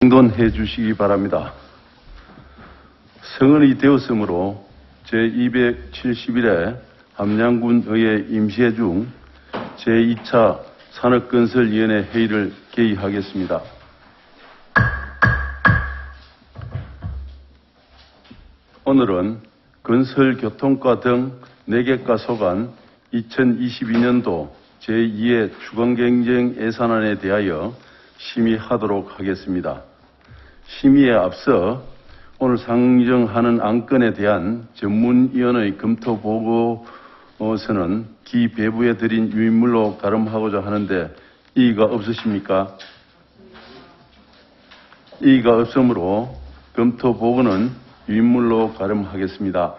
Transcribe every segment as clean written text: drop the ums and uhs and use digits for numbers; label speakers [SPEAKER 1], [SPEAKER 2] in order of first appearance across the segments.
[SPEAKER 1] 정돈해 주시기 바랍니다. 성은이 되었으므로 제271회 함양군의회 임시회 중 제2차 산업건설위원회 회의를 개의하겠습니다. 오늘은 건설교통과 등 4개과 소관 2022년도 제2회 주거경쟁 예산안에 대하여 심의하도록 하겠습니다. 심의에 앞서 오늘 상정하는 안건에 대한 전문위원의 검토 보고서는 기배부에 드린 유인물로 가름하고자 하는데 이의가 없으십니까? 이의가 없으므로 검토 보고는 유인물로 가름하겠습니다.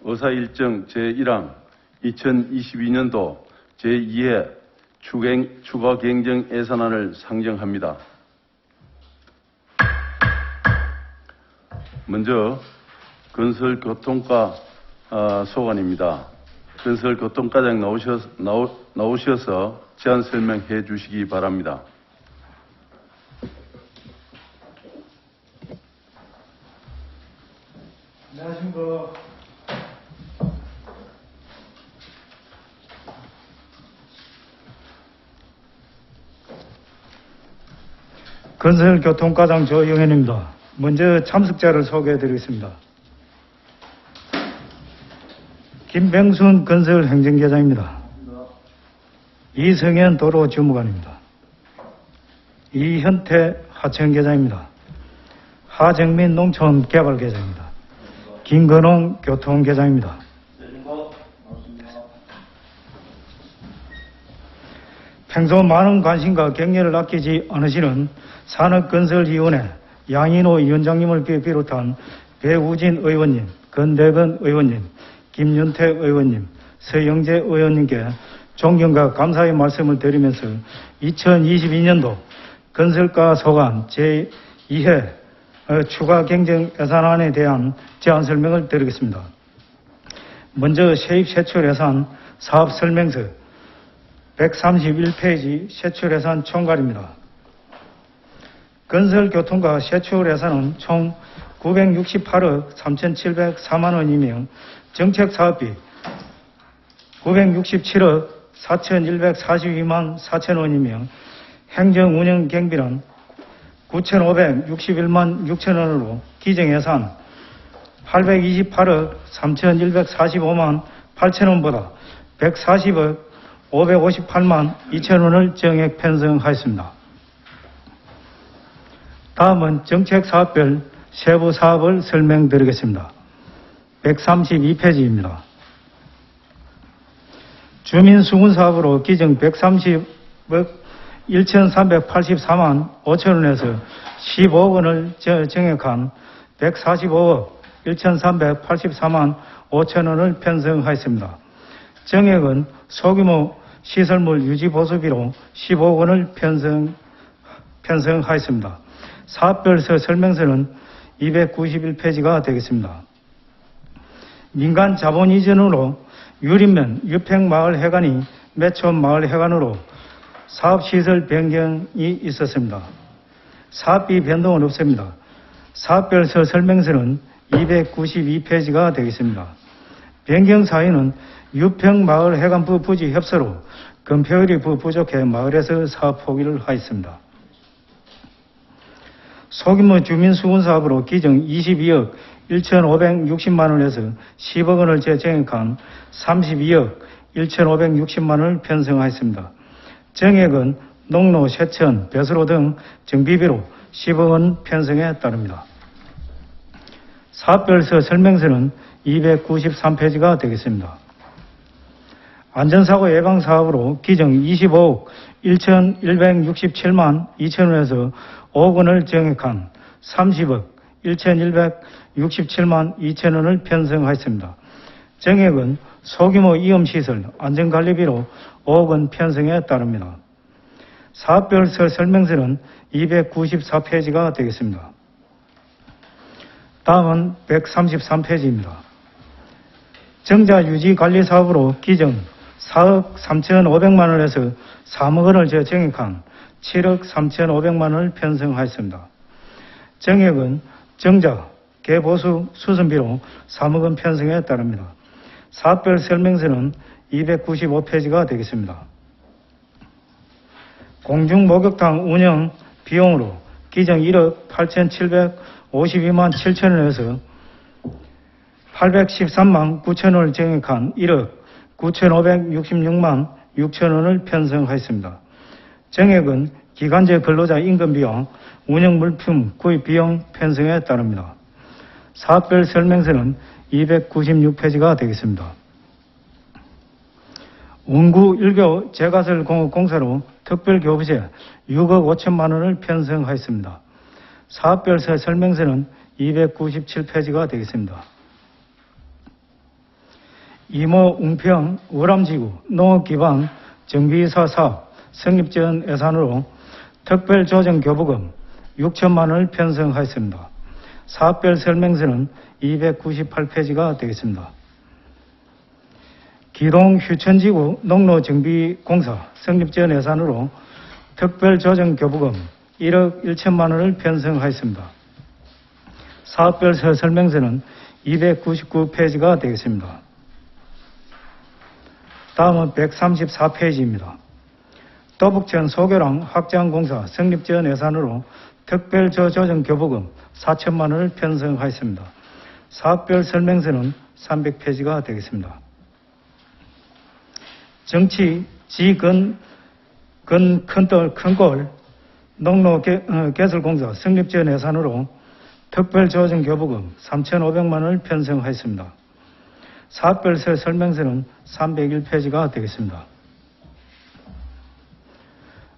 [SPEAKER 1] 의사일정 제1항 2022년도 제2회 추가경정 예산안을 상정합니다. 먼저 건설교통과 소관입니다. 건설교통과장 나오셔서 제안 설명해 주시기 바랍니다.
[SPEAKER 2] 안녕하십니까. 건설교통과장 조영현입니다. 먼저 참석자를 소개해드리겠습니다. 김병순 건설행정계장입니다. 이성현 도로주무관입니다. 이현태 하천계장입니다. 하정민 농촌개발계장입니다. 김건홍 교통계장입니다. 평소 많은 관심과 격려를 아끼지 않으시는 산업건설위원회 양인호 위원장님을 비롯한 배우진 의원님, 건대건 의원님, 김윤태 의원님, 서영재 의원님께 존경과 감사의 말씀을 드리면서 2022년도 건설과 소관 제2회 추가 경정 예산안에 대한 제안 설명을 드리겠습니다. 먼저 세입세출예산 사업설명서 131페이지 세출예산 총괄입니다. 건설교통과 세출예산은 총 968억 3,704만 원이며 정책사업비 967억 4,142만 4천 원이며 행정운영경비는 9,561만 6천 원으로 기정예산 828억 3,145만 8천 원보다 140억 558만 2천 원을 정액 편성하였습니다. 다음은 정책사업별 세부 사업을 설명드리겠습니다. 132페이지입니다. 주민수군사업으로 기정 130억 1,384만 5천 원에서 15억 원을 정액한 145억 1,384만 5천 원을 편성하였습니다. 정액은 소규모 시설물 유지보수비로 15억 원을 편성하였습니다. 사업별서 설명서는 291페이지가 되겠습니다. 민간 자본 이전으로 유림면 유평마을 해관이 매촌마을 해관으로 사업시설 변경이 있었습니다. 사업비 변동은 없습니다. 사업별서 설명서는 292페이지가 되겠습니다. 변경 사유는 유평마을 해관부 부지 협소로 건폐율이 부족해 마을에서 사업 포기를 하였습니다. 소규모 주민수군사업으로 기정 22억 1,560만 원에서 10억 원을 재정액한 32억 1,560만 원을 편성하였습니다. 정액은 농로, 세천, 배수로 등 정비비로 10억 원 편성에 따릅니다. 사업별서 설명서는 293페이지가 되겠습니다. 안전사고 예방사업으로 기정 25억 1,167만 2천 원에서 5억 원을 정액한 30억 1,167만 2천 원을 편성하였습니다. 정액은 소규모 위험시설 안전관리비로 5억 원 편성에 따릅니다. 사업별서 설명서는 294페이지가 되겠습니다. 다음은 133페이지입니다. 정자 유지 관리 사업으로 기정 4억 3,500만 원에서 3억 원을 정액한 7억 3,500만 원을 편성하였습니다. 정액은 정자, 개보수 수선비로 3억 원 편성에 따릅니다. 사업별 설명서는 295페이지가 되겠습니다. 공중목욕탕 운영 비용으로 기정 1억 8,752만 7천 원에서 813만 9천 원을 정액한 1억 9,566만 6천 원을 편성하였습니다. 정액은 기간제 근로자 임금비용, 운영물품 구입 비용 편성에 따릅니다. 사업별 설명서는 296페이지가 되겠습니다. 운구 1교 재가설 공사로 특별교부세 6억 5천만 원을 편성하였습니다. 사업별 설명서는 297페이지가 되겠습니다. 이모 웅평 월암지구 농업기반 정비사 사업 성립 전 예산으로 특별조정교부금 6천만 원을 편성하였습니다. 사업별 설명서는 298페이지가 되겠습니다. 기동 휴천지구 농로정비공사 성립 전 예산으로 특별조정교부금 1억 1천만 원을 편성하였습니다. 사업별 설명서는 299페이지가 되겠습니다. 다음은 134페이지입니다. 도북천 소교랑 확장공사 성립 전 예산으로 특별조정교부금 4천만 원을 편성하였습니다. 사업별 설명서는 300페이지가 되겠습니다. 정치 지근 큰골 농로 개설공사 성립 전 예산으로 특별조정교부금 3,500만 원을 편성하였습니다. 사업별 설명서는 301페이지가 되겠습니다.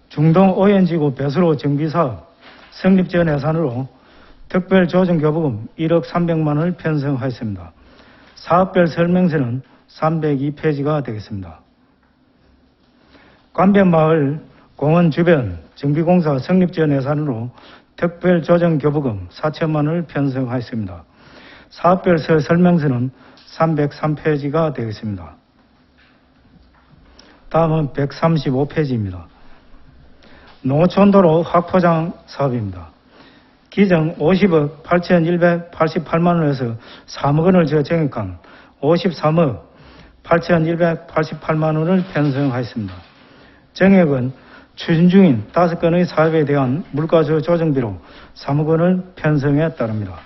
[SPEAKER 2] 중동 오연지구 배수로 정비사업 성립 전 예산으로 특별조정교부금 1억 300만 원을 편성하였습니다. 사업별 설명서는 302페이지가 되겠습니다. 관변마을 공원 주변 정비공사 성립 전 예산으로 특별조정교부금 4천만 원을 편성하였습니다. 사업별 설명서는 303페이지가 되겠습니다. 다음은 135페이지입니다. 농어촌도로 확포장 사업입니다. 기정 50억 8,188만 원에서 3억 원을 정액한 53억 8,188만 원을 편성하였습니다. 정액은 추진 중인 5건의 사업에 대한 물가 조정비로 3억 원을 편성에 따릅니다.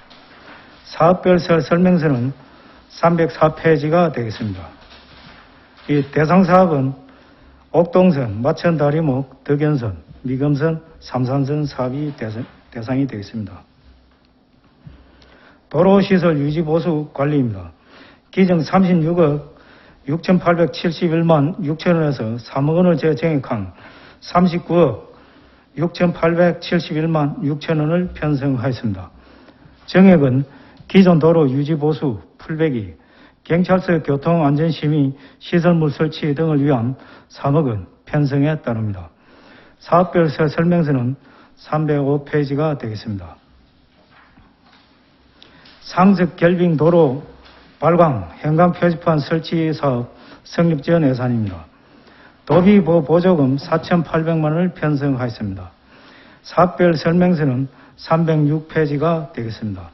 [SPEAKER 2] 사업별 설명서는 304페이지가 되겠습니다. 이 대상 사업은 옥동선, 마천다리목, 덕연선, 미금선, 삼산선 사업이 대상이 되겠습니다. 도로시설 유지보수 관리입니다. 기정 36억 6,871만 6천 원에서 3억 원을 정액한 39억 6,871만 6천 원을 편성하였습니다. 정액은 기존 도로 유지보수, 풀베기, 경찰서 교통안전심의 시설물 설치 등을 위한 3억 원 편성에 따릅니다. 사업별 설명서는 305페이지가 되겠습니다. 상습 결빙 도로 발광 현강 표지판 설치 사업 성립 전 예산입니다. 도비 보조금 4,800만 원을 편성하였습니다. 사업별 설명서는 306페이지가 되겠습니다.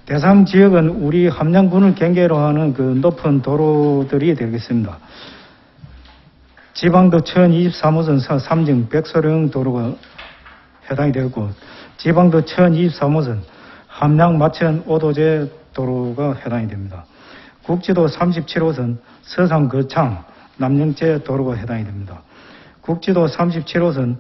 [SPEAKER 2] 대상 지역은 우리 함양군을 경계로 하는 그 높은 도로들이 되겠습니다. 지방도 1023호선 삼정 백소령 도로가 해당이 되고, 지방도 1023호선 함양 마천 오도제 도로가 해당이 됩니다. 국지도 37호선 서산 거창 남영제 도로가 해당이 됩니다. 국지도 37호선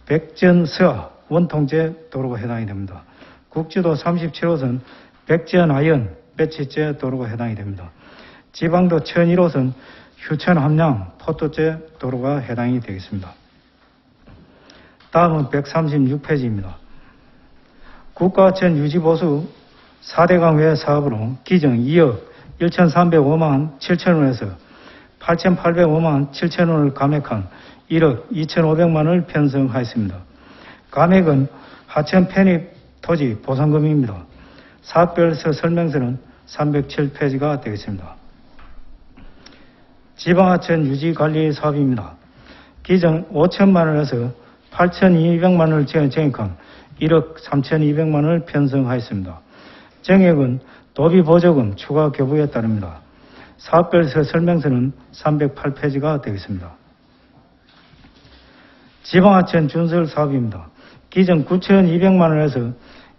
[SPEAKER 2] 백전 서하 원통제 도로가 해당이 됩니다. 국지도 37호선 백전 아연 배치제 도로가 해당이 됩니다. 지방도 1001호선 휴천 함양 포토제 도로가 해당이 되겠습니다. 다음은 136페이지입니다. 국가하천 유지보수 4대강 외 사업으로 기정 2억 1,305만 7천 원에서 8,805만 7천 원을 감액한 1억 2,500만 원을 편성하였습니다. 감액은 하천 편입 토지 보상금입니다. 사업별 설명서는 307페이지가 되겠습니다. 지방하천 유지관리 사업입니다. 기존 5천만 원에서 8,200만 원을 증액한 1억 3,200만 원을 편성하였습니다. 증액은 도비보조금 추가 교부에 따릅니다. 사업별서 설명서는 308페이지가 되겠습니다. 지방하천 준설 사업입니다. 기존 9,200만 원에서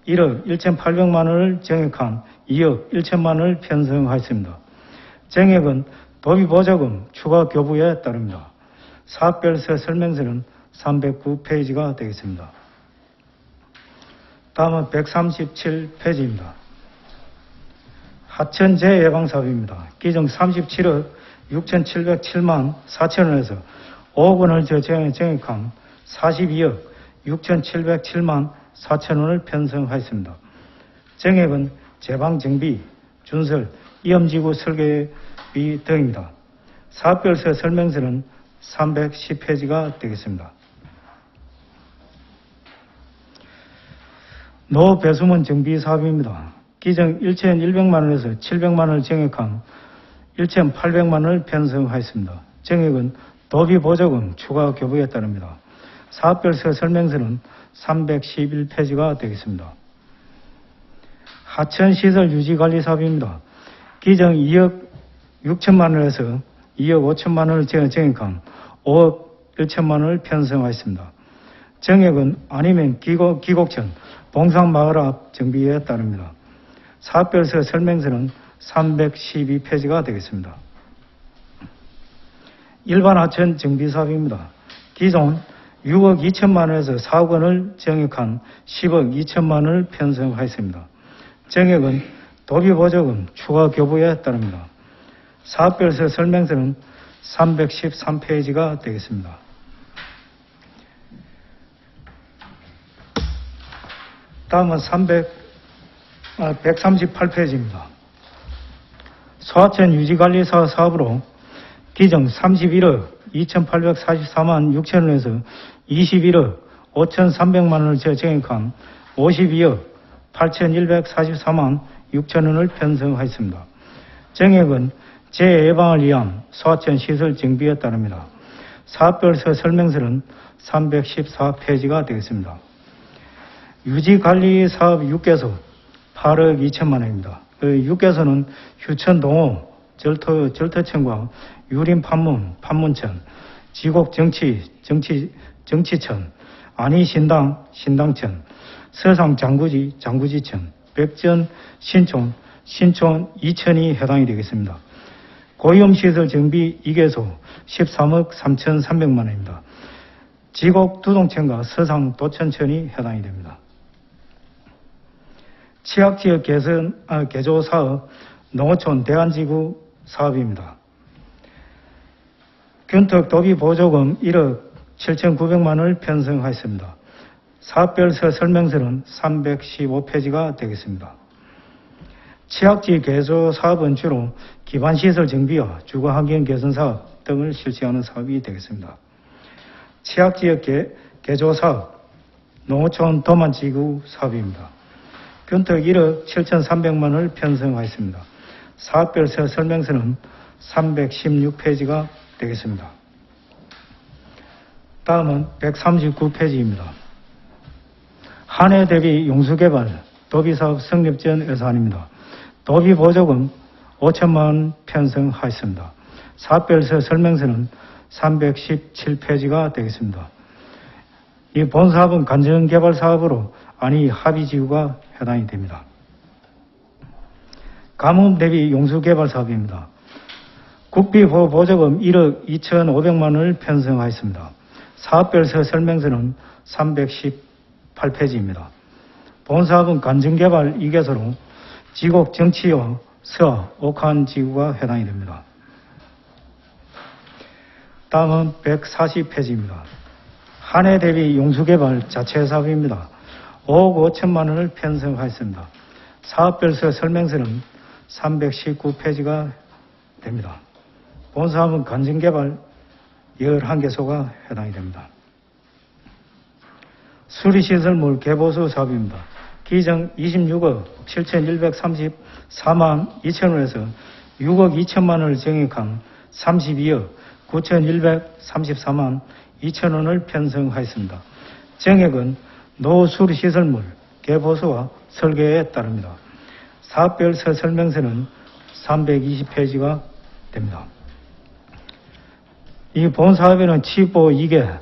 [SPEAKER 2] 1억 1,800만 원을 증액한 2억 1천만 원을 편성하였습니다. 증액은 도비보조금 추가 교부에 따릅니다. 사업별서 설명서는 309페이지가 되겠습니다. 다음은 137페이지입니다. 하천 재예방 사업입니다. 기존 37억 6,707만 4천 원에서 5억 원을 증액한 42억 6,707만 4천 원을 편성하였습니다. 증액은 제방정비, 준설, 이염지구 설계비 등입니다. 사업별서 설명서는 310페이지가 되겠습니다. 노배수문 정비 사업입니다. 기존 1,100만 원에서 700만 원을 증액한 1,800만 원을 편성하였습니다. 증액은 도비보조금 추가 교부에 따릅니다. 사업별서 설명서는 311페이지가 되겠습니다. 하천시설 유지관리 사업입니다. 기존 2억 6천만 원에서 2억 5천만 원을 증액한 5억 1천만 원을 편성하였습니다. 증액은 아니면 기곡천 봉상마을 앞 정비에 따릅니다. 사업별서 설명서는 312페이지가 되겠습니다. 일반 하천 정비 사업입니다. 기존 6억 2천만 원에서 4억 원을 증액한 10억 2천만 원을 편성하였습니다. 증액은 도비보조금 추가 교부에 따릅니다. 사업별서 설명서는 313페이지가 되겠습니다. 다음은 138페이지입니다. 소하천 유지관리 사업으로 기존 31억 2,844만 6천 원에서 21억 5,300만 원을 증액한 52억 8,144만 6천 원을 편성하였습니다. 증액은 재예방을 위한 소하천 시설 정비에 따릅니다. 사업별서 설명서는 314페이지가 되겠습니다. 유지관리 사업 6개소 8억 2천만 원입니다. 6개소는 휴천동호 절터천과 유림판문 판문천, 지곡정치천, 안희신당천, 서상장구지천, 백전 신촌 2천이 해당이 되겠습니다. 고위험시설 정비 2개소 13억 3,300만 원입니다. 지곡두동천과 서상도천천이 해당이 됩니다. 취약지역 개조 사업 농어촌 대안지구 사업입니다. 균특 도비보조금 1억 7,900만 원을 편성하였습니다. 사업별서 설명서는 315페이지가 되겠습니다. 취약지 개조 사업은 주로 기반시설 정비와 주거환경 개선 사업 등을 실시하는 사업이 되겠습니다. 취약지역 개조 사업, 농어촌 도만지구 사업입니다. 균특 1억 7,300만 원을 편성하였습니다. 사업별서 설명서는 316페이지가 되겠습니다. 다음은 139페이지입니다. 한 해 대비 용수개발 도비사업 성립 전 예산입니다. 도비보조금 5천만 원 편성하였습니다. 사업별서 설명서는 317페이지가 되겠습니다. 이 본사업은 간접개발 사업으로 안희 합의지구가 해당이 됩니다. 가뭄 대비 용수개발 사업입니다. 국비보조금 1억 2,500만 원을 편성하였습니다. 사업별서 설명서는 318페이지입니다. 본사업은 간접개발 2개소로 지곡 정치와 서, 옥한 지구가 해당이 됩니다. 다음은 140페이지입니다. 한 해 대비 용수개발 자체 사업입니다. 5억 5천만 원을 편성하였습니다. 사업별서 설명서는 319페이지가 됩니다. 본사업은 간접개발 11개소가 해당이 됩니다. 수리시설물 개보수 사업입니다. 기정 26억 7,134만 2천 원에서 6억 2천만 원을 증액한 32억 9,134만 2천 원을 편성하였습니다. 증액은 노수리시설물 개보수와 설계에 따릅니다. 사업별서 설명서는 320페이지가 됩니다. 이 본 사업에는 취보 2개,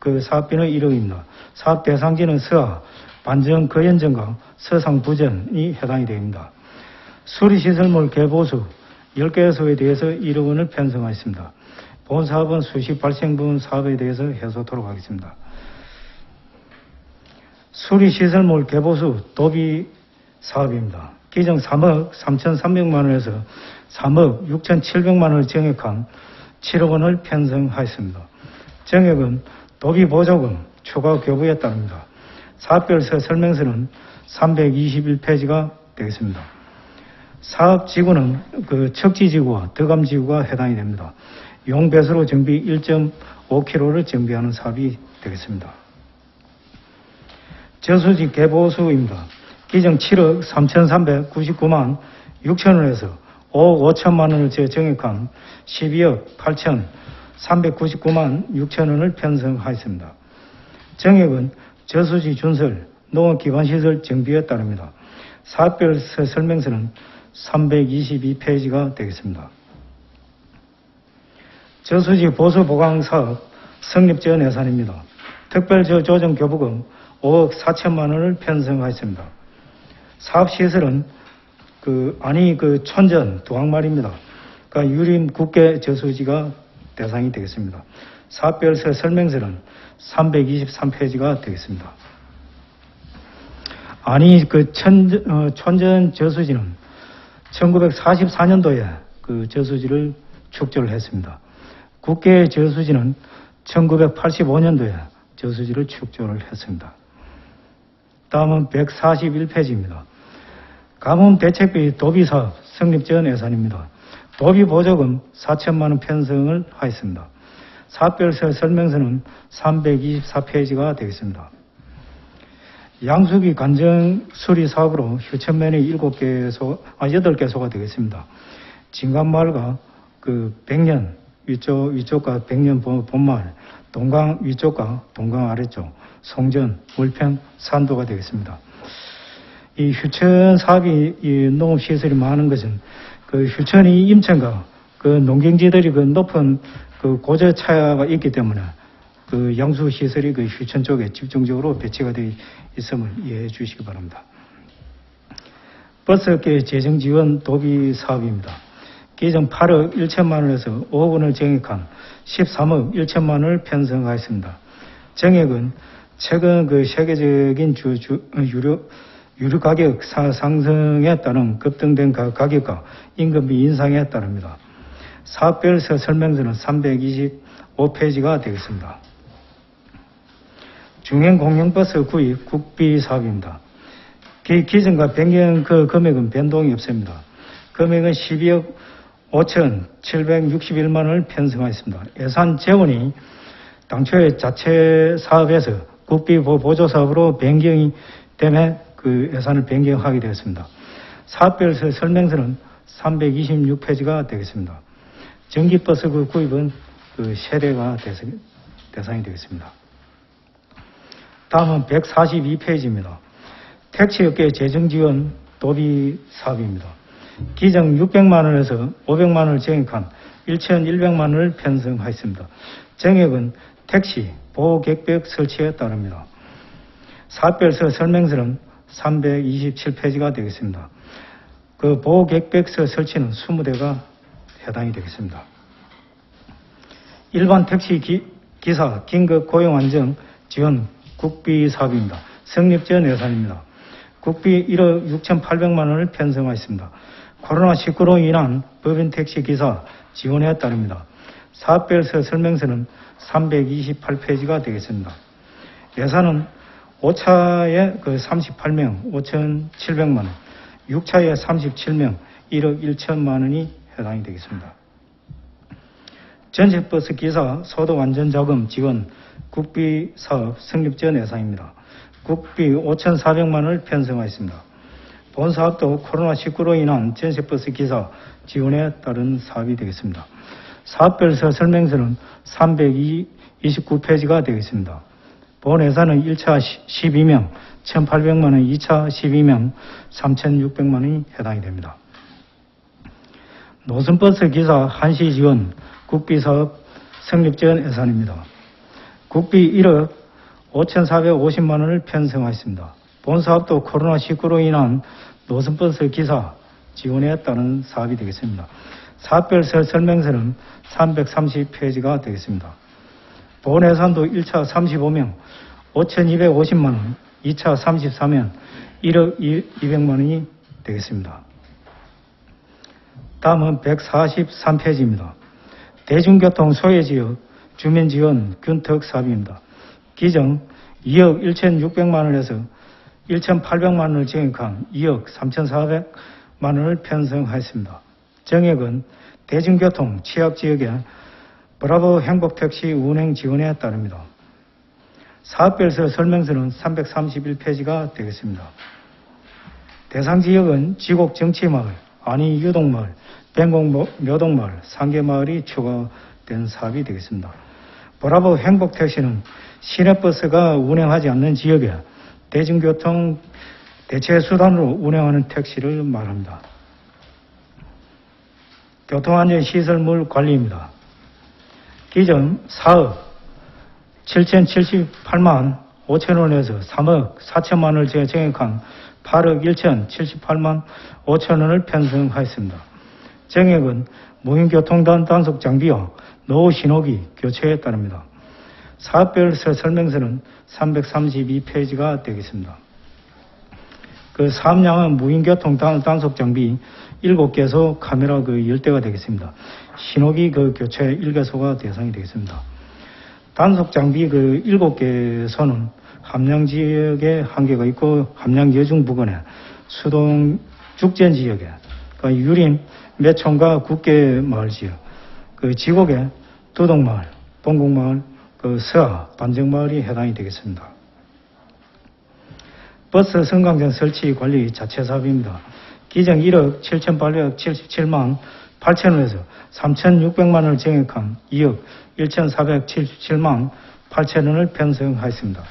[SPEAKER 2] 그 사업비는 1억입니다. 사업 대상지는 서하, 반정 거연정과 서상 부전이 해당이 됩니다. 수리시설물 개보수 10개소에 대해서 1억 원을 편성하였습니다. 본 사업은 수시 발생분 사업에 대해서 해소토록 하겠습니다. 수리시설물 개보수 도비 사업입니다. 기정 3억 3,300만 원에서 3억 6,700만 원을 증액한 7억 원을 편성하였습니다. 증액은 도비 보조금 추가 교부에 따릅니다. 사업별서 설명서는 321페이지가 되겠습니다. 사업지구는 그 척지지구와 덕암지구가 해당이 됩니다. 용배수로 정비 1.5km를 정비하는 사업이 되겠습니다. 저수지 개보수입니다. 기정 7억 3,399만 6천 원에서 5억 5천만 원을 증액한 12억 8,399만 6천 원을 편성하였습니다. 증액은 저수지 준설, 농업기반시설 정비에 따릅니다. 사업별 설명서는 322페이지가 되겠습니다. 저수지 보수보강사업 성립전 예산입니다. 특별조정교부금 5억 4천만 원을 편성하였습니다. 사업시설은 촌전 두항말입니다. 그러니까 유림 국계 저수지가 대상이 되겠습니다. 사업별서 설명서는 323페이지가 되겠습니다. 촌전 저수지는 1944년도에 그 저수지를 축조를 했습니다. 국계 저수지는 1985년도에 저수지를 축조를 했습니다. 다음은 141페이지입니다. 가문 대책비 도비사업 성립전 예산입니다. 도비 보조금 4천만 원 편성을 하였습니다. 사업별서 설명서는 324페이지가 되겠습니다. 양수기 관정 수리 사업으로 휴천면이 8개소가 되겠습니다. 진간마을과 백년 위쪽과 백년 본마을, 동강 위쪽과 동강 아래쪽, 송전, 울평, 산도가 되겠습니다. 이 휴천 사업이 이 농업시설이 많은 것은 휴천이 임천과 농경지들이 높은 고저 차이가 있기 때문에 양수시설이 휴천 쪽에 집중적으로 배치가 되어 있음을 이해해 주시기 바랍니다. 버스업계 재정지원 도비 사업입니다. 기정 8억 1천만 원에서 5억 원을 증액한 13억 1천만 원을 편성하였습니다. 증액은 최근 세계적인 유류 가격 상승에 따른 급등된 가격과 임금비 인상에 따릅니다. 사업별서 설명서는 325페이지가 되겠습니다. 중형공영버스 구입 국비 사업입니다. 기존과 변경 금액은 변동이 없습니다. 금액은 12억 5,761만 원을 편성하였습니다. 예산 재원이 당초에 자체 사업에서 국비 보조 사업으로 변경이 되면 예산을 변경하게 되었습니다. 사업별서 설명서는 326페이지가 되겠습니다. 전기버스 구입은 세대가 대상이 되겠습니다. 다음은 142페이지입니다. 택시업계 재정지원 도비 사업입니다. 기정 600만 원에서 500만 원을 증액한 1,100만 원을 편성하였습니다. 증액은 택시 보호객벽 설치에 따릅니다. 사업별서 설명서는 327페이지가 되겠습니다. 보호객벽서 설치는 20대가 해당이 되겠습니다. 일반 택시 기사 긴급 고용 안정 지원 국비 사업입니다. 성립전 예산입니다. 국비 1억 6,800만 원을 편성하였습니다. 코로나19로 인한 법인 택시 기사 지원에 따릅니다. 사업별서 설명서는 328페이지가 되겠습니다. 예산은 5차에 38명 5,700만 원, 6차에 37명 1억 1천만 원이 해당이 되겠습니다. 전체버스 기사 소득 안전자금 지원 국비 사업 성립전 예산입니다. 국비 5,400만 원을 편성하였습니다. 본 사업도 코로나19로 인한 전세버스 기사 지원에 따른 사업이 되겠습니다. 사업별서 설명서는 329페이지가 되겠습니다. 본 예산은 1차 12명 1,800만 원, 2차 12명 3,600만 원이 해당이 됩니다. 노선버스 기사 한시 지원 국비사업 성립 지원 예산입니다. 국비 1억 5,450만 원을 편성하였습니다. 본 사업도 코로나19로 인한 노선버스 기사 지원에 따른 사업이 되겠습니다. 사업별 설명서는 330페이지가 되겠습니다. 본 예산도 1차 35명 5,250만 원, 2차 34명 1억 200만 원이 되겠습니다. 다음은 143페이지입니다. 대중교통 소외지역 주민지원 균턱 사업입니다. 기정 2억 1,600만 원에서 1,800만 원을 증액한 2억 3,400만 원을 편성하였습니다. 정액은 대중교통 취약지역의 브라보 행복택시 운행 지원에 따릅니다. 사업별서 설명서는 331페이지가 되겠습니다. 대상 지역은 지곡 정치마을, 안희 유동마을, 뱅곡 묘동마을, 상계마을이 추가된 사업이 되겠습니다. 브라보 행복택시는 시내버스가 운행하지 않는 지역에 대중교통 대체수단으로 운행하는 택시를 말합니다. 교통안전시설물 관리입니다. 기존 4억 7,078만 5천 원에서 3억 4천만 원을 정액한 8억 1,078만 5천 원을 편성하였습니다. 정액은 무인교통단 단속 장비와 노후 신호기 교체에 따릅니다. 사업별 설명서는 332페이지가 되겠습니다. 그 사업량은 무인교통 단속 장비 7개소, 카메라 10대가 되겠습니다. 신호기 교체 1개소가 대상이 되겠습니다. 단속 장비 7개소는 함양 지역에 한개가 있고 함양 여중 부근에 수동 죽전 지역에 유림 매촌과 국계 마을 지역, 지곡에 두동마을, 봉곡마을, 서하 반정마을이 해당이 되겠습니다. 버스 승강장 설치 관리 자체 사업입니다. 기정 1억 7,877만 8천 원에서 3,600만 원을 정액한 2억 1,477만 8천 원을 편성하였습니다.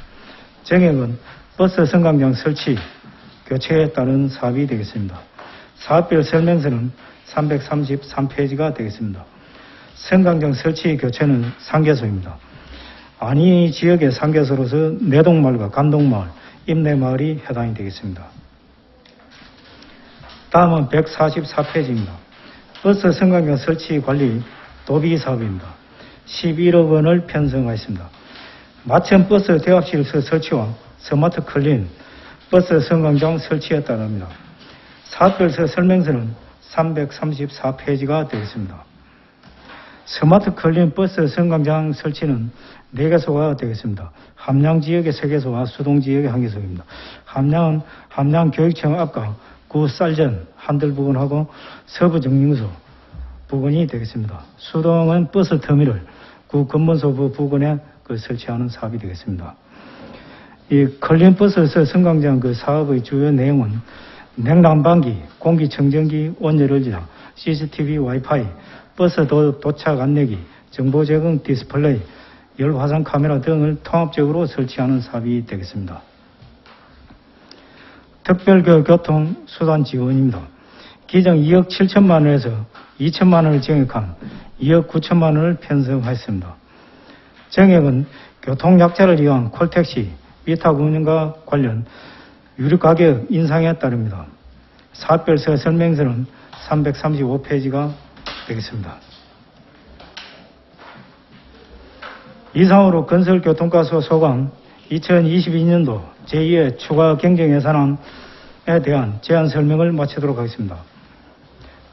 [SPEAKER 2] 정액은 버스 승강장 설치, 교체에 따른 사업이 되겠습니다. 사업별 설명서는 333페이지가 되겠습니다. 승강장 설치 교체는 3개소입니다. 안희 지역의 3개소로서 내동마을과 감동마을, 임내마을이 해당이 되겠습니다. 다음은 144페이지입니다. 버스 승강장 설치 관리 도비 사업입니다. 11억 원을 편성하였습니다. 마천 버스 대합실 설치와 스마트 클린 버스 승강장 설치에 따릅니다. 사업별 설명서는 334페이지가 되겠습니다. 스마트 클린 버스 승강장 설치는 4개소가 되겠습니다. 함양 지역의 3개소와 수동 지역의 1개소입니다. 함양은 함양교육청 앞과 구 쌀전 한들 부근하고 서부 정림소 부근이 되겠습니다. 수동은 버스 터미널 구 근본소 부근에 설치하는 사업이 되겠습니다. 이 클린 버스 승강장 사업의 주요 내용은 냉난방기, 공기청정기, 온열을지장, CCTV, 와이파이, 버스 도착 안내기, 정보 제공 디스플레이, 열 화상 카메라 등을 통합적으로 설치하는 사업이 되겠습니다. 특별 교통 수단 지원입니다. 기정 2억 7천만 원에서 2천만 원을 정액한 2억 9천만 원을 편성하였습니다. 정액은 교통약자를 위한 콜택시, 위탁 운영과 관련 유류 가격 인상에 따릅니다. 사업별 설명서는 335페이지가 되겠습니다. 이상으로 건설교통가스 소관 2022년도 제2의 추가 경정 예산안에 대한 제안 설명을 마치도록 하겠습니다.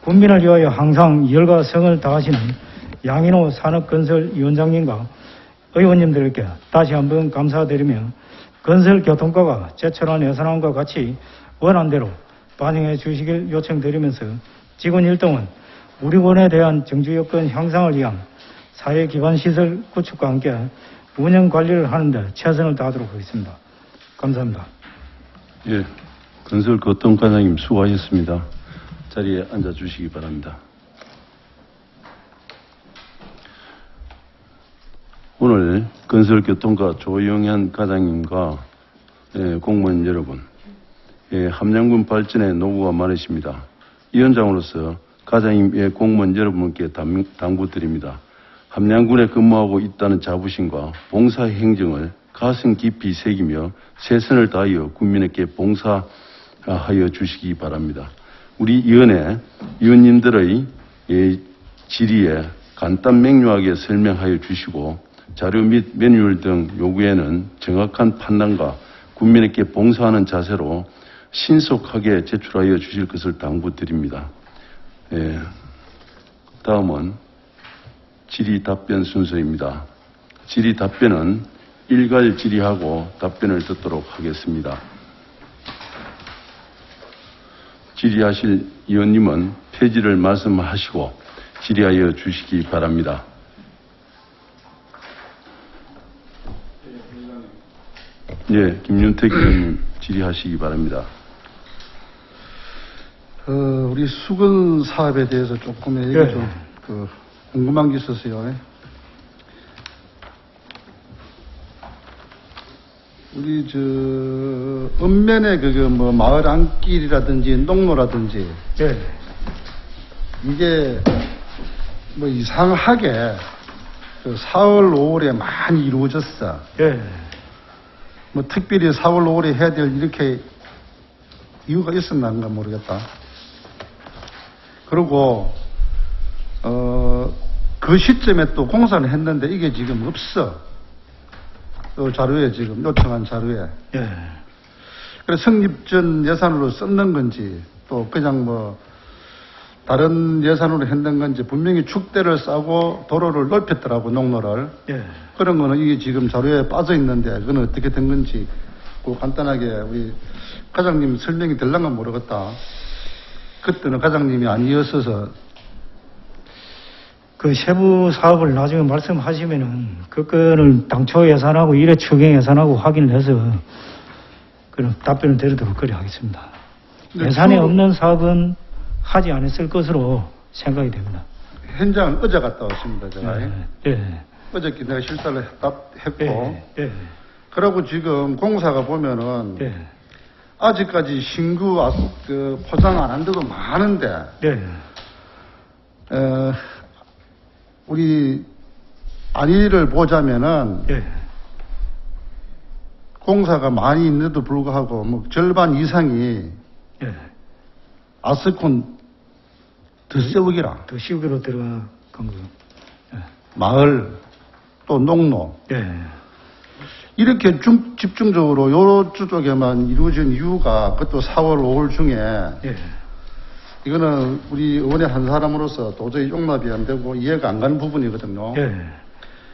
[SPEAKER 2] 국민을 위하여 항상 열과 성을 다하시는 양인호 산업건설위원장님과 의원님들께 다시 한번 감사드리며 건설교통과가 제출한 예산안과 같이 원안대로 반영해 주시길 요청드리면서 직원 일동은 우리 군에 대한 정주여건 향상을 위한 사회기반시설 구축과 함께 운영관리를 하는 데 최선을 다하도록 하겠습니다. 감사합니다.
[SPEAKER 1] 예, 건설 거통과장님 수고하셨습니다. 자리에 앉아 주시기 바랍니다. 오늘 건설교통과 조영현 과장님과 공무원 여러분, 함양군 발전에 노고가 많으십니다. 위원장으로서 과장님의 공무원 여러분께 당부드립니다. 함양군에 근무하고 있다는 자부심과 봉사 행정을 가슴 깊이 새기며 최선을 다하여 국민에게 봉사하여 주시기 바랍니다. 우리 위원회 위원님들의 질의에 간단 명료하게 설명하여 주시고 자료 및 매뉴얼 등 요구에는 정확한 판단과 국민에게 봉사하는 자세로 신속하게 제출하여 주실 것을 당부드립니다. 다음은 질의 답변 순서입니다. 질의 답변은 일괄 질의하고 답변을 듣도록 하겠습니다. 질의하실 위원님은 폐지를 말씀하시고 질의하여 주시기 바랍니다. 예, 김윤택 의원님 질의하시기 바랍니다.
[SPEAKER 3] 우리 수건 사업에 대해서 조금 얘기 좀 궁금한 게 있었어요. 우리 읍면에 마을 안길이라든지 농로라든지 이게 이상하게 4월, 5월에 많이 이루어졌어. 특별히 4월, 5월에 해야 될 이렇게 이유가 있었는가 모르겠다. 그리고 그 시점에 또 공사를 했는데 이게 지금 없어. 자료에 지금 요청한 자료에. 그래서 성립 전 예산으로 썼는 건지 또 그냥 다른 예산으로 했는 건지 분명히 축대를 싸고 도로를 넓혔더라고, 농로를. 그런 거는 이게 지금 자료에 빠져 있는데 그건 어떻게 된 건지 간단하게 우리 과장님 설명이 될랑가 모르겠다. 그때는 과장님이 아니었어서.
[SPEAKER 2] 그 세부 사업을 나중에 말씀하시면은 그거를 당초 예산하고 일회 추경 예산하고 확인을 해서 그런 답변을 드리도록 그리 하겠습니다. 예산에 없는 사업은 하지 않았을 것으로 생각이 됩니다.
[SPEAKER 3] 현장은 어제 갔다 왔습니다, 제가. 어저께 내가 실사를 했고. 그러고 지금 공사가 보면은 아직까지 신규 포장 안 한 데도 많은데 우리 안일을 보자면은 공사가 많이 있는데도 불구하고 절반 이상이 아스콘 더 씌우기라.
[SPEAKER 2] 더 씌우기로 들어간 거.
[SPEAKER 3] 마을 또 농로. 이렇게 집중적으로 요쪽 쪽에만 이루어진 이유가 그것도 4월, 5월 중에 이거는 우리 의원의 한 사람으로서 도저히 용납이 안 되고 이해가 안 가는 부분이거든요.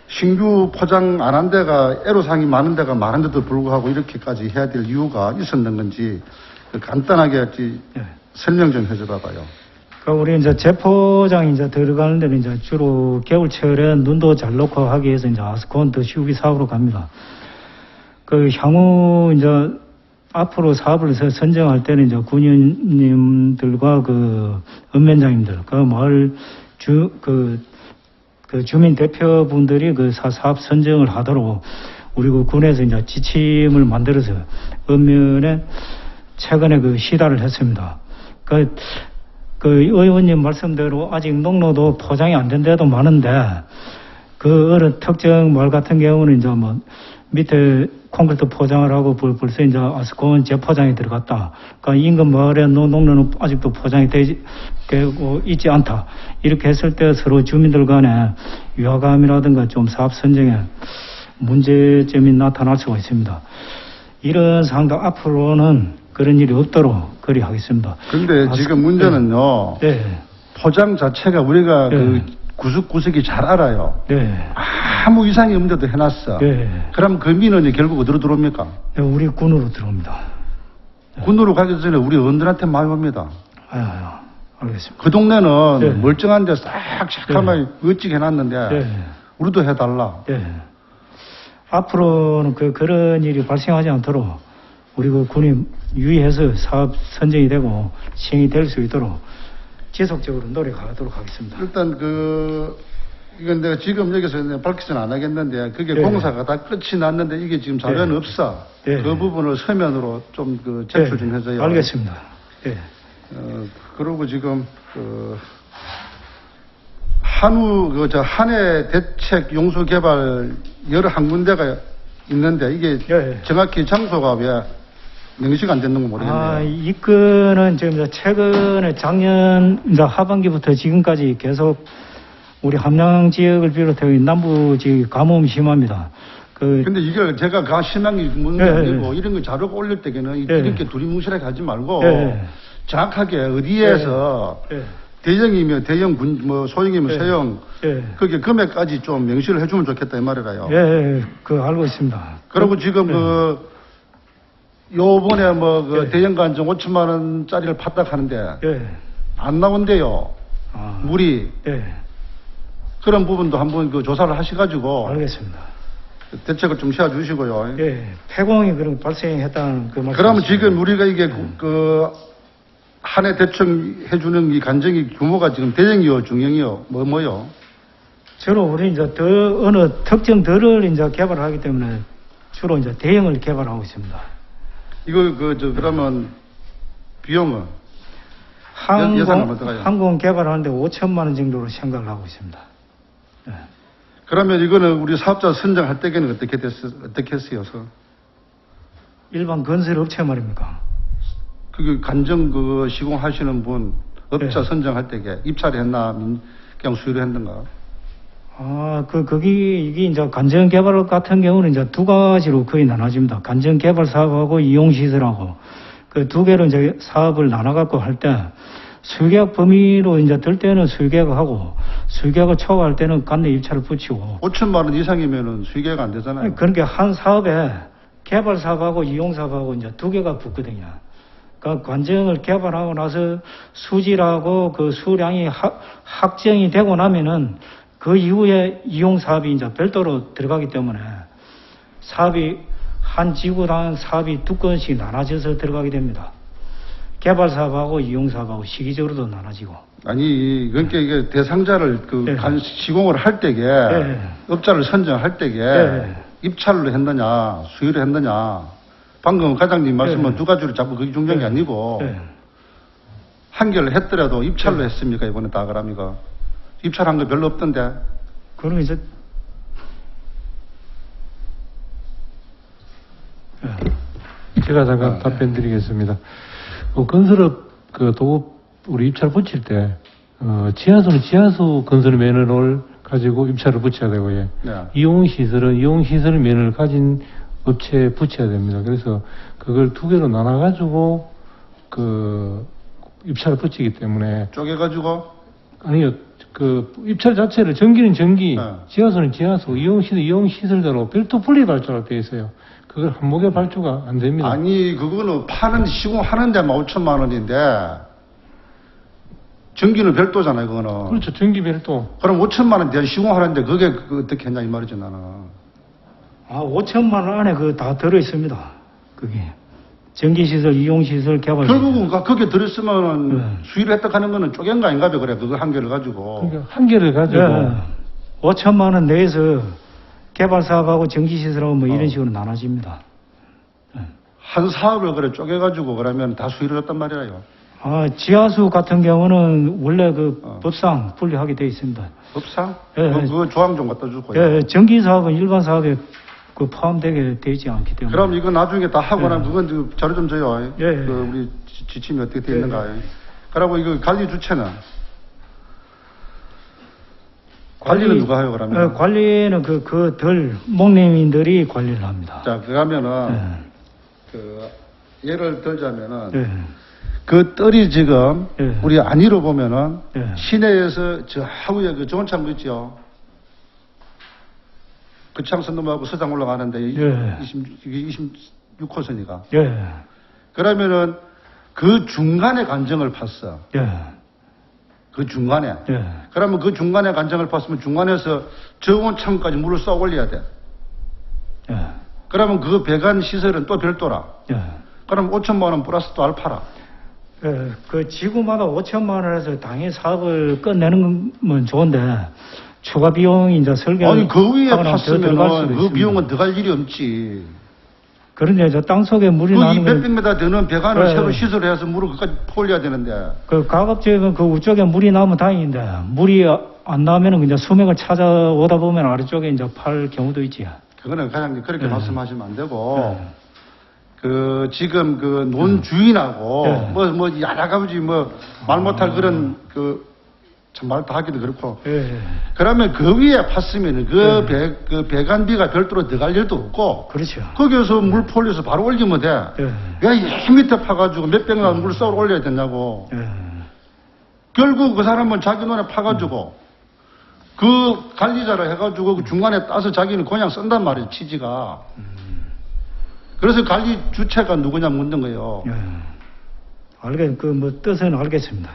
[SPEAKER 3] 신규 포장 안 한 데가 애로사항이 많은 데가 많은데도 불구하고 이렇게까지 해야 될 이유가 있었는 건지 간단하게 설명 좀 해줘 봐봐요.
[SPEAKER 2] 우리 이제 제포장이 들어가는 데는 주로 겨울철에 눈도 잘 놓고 하기 위해서 아스콘 더 씌우기 사업으로 갑니다. 향후 앞으로 사업을 선정할 때는 군의원님들과 읍면장님들, 마을 주민 대표분들이 사업 선정을 하도록 우리 군에서 지침을 만들어서 읍면에 최근에 시달을 했습니다. 의원님 말씀대로 아직 농로도 포장이 안 된 데도 많은데 어느 특정 마을 같은 경우는 밑에 콘크리트 포장을 하고 벌써 아스콘 재포장이 들어갔다. 인근 마을의 농로는 아직도 포장이 되고 있지 않다. 이렇게 했을 때 서로 주민들 간에 위화감이라든가 좀 사업 선정에 문제점이 나타날 수가 있습니다. 이런 상황도 앞으로는 그런 일이 없도록 그리 하겠습니다.
[SPEAKER 3] 그런데 지금 문제는요. 포장 자체가 우리가 구석구석이 잘 알아요. 아무 이상이 없는데도 해놨어. 그럼 그 민원이 결국 어디로 들어옵니까?
[SPEAKER 2] 우리 군으로 들어옵니다.
[SPEAKER 3] 군으로 가기 전에 우리 의원들한테 많이 옵니다.
[SPEAKER 2] 알겠습니다.
[SPEAKER 3] 그 동네는 멀쩡한데 싹 시커멓게 멋지게 해놨는데 우리도 해달라.
[SPEAKER 2] 앞으로는 그런 일이 발생하지 않도록 우리 그 군이 유의해서 사업 선정이 되고 시행이 될 수 있도록 지속적으로 노력하도록 하겠습니다.
[SPEAKER 3] 일단 이건 내가 지금 여기서 밝히지는 안 하겠는데 그게
[SPEAKER 2] 예.
[SPEAKER 3] 공사가 다 끝이 났는데 이게 지금 자료는
[SPEAKER 2] 예.
[SPEAKER 3] 없어.
[SPEAKER 2] 예.
[SPEAKER 3] 그 부분을 서면으로 좀 제출 좀 해줘요.
[SPEAKER 2] 알겠습니다. 예.
[SPEAKER 3] 그리고 지금 한해 대책 용수 개발 여러 한 군데가 있는데 이게
[SPEAKER 2] 예.
[SPEAKER 3] 정확히 장소가 왜 명시가 안 됐는 거 모르겠네요.
[SPEAKER 2] 이 건은 지금 최근에 작년 하반기부터 지금까지 계속 우리 함양 지역을 비롯해 남부 지역 가뭄 심합니다.
[SPEAKER 3] 근데 이걸 제가 심한 게 묻는 게
[SPEAKER 2] 예,
[SPEAKER 3] 아니고 이런 거 자료가 올릴 때에는
[SPEAKER 2] 예.
[SPEAKER 3] 이렇게 두리뭉실하게 하지 말고
[SPEAKER 2] 예.
[SPEAKER 3] 정확하게 어디에서
[SPEAKER 2] 예.
[SPEAKER 3] 대형이면 대형, 소형이면
[SPEAKER 2] 예.
[SPEAKER 3] 소형,
[SPEAKER 2] 예.
[SPEAKER 3] 그게 금액까지 좀 명시를 해주면 좋겠다 이 말이라요.
[SPEAKER 2] 예, 알고 있습니다.
[SPEAKER 3] 그리고 지금 요번에
[SPEAKER 2] 예.
[SPEAKER 3] 대형 간정 5천만 원짜리를 팠다 하는데
[SPEAKER 2] 예.
[SPEAKER 3] 안 나온대요.
[SPEAKER 2] 아,
[SPEAKER 3] 물이.
[SPEAKER 2] 예.
[SPEAKER 3] 그런 부분도 한번 조사를 하셔가지고
[SPEAKER 2] 알겠습니다.
[SPEAKER 3] 대책을 좀 세워주시고요.
[SPEAKER 2] 예. 폐공이 그럼 발생했다는 그 말씀.
[SPEAKER 3] 그러면 지금 우리가 이게 한 해 대충 해주는 이 간정이 규모가 지금 대형이요, 중형이요, 뭐요?
[SPEAKER 2] 주로 우리 이제 어느 특정 덜을 이제 개발하기 때문에 주로 이제 대형을 개발하고 있습니다.
[SPEAKER 3] 이거 그러면 비용은 예산은 어떡해요?
[SPEAKER 2] 항공 개발하는데 5천만 원 정도로 생각을 하고 있습니다. 예.
[SPEAKER 3] 그러면 이거는 우리 사업자 선정할 때에는 어떻게 했어요?
[SPEAKER 2] 일반 건설 업체 말입니까?
[SPEAKER 3] 그 간정 시공하시는 분 업자
[SPEAKER 2] 네.
[SPEAKER 3] 선정할 때에 입찰을 했나 그냥 수유를 했는가?
[SPEAKER 2] 이게 이제 간정 개발 같은 경우는 이제 두 가지로 거의 나눠집니다. 간정 개발 사업하고 이용 시설하고 그 두 개로 이제 사업을 나눠갖고 할 때 수계약 범위로 이제 들 때는 수계약을 하고 수계약을 초과할 때는 관내 입찰을 붙이고
[SPEAKER 3] 5천만 원 이상이면은 수익계가 안 되잖아요.
[SPEAKER 2] 그러니까 한 사업에 개발 사업하고 이용 사업하고 이제 두 개가 붙거든요. 그러니까 관정을 개발하고 나서 수질하고 그 수량이 확정이 되고 나면은 그 이후에 이용 사업이 이제 별도로 들어가기 때문에 사업이 한 지구당 사업이 두 건씩 나눠져서 들어가게 됩니다. 개발 사업하고 이용 사업하고 시기적으로도 나눠지고.
[SPEAKER 3] 아니, 그러니까 이게 대상자를
[SPEAKER 2] 네.
[SPEAKER 3] 시공을 할 때에
[SPEAKER 2] 네.
[SPEAKER 3] 업자를 선정할 때에
[SPEAKER 2] 네.
[SPEAKER 3] 입찰로 했느냐, 수유를 했느냐. 방금 과장님 말씀은
[SPEAKER 2] 네.
[SPEAKER 3] 두 가지로 자꾸 그게 중요한 게
[SPEAKER 2] 네.
[SPEAKER 3] 아니고
[SPEAKER 2] 네.
[SPEAKER 3] 한결 했더라도 입찰로
[SPEAKER 2] 네.
[SPEAKER 3] 했습니까 이번에 다 그럽니까? 입찰한 거 별로 없던데.
[SPEAKER 2] 그럼 이제
[SPEAKER 4] 제가 잠깐 답변 드리겠습니다. 건설업 도급 우리 입찰 붙일 때 지하수는 지하수 건설 면허를 가지고 입찰을 붙여야 되고요.
[SPEAKER 3] 네.
[SPEAKER 4] 이용시설은 이용시설 면허를 가진 업체에 붙여야 됩니다. 그래서 그걸 두 개로 나눠가지고 입찰을 붙이기 때문에
[SPEAKER 3] 쪼개가지고
[SPEAKER 4] 아니요. 입찰 자체를 전기는 전기,
[SPEAKER 3] 네.
[SPEAKER 4] 지하수는 지하수, 이용시설은 이용시설대로 별도 분리 발주가 되어 있어요. 그걸 한목에 발주가 안 됩니다.
[SPEAKER 3] 아니 그거는 시공하는 데만 5천만 원인데 전기는 별도잖아요 그거는.
[SPEAKER 4] 그렇죠. 전기 별도.
[SPEAKER 3] 그럼 5천만 원 대한 시공하는데 그게 어떻게 했냐 이 말이죠 나는.
[SPEAKER 2] 5천만 원 안에 다 들어 있습니다. 그게 전기시설, 이용시설, 개발.
[SPEAKER 3] 결국은 거기에 들었으면
[SPEAKER 2] 네.
[SPEAKER 3] 수위를 획득하는 거는 쪼갠 거 아닌가 봐 그래 그거 한 개를 가지고.
[SPEAKER 4] 그러니까 한 개를 가지고
[SPEAKER 2] 5천만 원 내에서 개발 사업하고 전기시설하고 뭐 이런 식으로 나눠집니다.
[SPEAKER 3] 한 사업을 그래 쪼개가지고 그러면 다 수위를 했단 말이에요.
[SPEAKER 2] 지하수 같은 경우는 원래 법상 분리하게 되어 있습니다.
[SPEAKER 3] 법상?
[SPEAKER 2] 예,
[SPEAKER 3] 그 조항 좀 갖다 주고요.
[SPEAKER 2] 전기 사업은 일반 사업에 포함되게 되지 않기 때문에.
[SPEAKER 3] 그럼 이거 나중에 다 하고 나면 그건 자료 좀 줘요.
[SPEAKER 2] 예.
[SPEAKER 3] 우리 지침이 어떻게 되어 있는가. 그리고 이거 관리 주체는? 관리는 누가 해요, 그러면?
[SPEAKER 2] 관리는 목림인들이 관리를 합니다.
[SPEAKER 3] 자, 그러면은, 예를 들자면은,
[SPEAKER 2] 예.
[SPEAKER 3] 그 뜰이 지금,
[SPEAKER 2] 예.
[SPEAKER 3] 우리 안위로 보면은,
[SPEAKER 2] 예.
[SPEAKER 3] 시내에서 저 하우에 좋은 창고 있죠? 그 창선 넘어가고 서장 올라가는데,
[SPEAKER 2] 예.
[SPEAKER 3] 26호선이가.
[SPEAKER 2] 예.
[SPEAKER 3] 그러면은, 그 중간에 간정을 팠어.
[SPEAKER 2] 예.
[SPEAKER 3] 그 중간에.
[SPEAKER 2] 예.
[SPEAKER 3] 그러면 그 중간에 간정을 팠으면 중간에서 저온 창까지 물을 쏘아 올려야 돼.
[SPEAKER 2] 예.
[SPEAKER 3] 그러면 그 배관 시설은 또 별도라.
[SPEAKER 2] 예.
[SPEAKER 3] 그럼 5천만 원 플러스 또 알파라.
[SPEAKER 2] 그 지구마다 5천만 원에서 당연히 사업을 끝내는 건 좋은데 추가 비용이 이제 설계
[SPEAKER 3] 아니 그 위에 팠으면 그 비용은 들어갈 일이 없지.
[SPEAKER 2] 그런데 저 땅 속에 물이
[SPEAKER 3] 그
[SPEAKER 2] 나는 건
[SPEAKER 3] 몇백 미터 되는 배관을
[SPEAKER 2] 네.
[SPEAKER 3] 새로 시설해서 물을 그까지 퍼올려야 되는데.
[SPEAKER 2] 그 가급적이면 그 우쪽에 물이 나면 다행인데 물이 안 나면은 이제 수맥을 찾아오다 보면 아래쪽에 이제 팔 경우도 있지.
[SPEAKER 3] 그거는 과장님 그렇게
[SPEAKER 2] 네.
[SPEAKER 3] 말씀하시면 안 되고.
[SPEAKER 2] 네.
[SPEAKER 3] 그 지금 그 논 주인하고
[SPEAKER 2] 네.
[SPEAKER 3] 뭐 여러 가지 뭐 말 못할 그런 그 참 말 다 하기도 그렇고.
[SPEAKER 2] 예.
[SPEAKER 3] 그러면 그 위에 팠으면 그 배관비가 별도로 들어갈 일도 없고
[SPEAKER 2] 그렇죠.
[SPEAKER 3] 거기에서 물 퍼올려서 바로 올리면 돼.
[SPEAKER 2] 예.
[SPEAKER 3] 왜 밑에 파가지고 몇백만 물 썰어 올려야 되냐고.
[SPEAKER 2] 예.
[SPEAKER 3] 결국 그 사람은 자기 논에 파가지고 그 관리자를 해가지고 그 중간에 따서 자기는 그냥 쓴단 말이에요, 취지가. 그래서 관리 주체가 누구냐 묻는 거예요.
[SPEAKER 2] 그 뭐 뜻은 알겠습니다.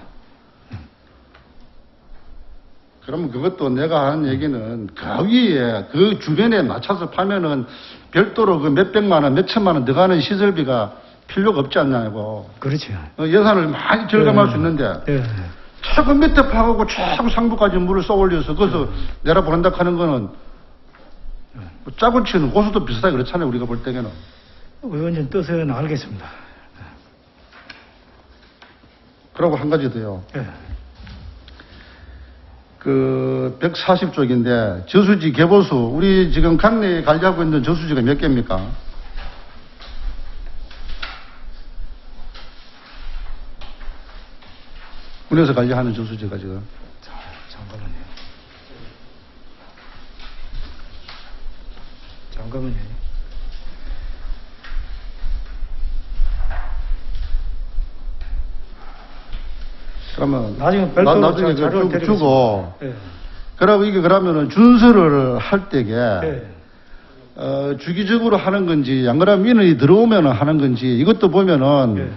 [SPEAKER 3] 그러면 그것도 내가 하는 얘기는 그 위에 그 주변에 맞춰서 파면은 별도로 그 몇백만 원, 몇천만 원 들어가는 시설비가 필요가 없지 않냐고.
[SPEAKER 2] 그렇죠.
[SPEAKER 3] 예산을 많이 절감할 수 있는데
[SPEAKER 2] 예.
[SPEAKER 3] 최고 밑에 파가고 최고 상부까지 물을 쏘 올려서 거기서 내려보낸다 하는 거는 뭐 짜고 치는 고수도 비슷하게 그렇잖아요, 우리가 볼 때에는.
[SPEAKER 2] 의원님 뜻은 알겠습니다.
[SPEAKER 3] 그리고 한 가지 더요.
[SPEAKER 2] 예.
[SPEAKER 3] 그 140쪽인데 저수지 개보수 우리 지금 강내에 관리하고 있는 저수지가 몇 개입니까? 군에서 관리하는 저수지가 지금
[SPEAKER 2] 잠깐만요.
[SPEAKER 3] 그러면
[SPEAKER 2] 나중에 별도로
[SPEAKER 3] 나중에
[SPEAKER 2] 자료를
[SPEAKER 3] 쭉 주고
[SPEAKER 2] 예.
[SPEAKER 3] 그러고 이게 그러면은 준수를 할 때게
[SPEAKER 2] 예.
[SPEAKER 3] 주기적으로 하는 건지 안 그러면 민원이 들어오면 하는 건지 이것도 보면은
[SPEAKER 2] 예.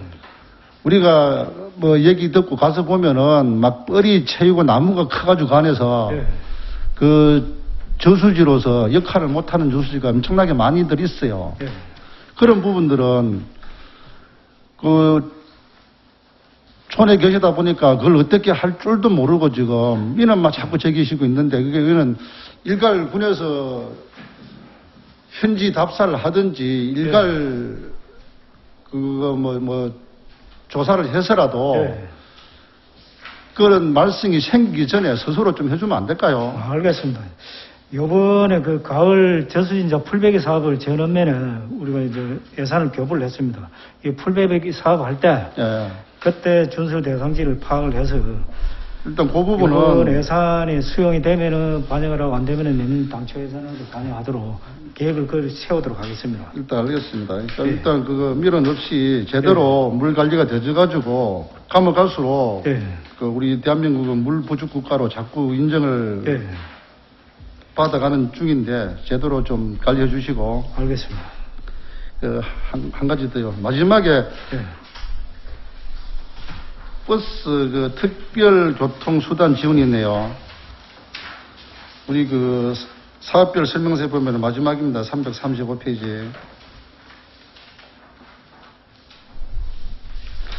[SPEAKER 3] 우리가 뭐 얘기 듣고 가서 보면은 막 뻘이 채이고 나무가 커가지고 안에서
[SPEAKER 2] 예.
[SPEAKER 3] 그 저수지로서 역할을 못하는 저수지가 엄청나게 많이들 있어요.
[SPEAKER 2] 예.
[SPEAKER 3] 그런 부분들은 그 촌에 계시다 보니까 그걸 어떻게 할 줄도 모르고 지금 민원만 자꾸 제기시고 있는데 그게 이거는 일괄 군에서 현지 답사를 하든지 일괄 그거 뭐 조사를 해서라도
[SPEAKER 2] 예.
[SPEAKER 3] 그런 말썽이 생기기 전에 스스로 좀 해주면 안 될까요?
[SPEAKER 2] 알겠습니다. 요번에 그 가을 저수진자 풀베기 사업을 전원면에 우리가 이제 예산을 교부를 했습니다. 이 풀베기 사업할 때
[SPEAKER 3] 예.
[SPEAKER 2] 그때 준수 대상지를 파악을 해서
[SPEAKER 3] 일단 그
[SPEAKER 2] 이번
[SPEAKER 3] 부분은
[SPEAKER 2] 예산이 수용이 되면은 반영을 하고 안 되면은 내년 당초 예산으로 반영하도록 계획을 세우도록 하겠습니다.
[SPEAKER 3] 일단 알겠습니다. 일단 그거 미련 없이 제대로 물 관리가 되어가지고 가면 갈수록
[SPEAKER 2] 예.
[SPEAKER 3] 그 우리 대한민국은 물 부족 국가로 자꾸 인정을
[SPEAKER 2] 예.
[SPEAKER 3] 받아가는 중인데 제대로 좀 관리해 주시고
[SPEAKER 2] 알겠습니다.
[SPEAKER 3] 한 가지 더요. 마지막에
[SPEAKER 2] 예.
[SPEAKER 3] 버스 그 특별 교통 수단 지원이 있네요. 우리 그 사업별 설명서에 보면 마지막입니다. 335페이지.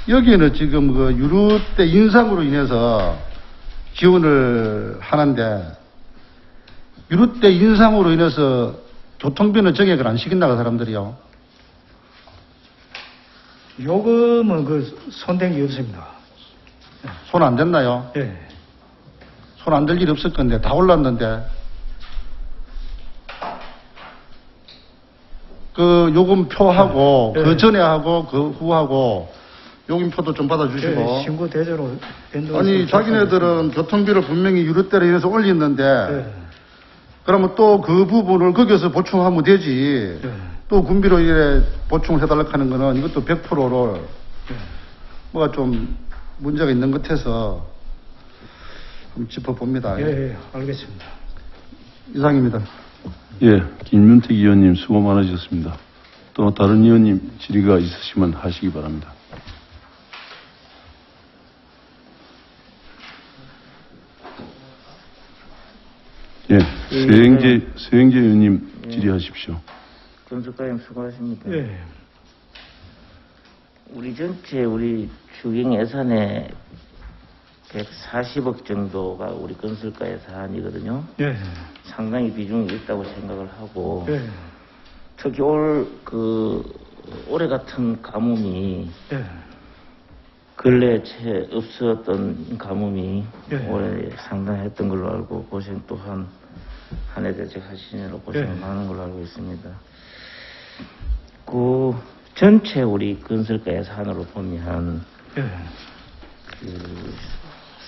[SPEAKER 3] 여기는 지금 그 유류대 인상으로 인해서 지원을 하는데 유류대 인상으로 인해서 교통비는 정액을 안 시킨다고 사람들이요.
[SPEAKER 2] 요금은 그 손댄 게 없습니다.
[SPEAKER 3] 손 안 댔나요?
[SPEAKER 2] 예.
[SPEAKER 3] 손 안 댈 일이 없을 건데 다 올랐는데 그 요금표하고
[SPEAKER 2] 네.
[SPEAKER 3] 그 전에 하고 그 후하고 요금표도 좀 받아주시고
[SPEAKER 2] 예. 신고 대조로 변동.
[SPEAKER 3] 아니 자기네들은 교통비를 분명히 유류대로 인해서 올리는데
[SPEAKER 2] 예.
[SPEAKER 3] 그러면 또 그 부분을 거기서 보충하면 되지.
[SPEAKER 2] 예.
[SPEAKER 3] 또 군비로 이래 보충을 해달라고 하는 거는 이것도 100%를
[SPEAKER 2] 예.
[SPEAKER 3] 뭐가 좀 문제가 있는 것 같아서 한번 짚어봅니다.
[SPEAKER 2] 예. 예. 알겠습니다.
[SPEAKER 3] 이상입니다.
[SPEAKER 1] 예, 김윤택 의원님 수고 많으셨습니다. 또 다른 의원님 질의가 있으시면 하시기 바랍니다. 예, 서영재 의원님 질의하십시오.
[SPEAKER 5] 정수과장 수고하십니다.
[SPEAKER 2] 예.
[SPEAKER 5] 우리 전체 우리 추경 예산의 140억 정도가 우리 건설가 예산이거든요.
[SPEAKER 2] 예.
[SPEAKER 5] 상당히 비중이 있다고 생각을 하고
[SPEAKER 2] 예.
[SPEAKER 5] 특히 올해 같은 가뭄이
[SPEAKER 2] 예.
[SPEAKER 5] 근래 채 없었던 가뭄이
[SPEAKER 2] 예.
[SPEAKER 5] 올해 상당했던 걸로 알고 고생 또한 한 해 대책하시느라 고생
[SPEAKER 2] 예.
[SPEAKER 5] 많은 걸로 알고 있습니다. 그 전체 우리 건설가 예산으로 보면
[SPEAKER 2] 예.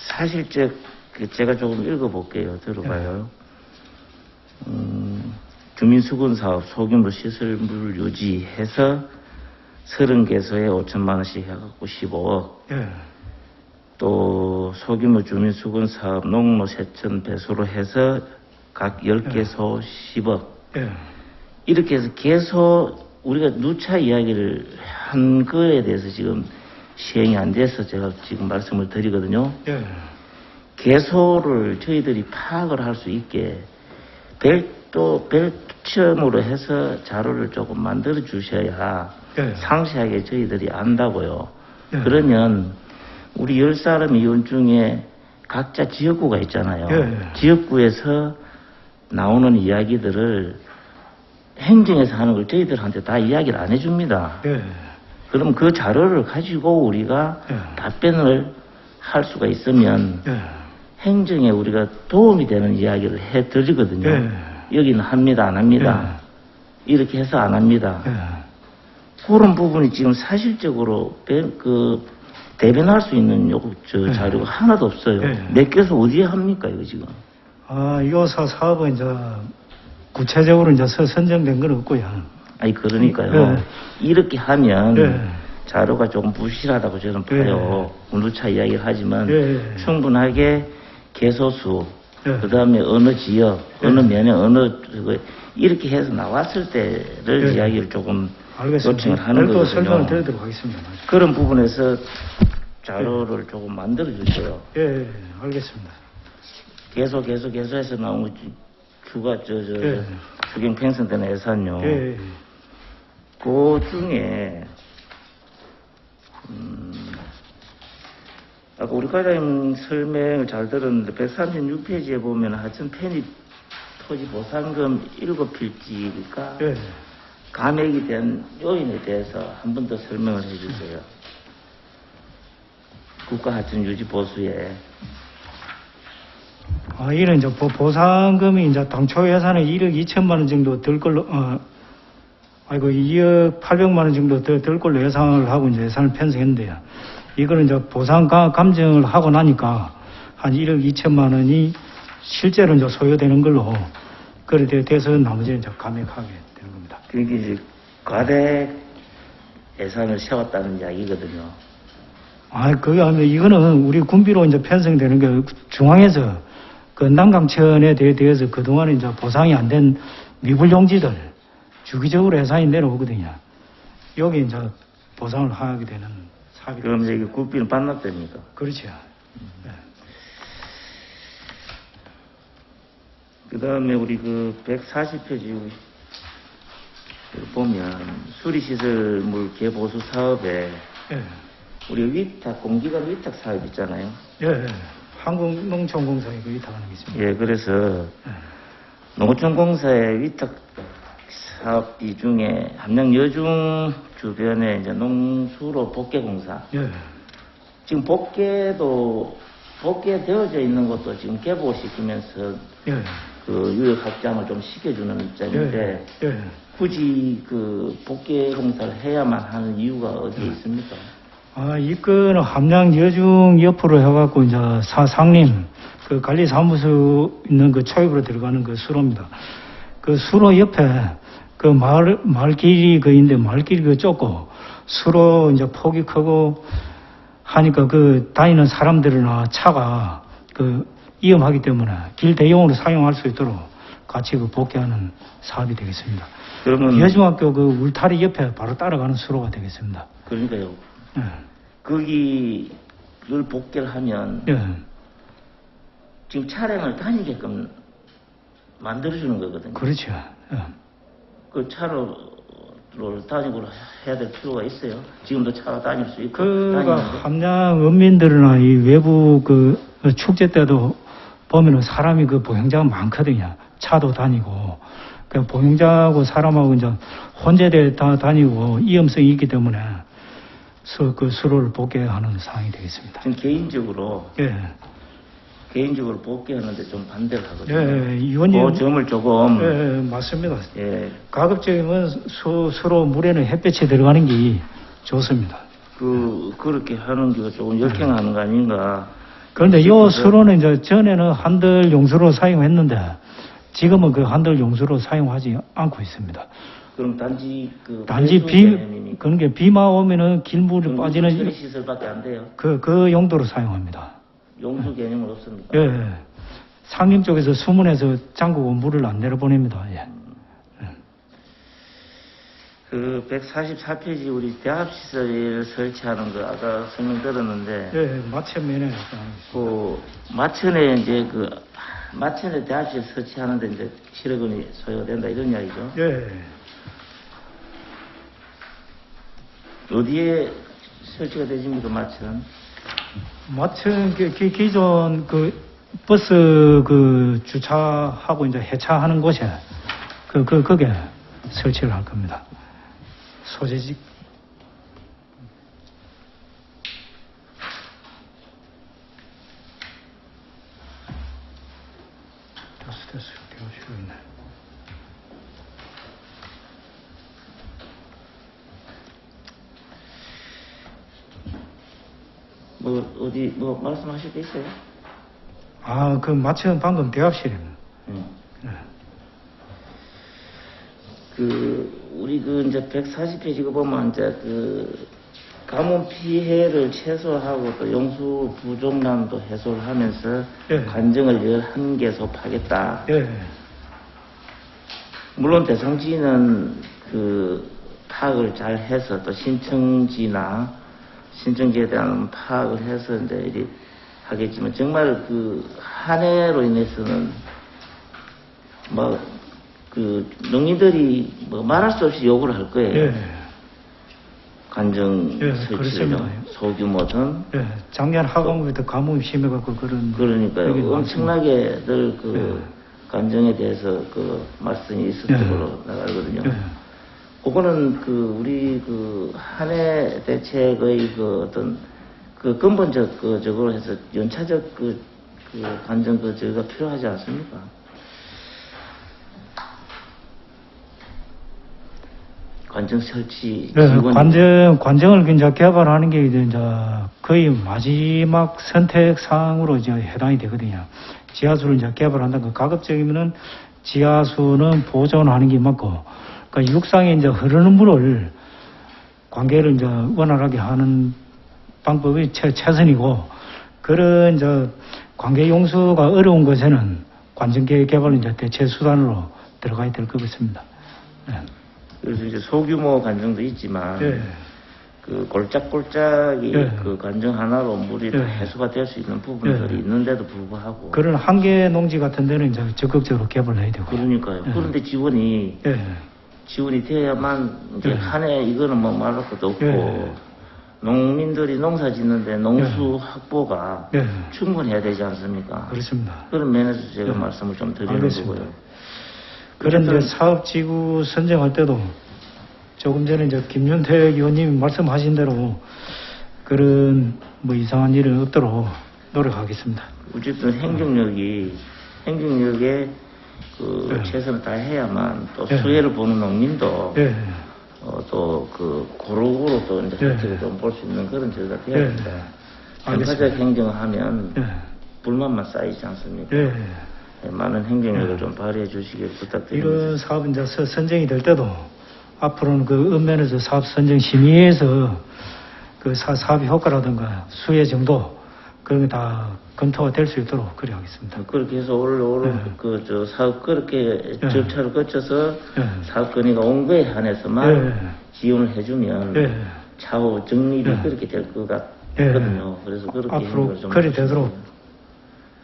[SPEAKER 5] 사실적 제가 조금 읽어볼게요. 들어봐요. 주민수건사업 소규모 시설물 유지해서 30개소에 5천만 원씩 해갖고 15억.
[SPEAKER 2] 예.
[SPEAKER 5] 또 소규모 주민수건사업 농로 세천 배수로 해서 각 10개소 10억.
[SPEAKER 2] 예.
[SPEAKER 5] 이렇게 해서 계속 우리가 누차 이야기를 한 거에 대해서 지금 시행이 안 돼서 제가 지금 말씀을 드리거든요.
[SPEAKER 2] 예.
[SPEAKER 5] 개소를 저희들이 파악을 할 수 있게 별점으로 해서 자료를 조금 만들어 주셔야
[SPEAKER 2] 예.
[SPEAKER 5] 상세하게 저희들이 안다고요.
[SPEAKER 2] 예.
[SPEAKER 5] 그러면 우리 10사람 의원 중에 각자 지역구가 있잖아요.
[SPEAKER 2] 예.
[SPEAKER 5] 지역구에서 나오는 이야기들을 행정에서 하는 걸 저희들한테 다 이야기를 안 해줍니다.
[SPEAKER 2] 예.
[SPEAKER 5] 그럼 그 자료를 가지고 우리가
[SPEAKER 2] 예.
[SPEAKER 5] 답변을 할 수가 있으면
[SPEAKER 2] 예.
[SPEAKER 5] 행정에 우리가 도움이 되는 이야기를 해드리거든요.
[SPEAKER 2] 예.
[SPEAKER 5] 여기는 합니다, 안 합니다. 이렇게 해서 안 합니다. 그런 부분이 지금 사실적으로 대변할 수 있는 자료가 하나도 없어요. 몇 개서 어디에 합니까, 이거 지금?
[SPEAKER 2] 요사 사업은 이제 구체적으로 이제 선정된 건 없고요.
[SPEAKER 5] 아니, 그러니까요. 이렇게 하면
[SPEAKER 2] 예.
[SPEAKER 5] 자료가 조금 부실하다고 저는 봐요. 누차 이야기를 하지만
[SPEAKER 2] 예.
[SPEAKER 5] 충분하게 개소수,
[SPEAKER 2] 예.
[SPEAKER 5] 그 다음에 어느 지역, 어느 면에 이렇게 해서 나왔을 때를
[SPEAKER 2] 예.
[SPEAKER 5] 이야기를 조금
[SPEAKER 2] 알겠습니다.
[SPEAKER 5] 요청을 하는
[SPEAKER 2] 별도
[SPEAKER 5] 거거든요.
[SPEAKER 2] 설명을 드리도록 하겠습니다.
[SPEAKER 5] 그런 부분에서 자료를 조금 만들어 주세요.
[SPEAKER 2] 예, 알겠습니다.
[SPEAKER 5] 계속해서 나온 주가
[SPEAKER 2] 예.
[SPEAKER 5] 주경 팽성되는 예산요.
[SPEAKER 2] 예.
[SPEAKER 5] 그 중에 아까 우리 과장님 설명을 잘 들었는데 136페이지에 보면 하천 편입 토지 보상금 7필지가
[SPEAKER 2] 예.
[SPEAKER 5] 감액이 된 요인에 대해서 한 번 더 설명을 해주세요. 국가하천유지보수에
[SPEAKER 2] 이런 이제 보상금이 이제 당초 예산에 1억 2천만 원 정도 들 걸로, 2억 800만 원 정도 들 걸로 예상을 하고 이제 예산을 편성했는데요. 이거는 이제 보상 감정을 하고 나니까 한 1억 2천만 원이 실제로 이제 소요되는 걸로 그렇게 돼서 나머지는 이제 감액하게 되는 겁니다.
[SPEAKER 5] 그게 이제 과대 예산을 세웠다는 이야기거든요.
[SPEAKER 2] 그게 아니라 이거는 우리 군비로 이제 편성되는 게 중앙에서 그 난강천에 대해서 그동안에 이제 보상이 안 된 미불용지들 주기적으로 예산이 내려오거든요. 여기 이제 보상을 하게 되는 사업이.
[SPEAKER 5] 그럼 이제 국비는 반납됩니까?
[SPEAKER 2] 그렇죠. 네.
[SPEAKER 5] 그 다음에 우리 140페이지 보면 수리시설물 개보수 사업에
[SPEAKER 2] 예.
[SPEAKER 5] 우리 공기관 위탁 사업 있잖아요.
[SPEAKER 2] 예. 한국농촌공사에 그 위탁하는 게 있습니다.
[SPEAKER 5] 예, 그래서 농촌공사의 위탁 사업비 중에 함양 여중 주변에 이제 농수로 복개공사.
[SPEAKER 2] 예.
[SPEAKER 5] 지금 복개되어져 있는 것도 지금 개보시키면서
[SPEAKER 2] 예.
[SPEAKER 5] 그 유역 확장을 좀 시켜주는 입장인데
[SPEAKER 2] 예.
[SPEAKER 5] 굳이 그 복개공사를 해야만 하는 이유가 어디에 있습니까?
[SPEAKER 2] 이거는 함양 여중 옆으로 해갖고 이제 상림 그 관리사무소 있는 그 초입으로 들어가는 그 수로입니다. 그 수로 옆에 그 마을길이 있는데 마을길이 좁고 수로 이제 폭이 크고 하니까 그 다니는 사람들이나 차가 위험하기 때문에 길 대용으로 사용할 수 있도록 같이 복개하는 사업이 되겠습니다.
[SPEAKER 5] 그러면
[SPEAKER 2] 여중학교 그 울타리 옆에 바로 따라가는 수로가 되겠습니다.
[SPEAKER 5] 그러니까요.
[SPEAKER 2] 예.
[SPEAKER 5] 거기를 복개를 하면
[SPEAKER 2] 예.
[SPEAKER 5] 지금 차량을 다니게끔 만들어주는 거거든요.
[SPEAKER 2] 그렇죠. 예.
[SPEAKER 5] 그 차로 다니고 해야 될 필요가 있어요. 지금도 차가 다닐 수 있고
[SPEAKER 2] 그가
[SPEAKER 5] 다니는데.
[SPEAKER 2] 함양 은민들이나 이 외부 그 축제 때도 보면은 사람이 그 보행자가 많거든요. 차도 다니고. 그 보행자하고 사람하고 이제 혼재돼 다 다니고 위험성이 있기 때문에 그 수로를 복귀하는 상황이 되겠습니다.
[SPEAKER 5] 지금 개인적으로 복귀하는데 좀 반대를 하거든요.
[SPEAKER 2] 예, 의원님.
[SPEAKER 5] 그 점을 조금
[SPEAKER 2] 예, 맞습니다.
[SPEAKER 5] 예,
[SPEAKER 2] 가급적이면 수로 물에는 햇볕이 들어가는 게 좋습니다.
[SPEAKER 5] 그렇게 하는 게 조금 역행하는 거 아닌가.
[SPEAKER 2] 그런데 이 수로는 이제 전에는 한들 용수로 사용했는데 지금은 그 한들 용수로 사용하지 않고 있습니다.
[SPEAKER 5] 그럼 단지
[SPEAKER 2] 그런 게 비만 오면은 길물이 빠지는
[SPEAKER 5] 처리 시설밖에 안 돼요.
[SPEAKER 2] 그 용도로 사용합니다.
[SPEAKER 5] 용수 개념은 없습니까?
[SPEAKER 2] 예. 상림 쪽에서 수문에서 잠그고 물을 안 내려보냅니다. 예.
[SPEAKER 5] 그 144페이지 우리 대합시설 설치하는 거 아까 설명 들었는데
[SPEAKER 2] 예, 마천면에
[SPEAKER 5] 그 마천에 이제 마천에 대합시설 설치하는데 이제 7억 원이 소요가 된다 이런 이야기죠.
[SPEAKER 2] 예.
[SPEAKER 5] 어디에 설치가 되십니까 마천?
[SPEAKER 2] 마천 기존 그 버스 그 주차하고 이제 해차하는 곳에 거기에 설치를 할 겁니다. 소재지. 됐어요. 되어지겠네.
[SPEAKER 5] 어디 말씀하실 게 있어요?
[SPEAKER 2] 그 마천 방금 대합실입니다. 네.
[SPEAKER 5] 우리 이제 140페이지 그 보면 이제 가뭄 피해를 최소화하고 또 용수 부족량도 해소를 하면서
[SPEAKER 2] 예.
[SPEAKER 5] 관정을 11개소 파겠다.
[SPEAKER 2] 예.
[SPEAKER 5] 물론 대상지는 파악을 잘 해서 또 신청지에 대한 파악을 해서 이제 이리 하겠지만 정말 한 해로 인해서는 농민들이 말할 수 없이 요구를 할 거예요.
[SPEAKER 2] 예.
[SPEAKER 5] 관정 설치를
[SPEAKER 2] 그렇습니다.
[SPEAKER 5] 소규모든.
[SPEAKER 2] 예. 작년 하반기부터 가뭄이 심해갖고
[SPEAKER 5] 그러니까요.
[SPEAKER 2] 여기
[SPEAKER 5] 엄청나게 늘
[SPEAKER 2] 예.
[SPEAKER 5] 관정에 대해서 말씀이 있었던 걸로 내가 알거든요.
[SPEAKER 2] 예.
[SPEAKER 5] 그거는 우리 한 해 대책의 어떤 근본적으로 해서 연차적 관정 저희가 필요하지 않습니까? 관정 설치.
[SPEAKER 2] 네, 관정을 이제 개발하는 게 이제 거의 마지막 선택사항으로 이제 해당이 되거든요. 지하수를 이제 개발한다는 거 가급적이면은 지하수는 보존하는 게 맞고, 그러니까 육상에 이제 흐르는 물을 관계를 이제 원활하게 하는 방법이 최선이고, 그런 이제 관계 용수가 어려운 곳에는 관정 개발은 이제 대체 수단으로 들어가야 될 것 같습니다. 네.
[SPEAKER 5] 그래서 이제 소규모 관정도 있지만,
[SPEAKER 2] 예.
[SPEAKER 5] 골짝골짝이
[SPEAKER 2] 예.
[SPEAKER 5] 관정 하나로 물이 다
[SPEAKER 2] 예.
[SPEAKER 5] 해소가 될 수 있는 부분들이
[SPEAKER 2] 예.
[SPEAKER 5] 있는데도 불구하고.
[SPEAKER 2] 그런 한계 농지 같은 데는 이제 적극적으로 개발해야 되고.
[SPEAKER 5] 그러니까요.
[SPEAKER 2] 예.
[SPEAKER 5] 그런데 지원이 돼야만 이제
[SPEAKER 2] 예.
[SPEAKER 5] 한 해 이거는 말할 것도 없고,
[SPEAKER 2] 예.
[SPEAKER 5] 농민들이 농사 짓는데 농수 확보가
[SPEAKER 2] 예.
[SPEAKER 5] 충분해야 되지 않습니까?
[SPEAKER 2] 그렇습니다.
[SPEAKER 5] 그런 면에서 제가
[SPEAKER 2] 예.
[SPEAKER 5] 말씀을 좀 드리는
[SPEAKER 2] 알겠습니다.
[SPEAKER 5] 거고요.
[SPEAKER 2] 그런데 사업지구 선정할 때도 조금 전에 이제 김윤택 의원님이 말씀하신 대로 그런 이상한 일은 없도록 노력하겠습니다.
[SPEAKER 5] 어쨌든 행정력에
[SPEAKER 2] 예.
[SPEAKER 5] 최선을 다해야만 또
[SPEAKER 2] 예.
[SPEAKER 5] 수혜를 보는 농민도
[SPEAKER 2] 예.
[SPEAKER 5] 또 고루고루 또 이제
[SPEAKER 2] 예.
[SPEAKER 5] 혜택을 좀 볼 수 있는 그런 저희가 돼야
[SPEAKER 2] 예.
[SPEAKER 5] 됩니다.
[SPEAKER 2] 알겠습니다.
[SPEAKER 5] 정파적 행정을 하면
[SPEAKER 2] 예.
[SPEAKER 5] 불만만 쌓이지 않습니까?
[SPEAKER 2] 예.
[SPEAKER 5] 많은 행정력을 좀 발휘해 주시길 부탁드립니다.
[SPEAKER 2] 이런 사업은 이제 선정이 될 때도 앞으로는 은면에서 사업 선정 심의에서 사업의 효과라든가 수혜 정도 그런 게 다 검토가 될 수 있도록 그래 하겠습니다.
[SPEAKER 5] 그렇게 해서 올
[SPEAKER 2] 예.
[SPEAKER 5] 사업 그렇게
[SPEAKER 2] 예.
[SPEAKER 5] 절차를 거쳐서
[SPEAKER 2] 예.
[SPEAKER 5] 사업 건의가 온 거에 한해서만
[SPEAKER 2] 예.
[SPEAKER 5] 지원을 해주면
[SPEAKER 2] 예.
[SPEAKER 5] 차후 정립이
[SPEAKER 2] 예.
[SPEAKER 5] 그렇게 될 것 같거든요. 그래서 그렇게
[SPEAKER 2] 앞으로
[SPEAKER 5] 행동을 좀
[SPEAKER 2] 그리 되도록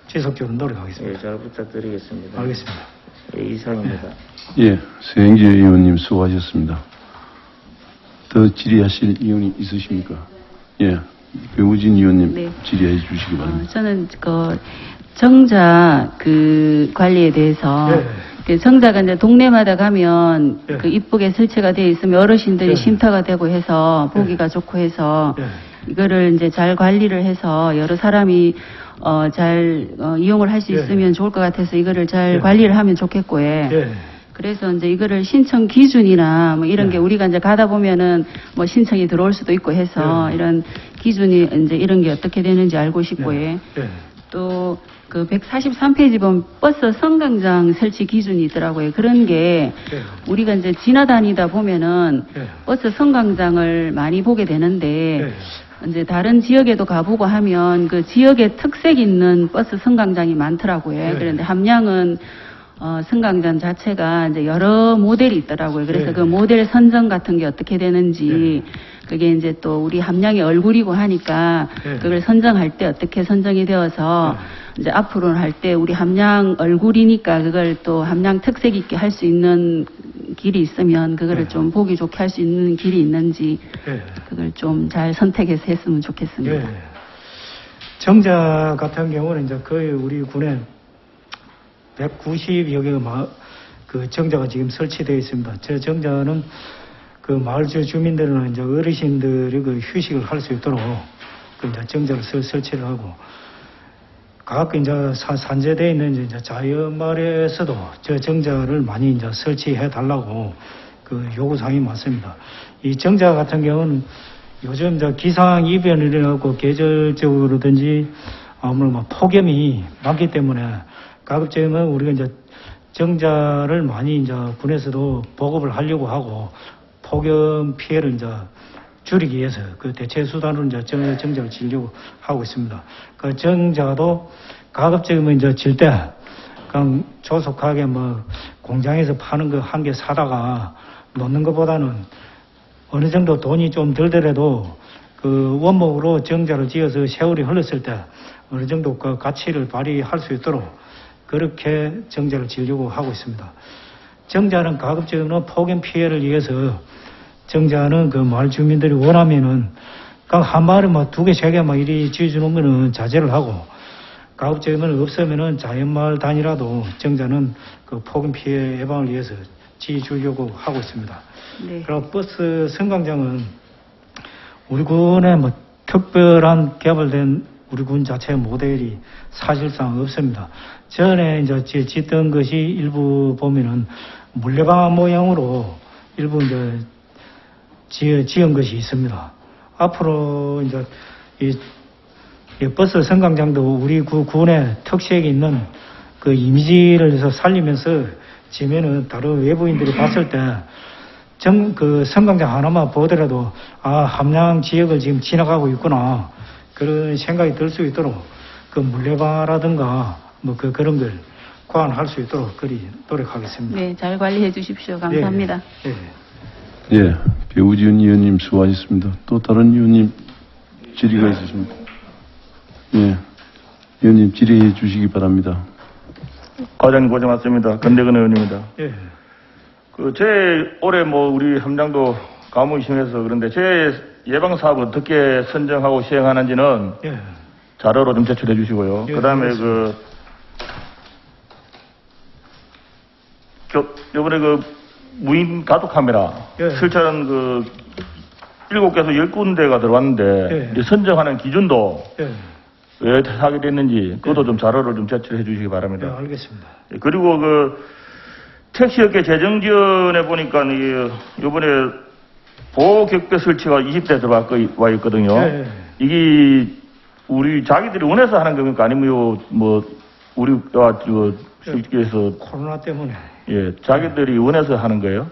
[SPEAKER 2] 지속적으로 노력하겠습니다.
[SPEAKER 5] 예, 잘 부탁드리겠습니다.
[SPEAKER 2] 알겠습니다.
[SPEAKER 5] 예, 이상입니다.
[SPEAKER 1] 예, 서영기 의원님 수고하셨습니다. 더 질의하실 의원이 있으십니까? 예, 배우진 의원님
[SPEAKER 6] 네.
[SPEAKER 1] 질의해 주시기 바랍니다.
[SPEAKER 6] 저는 그 정자 그 관리에 대해서
[SPEAKER 2] 네.
[SPEAKER 6] 그 정자가 이제 동네마다 가면
[SPEAKER 2] 네.
[SPEAKER 6] 그 이쁘게 설치가 되어 있으면 어르신들이
[SPEAKER 2] 네.
[SPEAKER 6] 쉼터가 되고 해서 보기가 좋고 해서
[SPEAKER 2] 네.
[SPEAKER 6] 이거를 이제 잘 관리를 해서 여러 사람이 잘 이용을 할 수
[SPEAKER 2] 네.
[SPEAKER 6] 있으면 좋을 것 같아서 이거를 잘
[SPEAKER 2] 네.
[SPEAKER 6] 관리를 하면 좋겠고 예.
[SPEAKER 2] 예.
[SPEAKER 6] 그래서 이제 이거를 신청 기준이나 뭐 이런
[SPEAKER 2] 네.
[SPEAKER 6] 게 우리가 이제 가다 보면은 뭐 신청이 들어올 수도 있고 해서
[SPEAKER 2] 네.
[SPEAKER 6] 이런 기준이 이제 이런 게 어떻게 되는지 알고 싶고 예.
[SPEAKER 2] 예.
[SPEAKER 6] 또 그 143페이지 보면 버스 승강장 설치 기준이 있더라고요. 그런 게
[SPEAKER 2] 예.
[SPEAKER 6] 우리가 이제 지나다니다 보면은
[SPEAKER 2] 예.
[SPEAKER 6] 버스 승강장을 많이 보게 되는데
[SPEAKER 2] 예.
[SPEAKER 6] 이제 다른 지역에도 가보고 하면 그 지역에 특색 있는 버스 승강장이 많더라고요.
[SPEAKER 2] 네.
[SPEAKER 6] 그런데 함양은 승강장 자체가 이제 여러 모델이 있더라고요. 그래서
[SPEAKER 2] 네.
[SPEAKER 6] 그 모델 선정 같은 게 어떻게 되는지 그게 이제 또 우리 함양의 얼굴이고 하니까
[SPEAKER 2] 네.
[SPEAKER 6] 그걸 선정할 때 어떻게 선정이 되어서 이제 앞으로는 할 때 우리 함양 얼굴이니까 그걸 또 함양 특색 있게 할 수 있는 길이 있으면 그거를
[SPEAKER 2] 네.
[SPEAKER 6] 좀 보기 좋게 할 수 있는 길이 있는지
[SPEAKER 2] 예.
[SPEAKER 6] 그걸 좀 잘 선택해서 했으면 좋겠습니다.
[SPEAKER 2] 예. 정자 같은 경우는 이제 거의 우리 군에 190여 개의 그 정자가 지금 설치되어 있습니다. 저 정자는 그 마을 주민들은 이제 어르신들이 그 휴식을 할 수 있도록 그 이제 정자를 설치를 하고 각 이제 산재되어 있는 이제 자연마을에서도 저 정자를 많이 이제 설치해 달라고 그 요구사항이 많습니다. 이 정자 같은 경우는 요즘 이제 기상 이변이 일어나고 계절적으로든지 아무래도 뭐 폭염이 많기 때문에 가급적이면 우리가 이제 정자를 많이 이제 군에서도 보급을 하려고 하고 폭염 피해를 이제 줄이기 위해서 그 대체 수단으로 이제 정자를 지려고 하고 있습니다. 그 정자도 가급적이면 이제 질 때 그냥 조속하게 뭐 공장에서 파는 거 한 개 사다가 놓는 것보다는 어느 정도 돈이 좀 들더라도 그 원목으로 정자를 지어서 세월이 흘렀을 때 어느 정도 그 가치를 발휘할 수 있도록 그렇게 정자를 지려고 하고 있습니다. 정자는 가급적이면 폭염 피해를 위해서 정자는 그 마을 주민들이 원하면은 한 마을에 막 2개, 3개 막 이리 지어주는 자제를 하고 가급적이면 없으면은 자연마을 단위라도 정자는 그 폭염 피해 예방을 위해서 지어주려고 하고 있습니다.
[SPEAKER 6] 네.
[SPEAKER 2] 그리고 버스 승강장은 우리 군에 뭐 특별한 개발된 우리 군 자체의 모델이 사실상 없습니다. 전에 이제 짓던 것이 일부 보면은 물레방 모양으로 일부 이제 지은 것이 있습니다. 앞으로 이제 이 버스 승강장도 우리 군의 특색이 있는 그 이미지를 해서 살리면서 지면은 다른 외부인들이 봤을 때 그 승강장 하나만 보더라도 함양 지역을 지금 지나가고 있구나 그런 생각이 들 수 있도록 그 물레방이라든가 뭐 그런 걸 고안할 수 있도록 그리 노력하겠습니다.
[SPEAKER 6] 네, 잘 관리해 주십시오. 감사합니다.
[SPEAKER 2] 예.
[SPEAKER 1] 예, 배우진 의원님 수고하셨습니다. 또 다른 의원님 질의가 있으십니까? 예, 의원님 질의해 주시기 바랍니다.
[SPEAKER 7] 과장님 고생 많습니다. 건대근 의원입니다.
[SPEAKER 2] 예.
[SPEAKER 7] 제 올해 우리 함양도 가뭄이 심해서 그런데 제 예방 사업을 어떻게 선정하고 시행하는지는
[SPEAKER 2] 예.
[SPEAKER 7] 자료로 좀 제출해 주시고요.
[SPEAKER 2] 예,
[SPEAKER 7] 그다음에
[SPEAKER 2] 알겠습니다.
[SPEAKER 7] 이번에 무인 가독 카메라
[SPEAKER 2] 예.
[SPEAKER 7] 설치하는 7개에서 10군데가 들어왔는데
[SPEAKER 2] 예.
[SPEAKER 7] 이제 선정하는 기준도
[SPEAKER 2] 예.
[SPEAKER 7] 왜 하게 됐는지 그것도 좀 자료를 좀 제출해 주시기
[SPEAKER 2] 예,
[SPEAKER 7] 바랍니다.
[SPEAKER 2] 알겠습니다.
[SPEAKER 7] 그리고 택시업계 재정지원에 보니까 이번에 보격배 설치가 20대 들어와 있거든요.
[SPEAKER 2] 예.
[SPEAKER 7] 이게 우리 자기들이 원해서 하는 겁니까? 아니면 우리가 실기에서
[SPEAKER 2] 코로나 때문에
[SPEAKER 7] 자기들이 원해서 하는 거예요?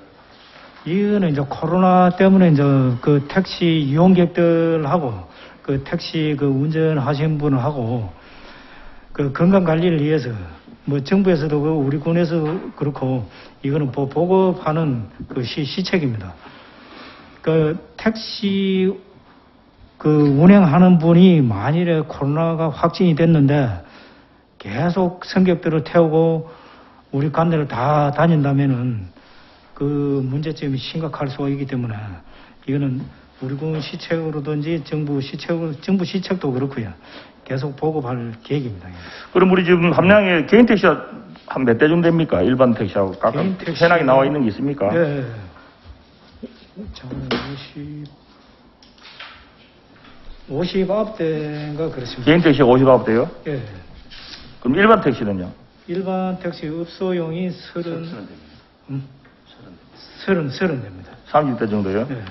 [SPEAKER 2] 이거는 이제 코로나 때문에 이제 그 택시 이용객들하고 그 택시 운전하시는 분하고 그 건강 관리를 위해서 뭐 정부에서도 우리 군에서 그렇고 이거는 보급하는 시책입니다. 그 택시 운행하는 분이 만일에 코로나가 확진이 됐는데 계속 승객들을 태우고 우리 관내를 다 다닌다면은 그 문제점이 심각할 수가 있기 때문에 이거는 우리 군 시책으로든지 정부 시책도 그렇고요. 계속 보급할 계획입니다.
[SPEAKER 7] 그럼 우리 지금 함량에 개인 택시가 한 몇 대 정도 됩니까? 일반 택시하고 각각
[SPEAKER 2] 개인 택시가-
[SPEAKER 7] 현황이 나와 있는 게 있습니까?
[SPEAKER 2] 네. 저는 59대인가 그렇습니다.
[SPEAKER 7] 개인 택시가 59대요?
[SPEAKER 2] 예.
[SPEAKER 7] 그럼 일반 택시는요?
[SPEAKER 2] 일반 택시 업소용이 30 됩니다.
[SPEAKER 7] 30대 정도요?
[SPEAKER 2] 예.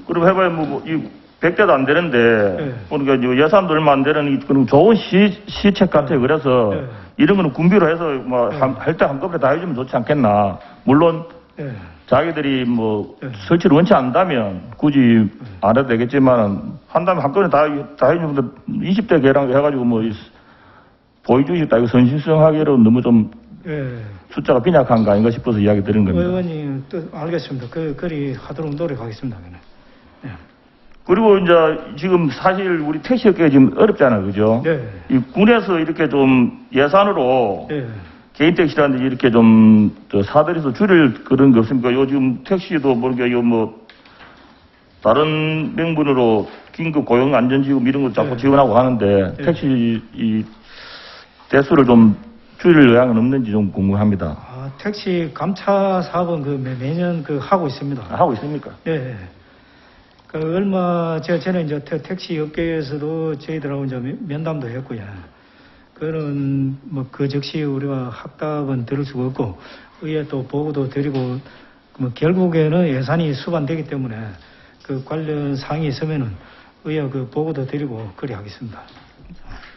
[SPEAKER 7] 그럼 해봐야 이 100대도 안 되는데,
[SPEAKER 2] 네.
[SPEAKER 7] 그러니까 이 예산도 얼마 안 되는 그런 좋은 시책 같아요. 그래서
[SPEAKER 2] 네.
[SPEAKER 7] 이런 거는 군비로 해서 할 때 한꺼번에 다 해주면 좋지 않겠나. 물론
[SPEAKER 2] 예.
[SPEAKER 7] 자기들이
[SPEAKER 2] 네.
[SPEAKER 7] 설치를 원치 않다면 굳이 안 해도 되겠지만 한다면 한꺼번에 다 해주면 20대 개랑 해가지고 보여주겠다. 이거 선실성하기로 너무 좀
[SPEAKER 2] 예.
[SPEAKER 7] 숫자가 빈약한 거 아닌가 싶어서 이야기 드린 겁니다.
[SPEAKER 2] 의원님 뜻 알겠습니다. 그리 하도록 노력하겠습니다. 그냥. 예.
[SPEAKER 7] 그리고 이제 지금 사실 우리 택시업계가 지금 어렵잖아요. 그죠?
[SPEAKER 2] 네.
[SPEAKER 7] 이 군에서 이렇게 좀 예산으로
[SPEAKER 2] 예.
[SPEAKER 7] 개인 택시라든지 이렇게 좀 사들여서 줄일 그런 게 없습니까? 요즘 택시도 모르게 다른 명분으로 긴급 고용 안전지급 이런 거 자꾸
[SPEAKER 2] 네.
[SPEAKER 7] 지원하고 하는데
[SPEAKER 2] 네.
[SPEAKER 7] 택시 이 대수를 좀 줄일 의향은 없는지 좀 궁금합니다.
[SPEAKER 2] 택시 감차 사업은 매년 하고 있습니다.
[SPEAKER 7] 하고 있습니까?
[SPEAKER 2] 예. 제가 전에 이제 택시 업계에서도 저희들하고 이제 면담도 했고요. 그거는 그 즉시 우리가 확답은 들을 수가 없고, 의회 또 보고도 드리고, 결국에는 예산이 수반되기 때문에 그 관련 사항이 있으면은 의회 보고도 드리고 그리 하겠습니다.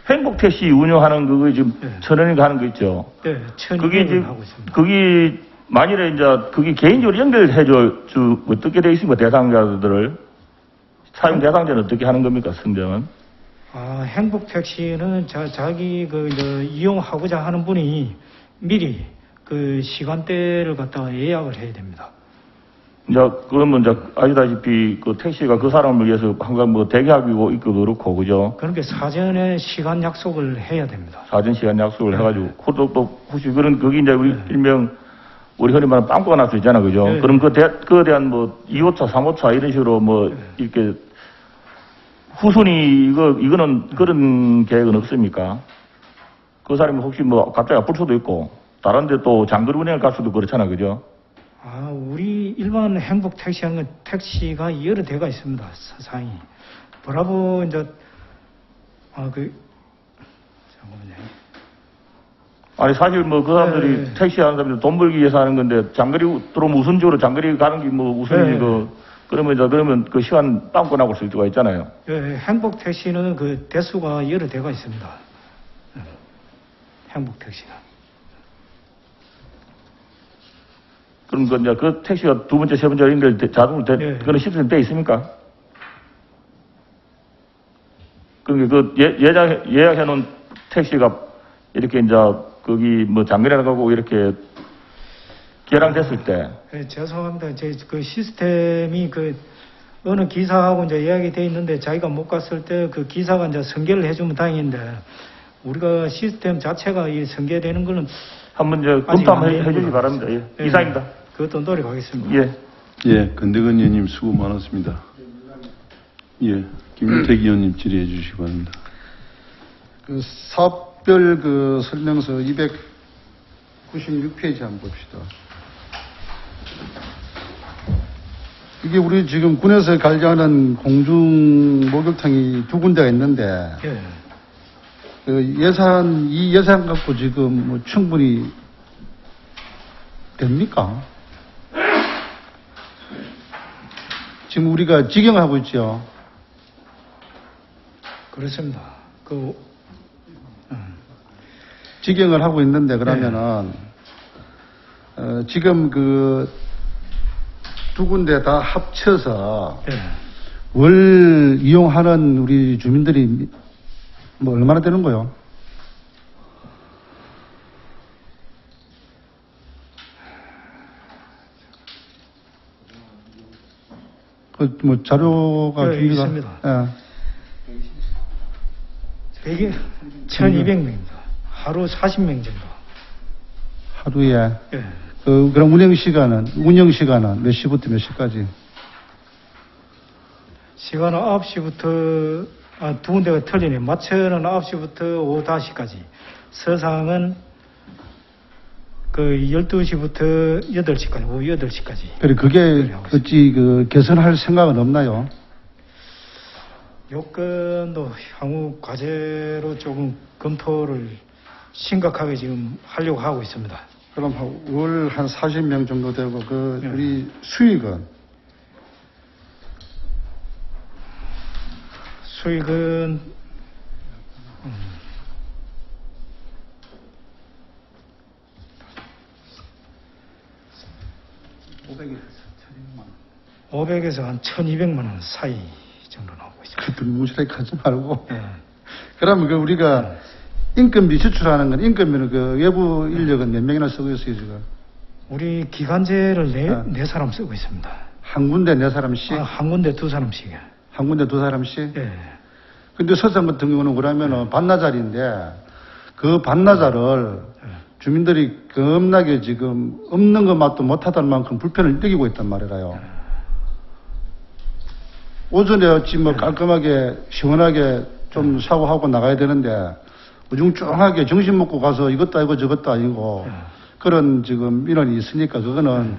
[SPEAKER 7] 행복 택시 운영하는 그거 지금
[SPEAKER 2] 네.
[SPEAKER 7] 1,000원인가 하는 거 있죠?
[SPEAKER 2] 네,
[SPEAKER 7] 그게
[SPEAKER 2] 1,200원 하고 있습니다.
[SPEAKER 7] 그게 만일에 이제 그게 개인적으로 어떻게 되어 있습니까? 대상자들을 사용 대상자는 어떻게 하는 겁니까? 선정은?
[SPEAKER 2] 행복 택시는 자기 이제 이용하고자 하는 분이 미리 그 시간대를 갖다가 예약을 해야 됩니다.
[SPEAKER 7] 이제 그러면 이제 아시다시피 그 택시가 그 사람을 위해서 항상 대기하고 있고 그렇고 그죠?
[SPEAKER 2] 그러니까 사전에 시간 약속을 해야 됩니다.
[SPEAKER 7] 사전 시간 약속을 해가지고 또 혹시 그게 이제 우리 일명 우리 흔히 말하는 빵꾸가 날 수 있잖아, 그죠?
[SPEAKER 2] 네.
[SPEAKER 7] 그럼 그에 대한 2호차, 3호차 이런 식으로 이렇게 후순위 이거는 그런 계획은 없습니까? 그 사람이 혹시 갑자기 아플 수도 있고 다른데 또 장거리 운행을 갈 수도 그렇잖아, 그죠?
[SPEAKER 2] 우리 일반 행복 택시 하는 건 택시가 여러 대가 있습니다. 사상이. 브라보 이제 잠깐만요.
[SPEAKER 7] 아니 사실 그 사람들이
[SPEAKER 2] 네.
[SPEAKER 7] 택시 하는 사람들이 돈 벌기 위해서 하는 건데 장거리 들어오면 우선적으로 장거리 가는 게 우선이지
[SPEAKER 2] 네.
[SPEAKER 7] 그러면 그 시간 빵꾸 나고 쓸 수가 있잖아요.
[SPEAKER 2] 예, 행복 택시는 그 대수가 여러 대가 있습니다. 행복 택시가.
[SPEAKER 7] 그럼 이제 그 택시가 두 번째, 세 번째 연결 자동으로
[SPEAKER 2] 네.
[SPEAKER 7] 그런 시스템 돼 있습니까? 그러니까 예약해 놓은 택시가 이렇게 이제 거기 장거리 나가고 이렇게 결항됐을 때.
[SPEAKER 2] 죄송합니다. 그 시스템이 어느 기사하고 이제 예약이 돼 있는데 자기가 못 갔을 때 그 기사가 이제 선계를 해주면 다행인데 우리가 시스템 자체가 이 선계되는 거는
[SPEAKER 7] 한번
[SPEAKER 2] 아직
[SPEAKER 7] 검토 한번
[SPEAKER 2] 안
[SPEAKER 7] 해주시기
[SPEAKER 2] 됩니다.
[SPEAKER 7] 바랍니다. 예.
[SPEAKER 2] 예.
[SPEAKER 7] 이상입니다.
[SPEAKER 2] 그것도 노력하겠습니다.
[SPEAKER 7] 예.
[SPEAKER 1] 예, 건대건 의원님 수고 많았습니다. 예, 김윤택 의원님 질의해 주시기 바랍니다.
[SPEAKER 3] 그 사업별 설명서 296페이지 한번 봅시다. 이게 우리 지금 군에서 관리하는 공중 목욕탕이 두 군데가 있는데,
[SPEAKER 2] 예.
[SPEAKER 3] 이 예산 갖고 지금 충분히 됩니까? 지금 우리가 직영하고 있죠.
[SPEAKER 2] 그렇습니다.
[SPEAKER 3] 직영을 하고 있는데 그러면은 지금 두 군데 다 합쳐서
[SPEAKER 2] 예.
[SPEAKER 3] 월 이용하는 우리 주민들이 얼마나 되는 거요? 자료가
[SPEAKER 2] 네,
[SPEAKER 3] 준비가
[SPEAKER 2] 있습니다.
[SPEAKER 3] 예.
[SPEAKER 2] 1,200명입니다. 하루 40명 정도.
[SPEAKER 3] 하루에
[SPEAKER 2] 예.
[SPEAKER 3] 그럼 운영 시간은 몇 시부터 몇 시까지?
[SPEAKER 2] 시간은 9시부터, 두 군데가 틀리네. 마천은 9시부터 오후 5시까지. 서상은 그 12시부터 8시까지, 오후 8시까지.
[SPEAKER 3] 그래, 그게 어찌 개선할 생각은 없나요?
[SPEAKER 2] 요건도 향후 과제로 조금 검토를 심각하게 지금 하려고 하고 있습니다.
[SPEAKER 3] 그럼 월 한 40명 정도 되고, 우리 수익은?
[SPEAKER 2] 수익은, 원. 500에서 한 1200만 원 사이 정도 나오고 있습니다.
[SPEAKER 3] 그것도 무시하게 하지 말고.
[SPEAKER 2] 예.
[SPEAKER 3] 그러면 우리가 인건비 지출하는 건, 인건비는 외부 인력은 몇 명이나 쓰고 있어요, 지금?
[SPEAKER 2] 우리 기간제를 네 사람 쓰고 있습니다.
[SPEAKER 3] 한 군데 네 사람씩?
[SPEAKER 2] 한 군데 두 사람씩이요.
[SPEAKER 3] 한 군데 두 사람씩?
[SPEAKER 2] 예.
[SPEAKER 3] 근데 서산 같은 경우는 그러면은 반나절인데, 그 반나절을 주민들이 겁나게 지금 없는 것만도 못하다는 만큼 불편을 느끼고 있단 말이라요. 오전에 어찌 깔끔하게 시원하게 좀 샤워하고 나가야 되는데 우중충하게 점심 먹고 가서 이것도 아니고 저것도 아니고 그런 지금 민원이 있으니까 그거는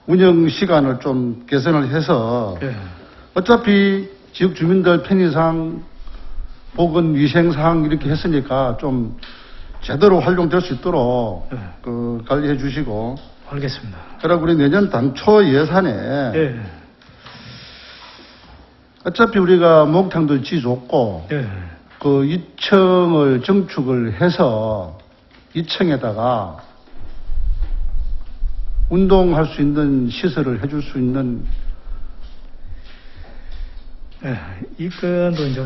[SPEAKER 3] 운영 시간을 좀 개선을 해서 어차피 지역 주민들 편의상 보건 위생상 이렇게 했으니까 좀 제대로 활용될 수 있도록 관리해 주시고.
[SPEAKER 2] 알겠습니다.
[SPEAKER 3] 그리고 우리 내년 당초 예산에 어차피 우리가 목욕탕도 지줬고 그 2층을 증축을 해서 2층에다가 운동할 수 있는 시설을 해줄 수 있는.
[SPEAKER 2] 이 건도 이제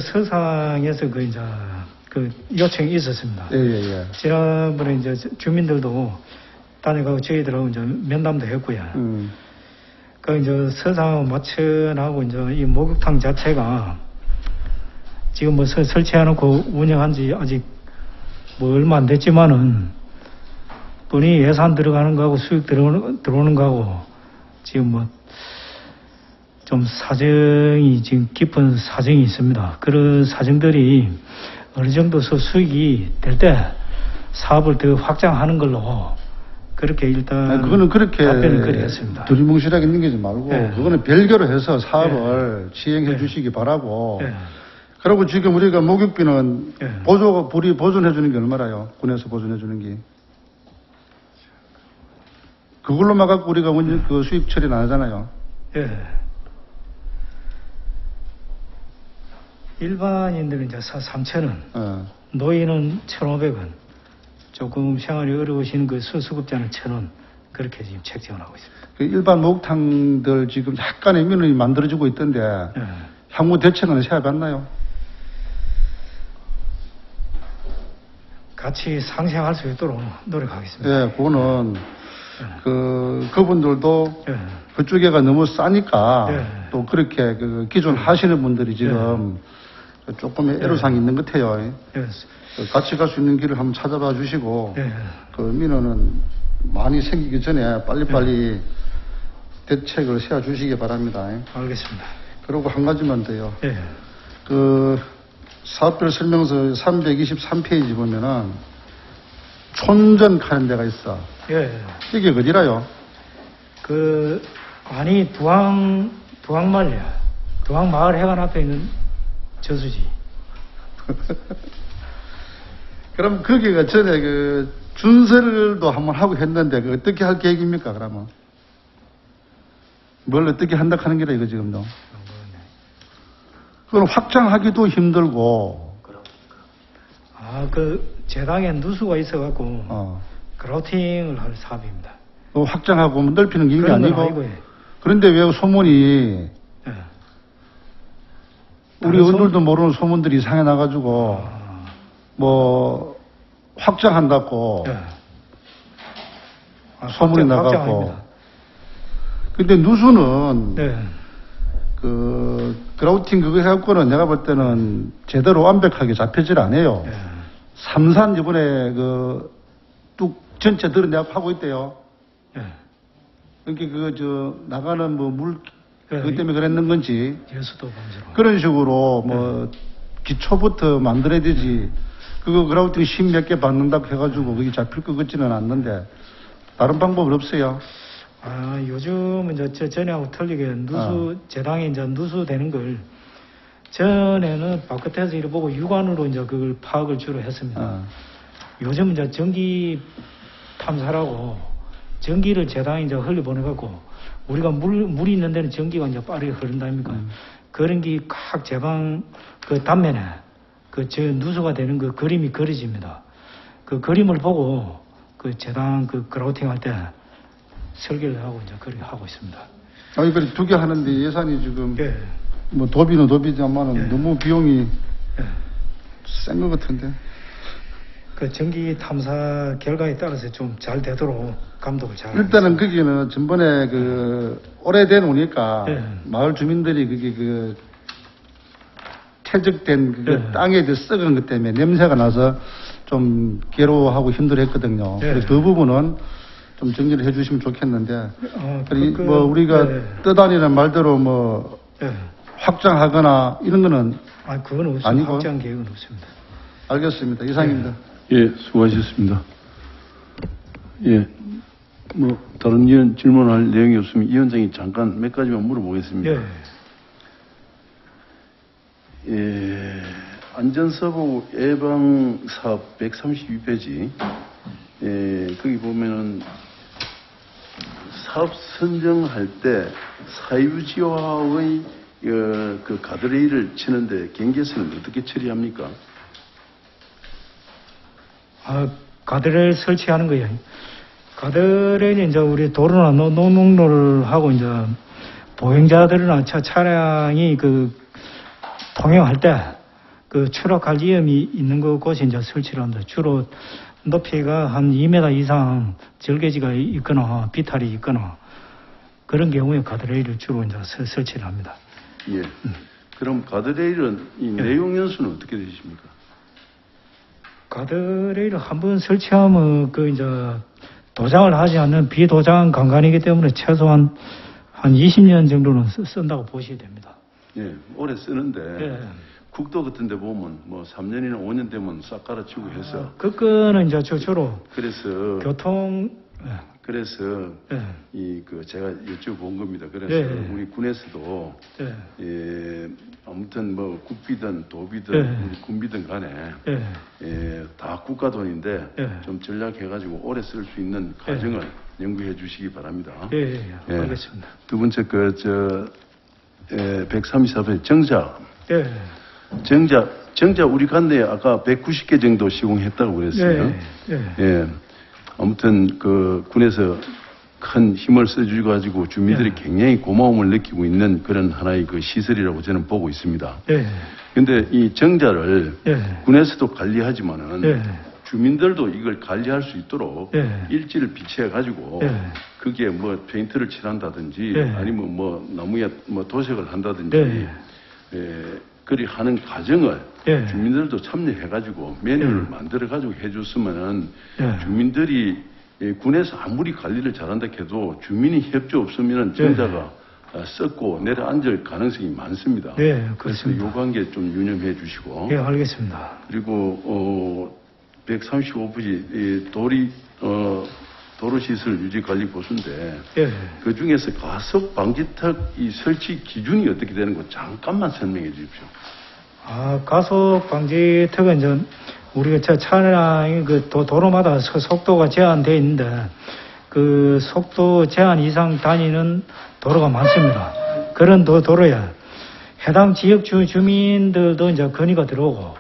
[SPEAKER 2] 서상에서 그 요청이 있었습니다.
[SPEAKER 3] 예.
[SPEAKER 2] 지난번에 이제 주민들도 다녀가고 저희들하고 이제 면담도 했고요. 그 이제 서상하고 마천하고 이제 이 목욕탕 자체가 지금 뭐 설치해놓고 운영한 지 아직 뭐 얼마 안 됐지만은 본인이 예산 들어가는 거하고 수익 들어오는 거하고 지금 뭐 좀 사정이 지금 깊은 사정이 있습니다. 그런 사정들이 어느 정도 수익이 될 때 사업을 더 확장하는 걸로 그렇게 일단
[SPEAKER 3] 그거는 그렇게
[SPEAKER 2] 답변을 그리했습니다.
[SPEAKER 3] 두리뭉실하게 넘기지 말고 그거는 별개로 해서 사업을 시행해 주시기 바라고. 그리고 지금 우리가 목욕비는 보존해 주는 게 얼마라요? 군에서 보존해 주는 게. 그걸로만 갖고 우리가 그 수입 처리는 안 하잖아요.
[SPEAKER 2] 일반인들은 이제 3,000원, 노인은 1,500원, 조금 생활이 어려우신 그 수급자는 1,000원, 그렇게 지금 책정을 하고 있습니다.
[SPEAKER 3] 그 일반 목욕탕들 지금 약간의 민원이 만들어지고 있던데, 향후 대책은 세워봤나요?
[SPEAKER 2] 같이 상생할 수 있도록 노력하겠습니다.
[SPEAKER 3] 예, 그거는, 그분들도 그쪽에가 너무 싸니까 또 그렇게 기존 하시는 분들이 지금 조금의 애로사항이 있는 것 같아요. 같이 갈 수 있는 길을 한번 찾아봐 주시고, 그 민원은 많이 생기기 전에 빨리빨리 대책을 세워 주시기 바랍니다.
[SPEAKER 2] 알겠습니다.
[SPEAKER 3] 그리고 한 가지만 더요. 그 사업별 설명서 323페이지 보면은 촌전 하는 데가 있어. 이게 어디라요?
[SPEAKER 2] 두항마을이야. 두항마을 해관 앞에 있는 저수지.
[SPEAKER 3] 그럼 거기가 전에 준설도 한번 하고 했는데 어떻게 할 계획입니까, 그러면? 뭘 어떻게 한다 하는 게라 이거 지금도. 그건 확장하기도 힘들고.
[SPEAKER 2] 재당에 누수가 있어갖고, 그라우팅을 할 사업입니다.
[SPEAKER 3] 확장하고 넓히는 게 아니고.
[SPEAKER 2] 예.
[SPEAKER 3] 그런데 왜 소문이, 우리 의원들도 모르는 소문들이 이상해 나가지고, 확장한다고, 소문이 나가고. 근데 누수는, 그라우팅 그거 해갖고는 내가 볼 때는 제대로 완벽하게 잡혀질 않아요. 삼산 이번에 뚝 전체 드러내고 하고 있대요. 그러니까 나가는 물 그것 때문에 그랬는 건지
[SPEAKER 2] 여수도 범죄로.
[SPEAKER 3] 그런 식으로 뭐 기초부터 만들어야 되지. 그거 그라우팅 10몇 개 받는다고 해가지고 그게 잡힐 것 같지는 않는데 다른 방법은 없어요.
[SPEAKER 2] 아, 요즘은 이제 전에하고 틀리게 재당에 이제 누수되는 걸 전에는 바깥에서 이를 보고 육안으로 이제 그걸 파악을 주로 했습니다. 요즘 이제 전기 탐사라고 전기를 재당에 이제 흘려보내갖고 우리가 물이 있는 데는 전기가 이제 빠르게 흐른다 아닙니까? 그런 게 각 제방 그 단면에 저 누수가 되는 그 그림이 그려집니다. 그 그림을 보고 그 재당 그 그라우팅 할 때 설계를 하고 이제 그렇게 하고 있습니다.
[SPEAKER 3] 아니, 그래, 2개 하는데 예산이 지금,
[SPEAKER 2] 예.
[SPEAKER 3] 뭐, 도비는 도비지만은
[SPEAKER 2] 예.
[SPEAKER 3] 너무 비용이
[SPEAKER 2] 예.
[SPEAKER 3] 센 것 같은데.
[SPEAKER 2] 그 전기 탐사 결과에 따라서 좀 잘 되도록 감독을 잘.
[SPEAKER 3] 일단은 거기는 전번에 그, 오래된 오니까
[SPEAKER 2] 예.
[SPEAKER 3] 마을 주민들이 그게 그, 퇴적된 그
[SPEAKER 2] 예.
[SPEAKER 3] 땅에 썩은 것 때문에 냄새가 나서 좀 괴로워하고 힘들어 했거든요.
[SPEAKER 2] 예.
[SPEAKER 3] 그래서 그 부분은 좀 정리를 해 주시면 좋겠는데.
[SPEAKER 2] 그,
[SPEAKER 3] 뭐, 우리가
[SPEAKER 2] 예.
[SPEAKER 3] 떠다니는 말대로 뭐,
[SPEAKER 2] 예.
[SPEAKER 3] 확장하거나 이런 거는
[SPEAKER 2] 아, 그건 없습니다.
[SPEAKER 3] 아니고?
[SPEAKER 2] 확장 계획은 없습니다.
[SPEAKER 3] 알겠습니다. 이상입니다.
[SPEAKER 1] 예, 수고하셨습니다. 예, 뭐 다른 의원 질문할 내용이 없으면 위원장이 잠깐 몇 가지만 물어보겠습니다.
[SPEAKER 2] 예.
[SPEAKER 1] 예, 안전사고 예방 사업 132페이지. 예, 거기 보면은 사업 선정할 때 사유지와의 그 가드레일을 치는데 경계선은 어떻게 처리합니까?
[SPEAKER 2] 아, 가드레일 설치하는 거예요. 가드레일이 이제 우리 도로나 노목로를 하고 이제 보행자들이나 차량이 그 통행할 때 그 추락할 위험이 있는 곳에 이제 설치를 합니다. 주로 높이가 한 2m 이상 절개지가 있거나 비탈이 있거나 그런 경우에 가드레일을 주로 이제 설치를 합니다.
[SPEAKER 1] 예. 그럼 가드레일은 이 내용 연수는 어떻게 되십니까?
[SPEAKER 2] 가드레일을 한번 설치하면 그 이제 도장을 하지 않는 비도장 강간이기 때문에 최소한 한 20년 정도는 쓴다고 보셔야 됩니다.
[SPEAKER 1] 예, 오래 쓰는데
[SPEAKER 2] 예.
[SPEAKER 1] 국도 같은 데 보면 뭐 3년이나 5년 되면 싹 갈아치우고 해서
[SPEAKER 2] 그거는 이제 주로
[SPEAKER 1] 그래서
[SPEAKER 2] 예.
[SPEAKER 1] 이 그 제가 여쭤본 겁니다. 그래서
[SPEAKER 2] 예.
[SPEAKER 1] 우리 군에서도
[SPEAKER 2] 예.
[SPEAKER 1] 예, 아무튼 뭐 국비든 도비든
[SPEAKER 2] 예.
[SPEAKER 1] 우리 군비든 간에
[SPEAKER 2] 예.
[SPEAKER 1] 예, 다 국가 돈인데
[SPEAKER 2] 예.
[SPEAKER 1] 좀 전략해가지고 오래 쓸 수 있는 과정을 연구해 주시기 바랍니다.
[SPEAKER 2] 예.
[SPEAKER 1] 예.
[SPEAKER 2] 알겠습니다.
[SPEAKER 1] 두 번째 134회 정작 우리 관내에 아까 190개 정도 시공했다고 그랬어요. 예. 아무튼 그 군에서 큰 힘을 써주가지고 주민들이 굉장히 고마움을 느끼고 있는 그런 하나의 그 시설이라고 저는 보고 있습니다.
[SPEAKER 2] 예.
[SPEAKER 1] 근데 이 정자를
[SPEAKER 2] 예.
[SPEAKER 1] 군에서도 관리하지만은
[SPEAKER 2] 예.
[SPEAKER 1] 주민들도 이걸 관리할 수 있도록
[SPEAKER 2] 예.
[SPEAKER 1] 일지를 비치해가지고
[SPEAKER 2] 예.
[SPEAKER 1] 그게 뭐 페인트를 칠한다든지
[SPEAKER 2] 예.
[SPEAKER 1] 아니면 뭐 나무에 뭐 도색을 한다든지
[SPEAKER 2] 예.
[SPEAKER 1] 그리 하는 과정을
[SPEAKER 2] 예.
[SPEAKER 1] 주민들도 참여해가지고 매뉴얼을 만들어가지고 해줬으면은
[SPEAKER 2] 예.
[SPEAKER 1] 주민들이 군에서 아무리 관리를 잘한다 해도 주민이 협조 없으면은 정자가 썩고 내려앉을 가능성이 많습니다.
[SPEAKER 2] 네,
[SPEAKER 1] 그래서
[SPEAKER 2] 그렇습니다.
[SPEAKER 1] 요 관계 좀 유념해 주시고.
[SPEAKER 2] 예, 알겠습니다.
[SPEAKER 1] 그리고 135페이지 도로시설 유지관리 보수인데
[SPEAKER 2] 예.
[SPEAKER 1] 그 중에서 가속 방지턱 이 설치 기준이 어떻게 되는 거 잠깐만 설명해 주십시오.
[SPEAKER 2] 아, 가속 방지턱은 이제 우리가 차량이 그 도로마다 속도가 제한되어 있는데 그 속도 제한 이상 다니는 도로가 많습니다. 그런 도로에 해당 지역 주민들도 이제 건의가 들어오고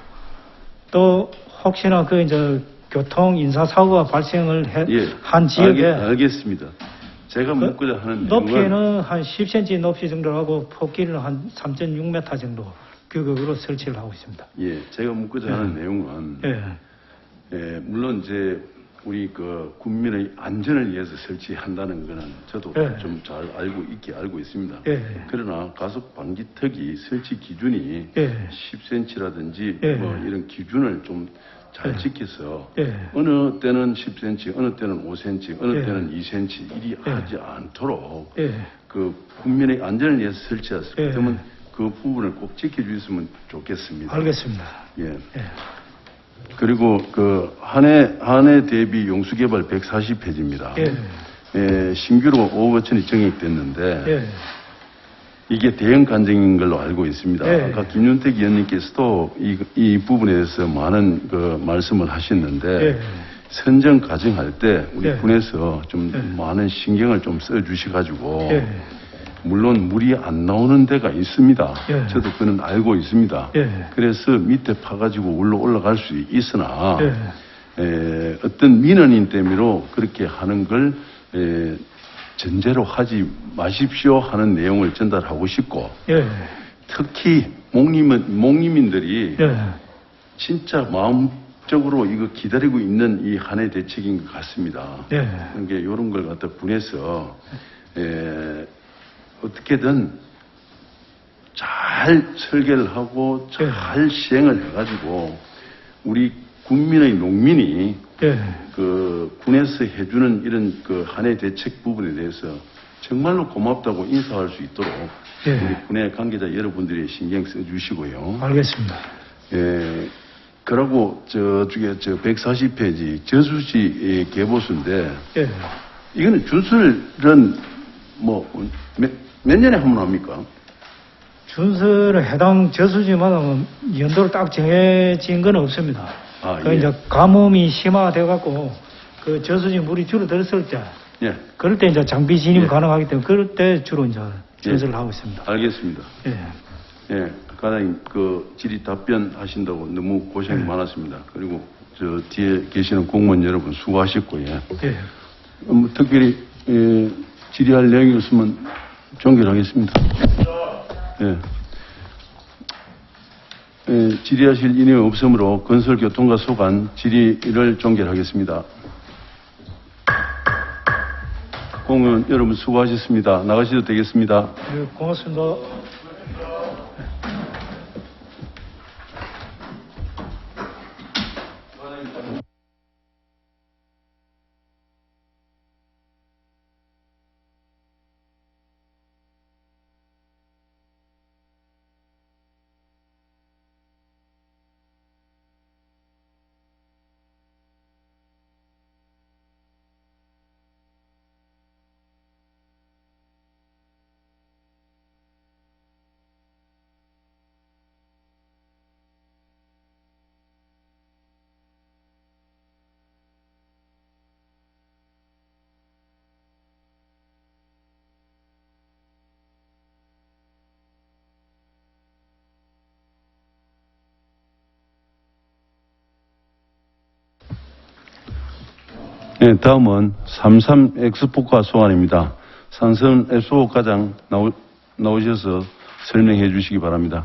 [SPEAKER 2] 또 혹시나 그 이제 교통 인사 사고가 발생을 한 지역에
[SPEAKER 1] 알겠습니다. 제가 묻고자 하는
[SPEAKER 2] 높이는 한 10cm 높이 정도 하고 폭기는 한 3.6m 정도 규격으로 설치를 하고 있습니다.
[SPEAKER 1] 예, 제가 묻고자 하는 내용은 물론 이제 우리 그 국민의 안전을 위해서 설치한다는 거는 저도 좀 잘 알고 있습니다. 그러나 가속 방지턱이 설치 기준이 10cm라든지 뭐 이런 기준을 좀 잘 지켜서
[SPEAKER 2] 예.
[SPEAKER 1] 어느 때는 10cm, 어느 때는 5cm, 어느
[SPEAKER 2] 예.
[SPEAKER 1] 때는 2cm 이리
[SPEAKER 2] 예.
[SPEAKER 1] 하지 않도록
[SPEAKER 2] 예.
[SPEAKER 1] 그 국민의 안전을 위해서 설치했습니다.
[SPEAKER 2] 예.
[SPEAKER 1] 그러면 그 부분을 꼭 지켜주셨으면 좋겠습니다.
[SPEAKER 2] 알겠습니다.
[SPEAKER 1] 예.
[SPEAKER 2] 예.
[SPEAKER 1] 그리고 그 한해 대비 용수개발 140페이지입니다.
[SPEAKER 2] 예.
[SPEAKER 1] 예, 신규로 5억 5천이 증액됐는데
[SPEAKER 2] 예.
[SPEAKER 1] 이게 대형 간증인 걸로 알고 있습니다.
[SPEAKER 2] 예.
[SPEAKER 1] 아까 김윤택 의원님께서도 이 부분에 대해서 많은 그 말씀을 하셨는데
[SPEAKER 2] 예.
[SPEAKER 1] 선정 과정할 때 우리
[SPEAKER 2] 예.
[SPEAKER 1] 군에서 좀
[SPEAKER 2] 예.
[SPEAKER 1] 많은 신경을 좀 써주셔가지고
[SPEAKER 2] 예.
[SPEAKER 1] 물론 물이 안 나오는 데가 있습니다.
[SPEAKER 2] 예.
[SPEAKER 1] 저도 그는 알고 있습니다.
[SPEAKER 2] 예.
[SPEAKER 1] 그래서 밑에 파가지고 올라 올라갈 수 있으나
[SPEAKER 2] 예.
[SPEAKER 1] 어떤 민원인 때문에 그렇게 하는 걸 전제로 하지 마십시오 하는 내용을 전달하고 싶고
[SPEAKER 2] 예.
[SPEAKER 1] 특히 목림인들이
[SPEAKER 2] 예.
[SPEAKER 1] 진짜 마음적으로 이거 기다리고 있는 이 한 해 대책인 것 같습니다.
[SPEAKER 2] 예.
[SPEAKER 1] 그러니까 이런 걸 갖다 군에서 어떻게든 잘 설계를 하고 잘 시행을 해가지고 우리 국민의 농민이
[SPEAKER 2] 예.
[SPEAKER 1] 그 군에서 해주는 이런 그 한 해 대책 부분에 대해서 정말로 고맙다고 인사할 수 있도록
[SPEAKER 2] 예.
[SPEAKER 1] 우리 군의 관계자 여러분들이 신경 써주시고요.
[SPEAKER 2] 알겠습니다.
[SPEAKER 1] 예. 그러고 저쪽에 140페이지 저수지 개보수인데
[SPEAKER 2] 예.
[SPEAKER 1] 이거는 준설은 뭐 몇 년에 한 번 합니까?
[SPEAKER 2] 준설은 해당 저수지마다 연도로 딱 정해진 건 없습니다. 그
[SPEAKER 1] 예.
[SPEAKER 2] 이제 가뭄이 심화돼 갖고 그 저수지 물이 줄어들었을 때
[SPEAKER 1] 예.
[SPEAKER 2] 그럴 때 이제 장비 진입
[SPEAKER 1] 예.
[SPEAKER 2] 가능하기 때문에 그럴 때 주로 이제 준설을 하고 있습니다.
[SPEAKER 1] 알겠습니다.
[SPEAKER 2] 예.
[SPEAKER 1] 예. 과장님 그 질의 답변하신다고 너무 고생이
[SPEAKER 2] 예.
[SPEAKER 1] 많았습니다. 그리고 저 뒤에 계시는 공무원 여러분 수고하셨고요.
[SPEAKER 2] 예.
[SPEAKER 1] 특별히 질의할 내용이 없으면 종결하겠습니다. 예. 질의하실 인원이 없으므로 건설교통과 소관 질의를 종결하겠습니다. 공무원 여러분 수고하셨습니다. 나가셔도 되겠습니다.
[SPEAKER 2] 예, 고맙습니다.
[SPEAKER 1] 네, 다음은 33 엑스포카 소환입니다. 산선 엑스포 과장 나오셔서 설명해 주시기 바랍니다.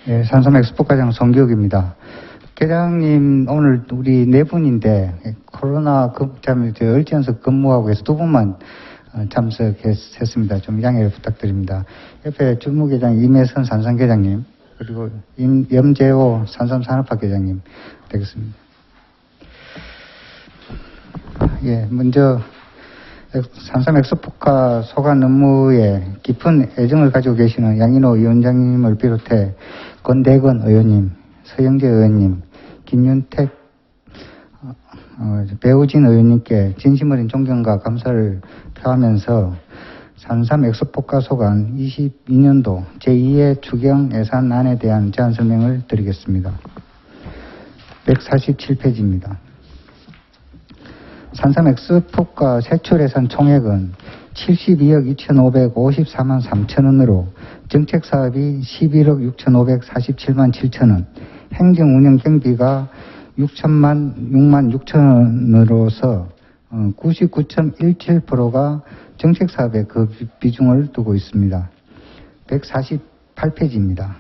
[SPEAKER 8] 네, 산삼 엑스포과장 송기욱입니다. 계장님 오늘 우리 네 분인데 코로나 을지연석 근무하고 해서 두 분만 참석했습니다. 좀 양해를 부탁드립니다. 옆에 주무계장 임혜선 산삼계장님 그리고 염재호 산삼산업학 계장님 되겠습니다. 예, 먼저 산삼 엑스포카 소관 업무에 깊은 애정을 가지고 계시는 양인호 위원장님을 비롯해 권대건 의원님, 서영재 의원님, 김윤택 배우진 의원님께 진심 어린 존경과 감사를 표하면서 산삼 엑스포카 소관 22년도 제2회 추경 예산안에 대한 제안 설명을 드리겠습니다. 147페이지입니다. 산삼 엑스포카 세출 예산 총액은 72억 2,554만 3천원으로 정책사업이 11억 6,547만 7천원, 행정운영 경비가 6만 6천원으로서 99.17%가 정책사업에 그 비중을 두고 있습니다. 148페이지입니다.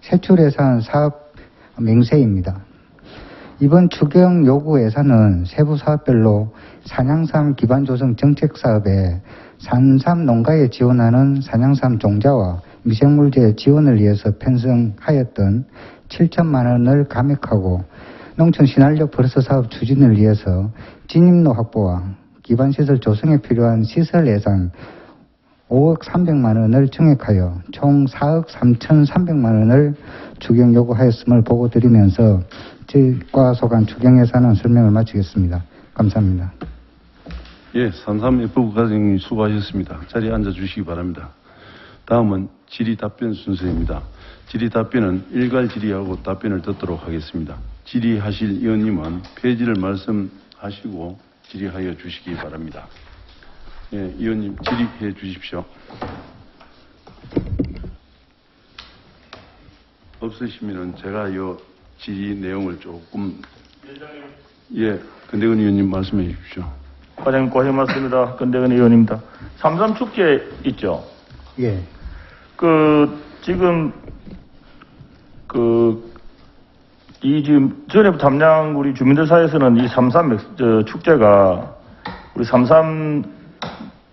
[SPEAKER 8] 세출예산 사업 맹세입니다. 이번 추경 요구 예산은 세부 사업별로 산양삼 기반 조성 정책 사업에 산삼 농가에 지원하는 산양삼 종자와 미생물제 지원을 위해서 편성하였던 7천만 원을 감액하고 농촌 신활력 버스 사업 추진을 위해서 진입로 확보와 기반시설 조성에 필요한 시설 예산 5억 300만 원을 증액하여 총 4억 3,300만 원을 추경 요구하였음을 보고드리면서 과소관 추경 예산안 설명을 마치겠습니다. 감사합니다.
[SPEAKER 1] 예, 산삼F 과장님 수고하셨습니다. 자리에 앉아주시기 바랍니다. 다음은 질의 답변 순서입니다. 질의 답변은 일괄 질의하고 답변을 듣도록 하겠습니다. 질의하실 의원님은 폐지를 말씀하시고 질의하여 주시기 바랍니다. 예, 의원님 질의해 주십시오. 없으시면은 제가 요 질의 내용을 조금 예, 근대근 의원님 말씀해 주십시오.
[SPEAKER 7] 과장님 고생 많습니다. 건대근 의원입니다. 삼삼 축제 있죠?
[SPEAKER 8] 예.
[SPEAKER 7] 지금 지금 전에부터 함양 우리 주민들 사이에서는 이 삼삼 축제가 우리 삼삼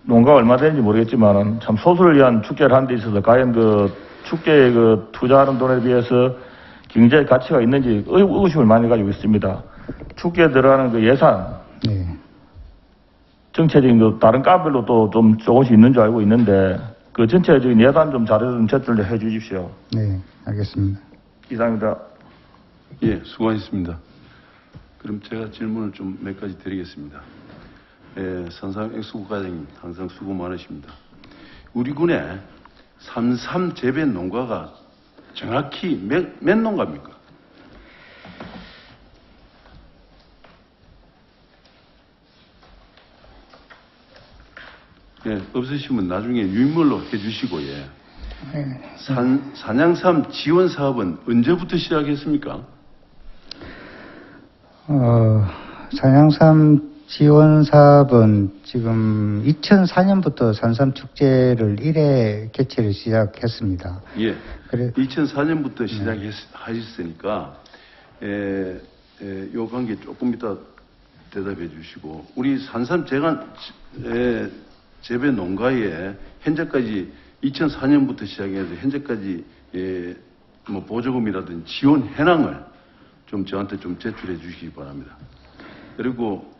[SPEAKER 7] 농가가 얼마 되는지 모르겠지만은 참 소수를 위한 축제를 하는 데 있어서 과연 축제에 투자하는 돈에 비해서 경제 가치가 있는지 의구심을 많이 가지고 있습니다. 축제에 들어가는 예산,
[SPEAKER 8] 네.
[SPEAKER 7] 정체적인 다른 과별로 또 좀 조금씩 있는 줄 알고 있는데 그 전체적인 예산 좀 자료 좀 제출 해 주십시오.
[SPEAKER 8] 네, 알겠습니다.
[SPEAKER 7] 이상입니다.
[SPEAKER 1] 예, 수고하셨습니다. 그럼 제가 질문을 좀 몇 가지 드리겠습니다. 예, 산삼 엑스구 과장님 항상 수고 많으십니다. 우리 군에 산삼 재배 농가가 정확히 몇 농가입니까? 예, 없으시면 나중에 유인물로 해주시고, 예. 산양삼 지원 사업은 언제부터 시작했습니까?
[SPEAKER 8] 산양삼 지원 사업은 지금 2004년부터 산삼 축제를 1회 개최를 시작했습니다.
[SPEAKER 1] 예.
[SPEAKER 8] 그래.
[SPEAKER 1] 2004년부터 시작하셨으니까, 요 관계 조금 이따 대답해 주시고, 우리 산삼 재배 농가에 현재까지 2004년부터 시작해서 현재까지 뭐 보조금이라든지 지원 현황을 좀 저한테 좀 제출해 주시기 바랍니다. 그리고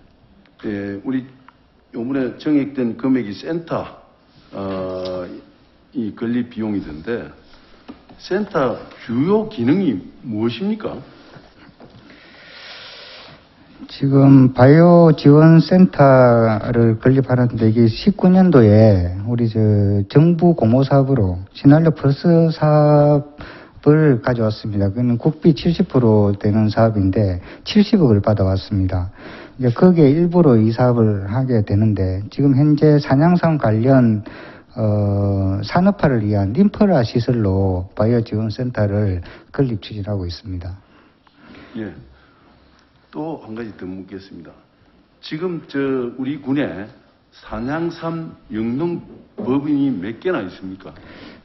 [SPEAKER 1] 우리 요번에 정액된 금액이 센터 이 건립 비용이던데 센터 주요 기능이 무엇입니까?
[SPEAKER 8] 지금 바이오 지원 센터를 건립하는데 이게 19년도에 우리 정부 공모 사업으로 신활력 버스 사업을 가져왔습니다. 그는 국비 70% 되는 사업인데 70억을 받아왔습니다. 이제 거기에 일부로 이 사업을 하게 되는데 지금 현재 산양삼 관련 산업화를 위한 림퍼라 시설로 바이오 지원 센터를 건립 추진하고 있습니다.
[SPEAKER 1] 예. 또 한 가지 더 묻겠습니다. 지금 우리 군에 산양삼 영농 법인이 몇 개나 있습니까?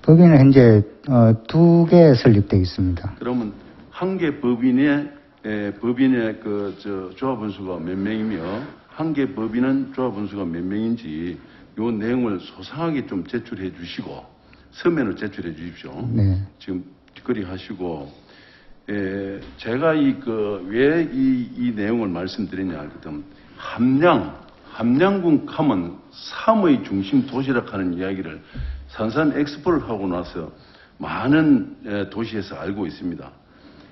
[SPEAKER 8] 법인은 현재 2개 설립되어 있습니다.
[SPEAKER 1] 그러면 한 개 법인의 조합원수가 몇 명이며 한 개 법인은 조합원수가 몇 명인지 요 내용을 소상하게 좀 제출해 주시고 서면을 제출해 주십시오.
[SPEAKER 8] 네. 지금
[SPEAKER 1] 그리 하시고 제가 왜 이 내용을 말씀드리냐 하면 함양군 하면 삼의 중심 도시락 하는 이야기를 산삼 엑스포를 하고 나서 많은 도시에서 알고 있습니다.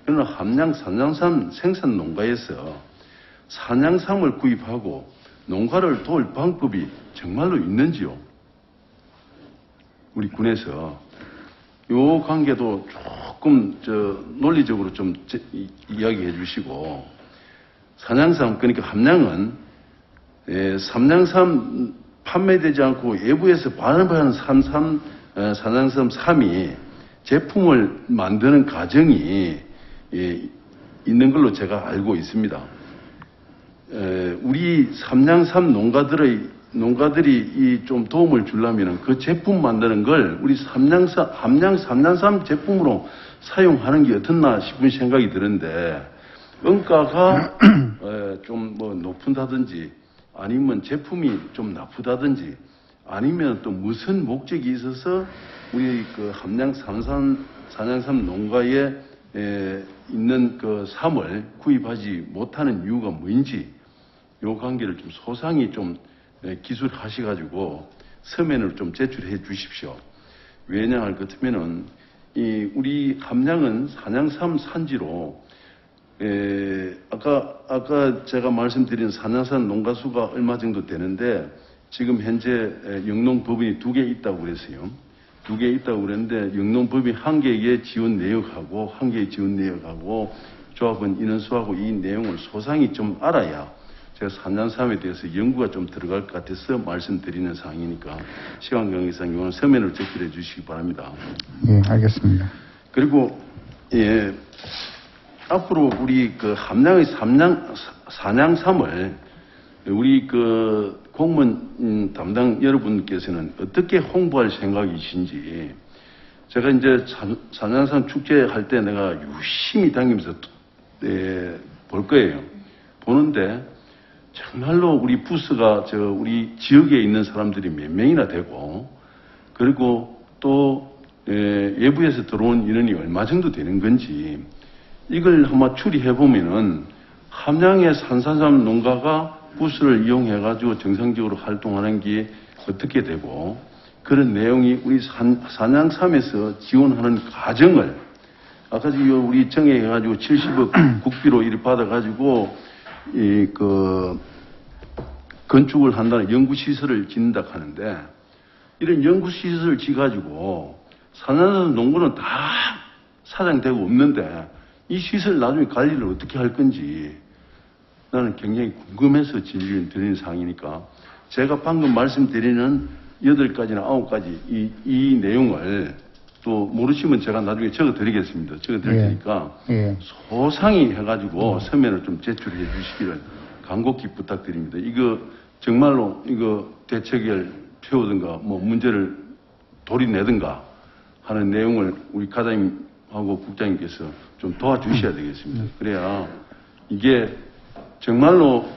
[SPEAKER 1] 그러나 함양 산양삼 생산 농가에서 산양삼을 구입하고 농가를 도울 방법이 정말로 있는지요? 우리 군에서 요 관계도 조금 논리적으로 좀 이야기해 주시고 산양삼 그러니까 함양은 삼양삼 판매되지 않고 외부에서 반환하는 산양삼 3이 제품을 만드는 과정이 있는 걸로 제가 알고 있습니다. 우리 삼양삼 농가들이 좀 도움을 주려면 그 제품 만드는 걸 우리 함양 삼양삼 제품으로 사용하는 게 어떻나 싶은 생각이 드는데 원가가 좀 뭐 높은다든지 아니면 제품이 좀 나쁘다든지 아니면 또 무슨 목적이 있어서 우리 그 함양 산양삼 농가에 있는 그 삼을 구입하지 못하는 이유가 뭐인지 요 관계를 좀 소상히 좀 기술하셔가지고 서면으로 좀 제출해 주십시오. 왜냐 할 것 같으면은 우리 함양은 산양삼 산지로 아까 제가 말씀드린 산양산 농가 수가 얼마 정도 되는데 지금 현재 영농법인이 2개 있다고 그랬어요. 2개 있다고 그랬는데 영농법인 1개의 지원 내역하고 1개의 지원 내역하고 조합원 인원수하고 이 내용을 소상히 좀 알아야 제가 산양삼에 대해서 연구가 좀 들어갈 것 같아서 말씀드리는 사항이니까 시간 관계상 이거는 서면으로 제출해 주시기 바랍니다.
[SPEAKER 8] 예, 알겠습니다.
[SPEAKER 1] 그리고 앞으로 우리 그 함양의 산양삼을 우리 그 공무원 담당 여러분께서는 어떻게 홍보할 생각이신지 제가 이제 산양삼 축제할 때 내가 유심히 다니면서 볼 거예요. 보는데 정말로 우리 부스가 우리 지역에 있는 사람들이 몇 명이나 되고 그리고 또 외부에서 들어온 인원이 얼마 정도 되는 건지 이걸 한번 추리해 보면은 함양의 산산삼 농가가 부스를 이용해 가지고 정상적으로 활동하는 게 어떻게 되고 그런 내용이 우리 산양삼에서 지원하는 과정을 아까 지금 우리 정해해 가지고 70억 국비로 이를 받아 가지고 건축을 한다는 연구시설을 짓는다 하는데 이런 연구시설을 지어가지고 산양삼 농구는 다 사장되고 없는데 이 시설 나중에 관리를 어떻게 할 건지 나는 굉장히 궁금해서 질의를 드리는 사항이니까 제가 방금 말씀드리는 8가지나 9가지 이 내용을 또 모르시면 제가 나중에 적어 드리겠습니다. 적어 드릴 테니까 소상히 해가지고 서면을 좀 제출해 주시기를 간곡히 부탁드립니다. 이거 정말로 이거 대책을 펴오든가 뭐 문제를 도리내든가 하는 내용을 우리 과장님하고 국장님께서 좀 도와주셔야 되겠습니다. 그래야 이게 정말로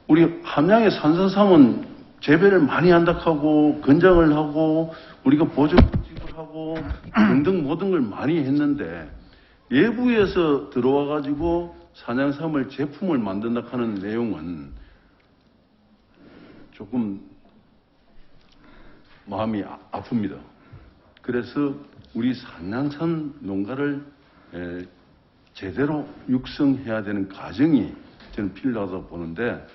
[SPEAKER 1] 우리 함양의 산산삼은 재배를 많이 한다 하고 건장을 하고 우리가 보조금직을 하고 등등 모든 걸 많이 했는데 외부에서 들어와 가지고 산양삼을 제품을 만든다 하는 내용은 조금 마음이 아픕니다. 그래서 우리 산양삼 농가를 제대로 육성해야 되는 과정이 저는 필요하다고 보는데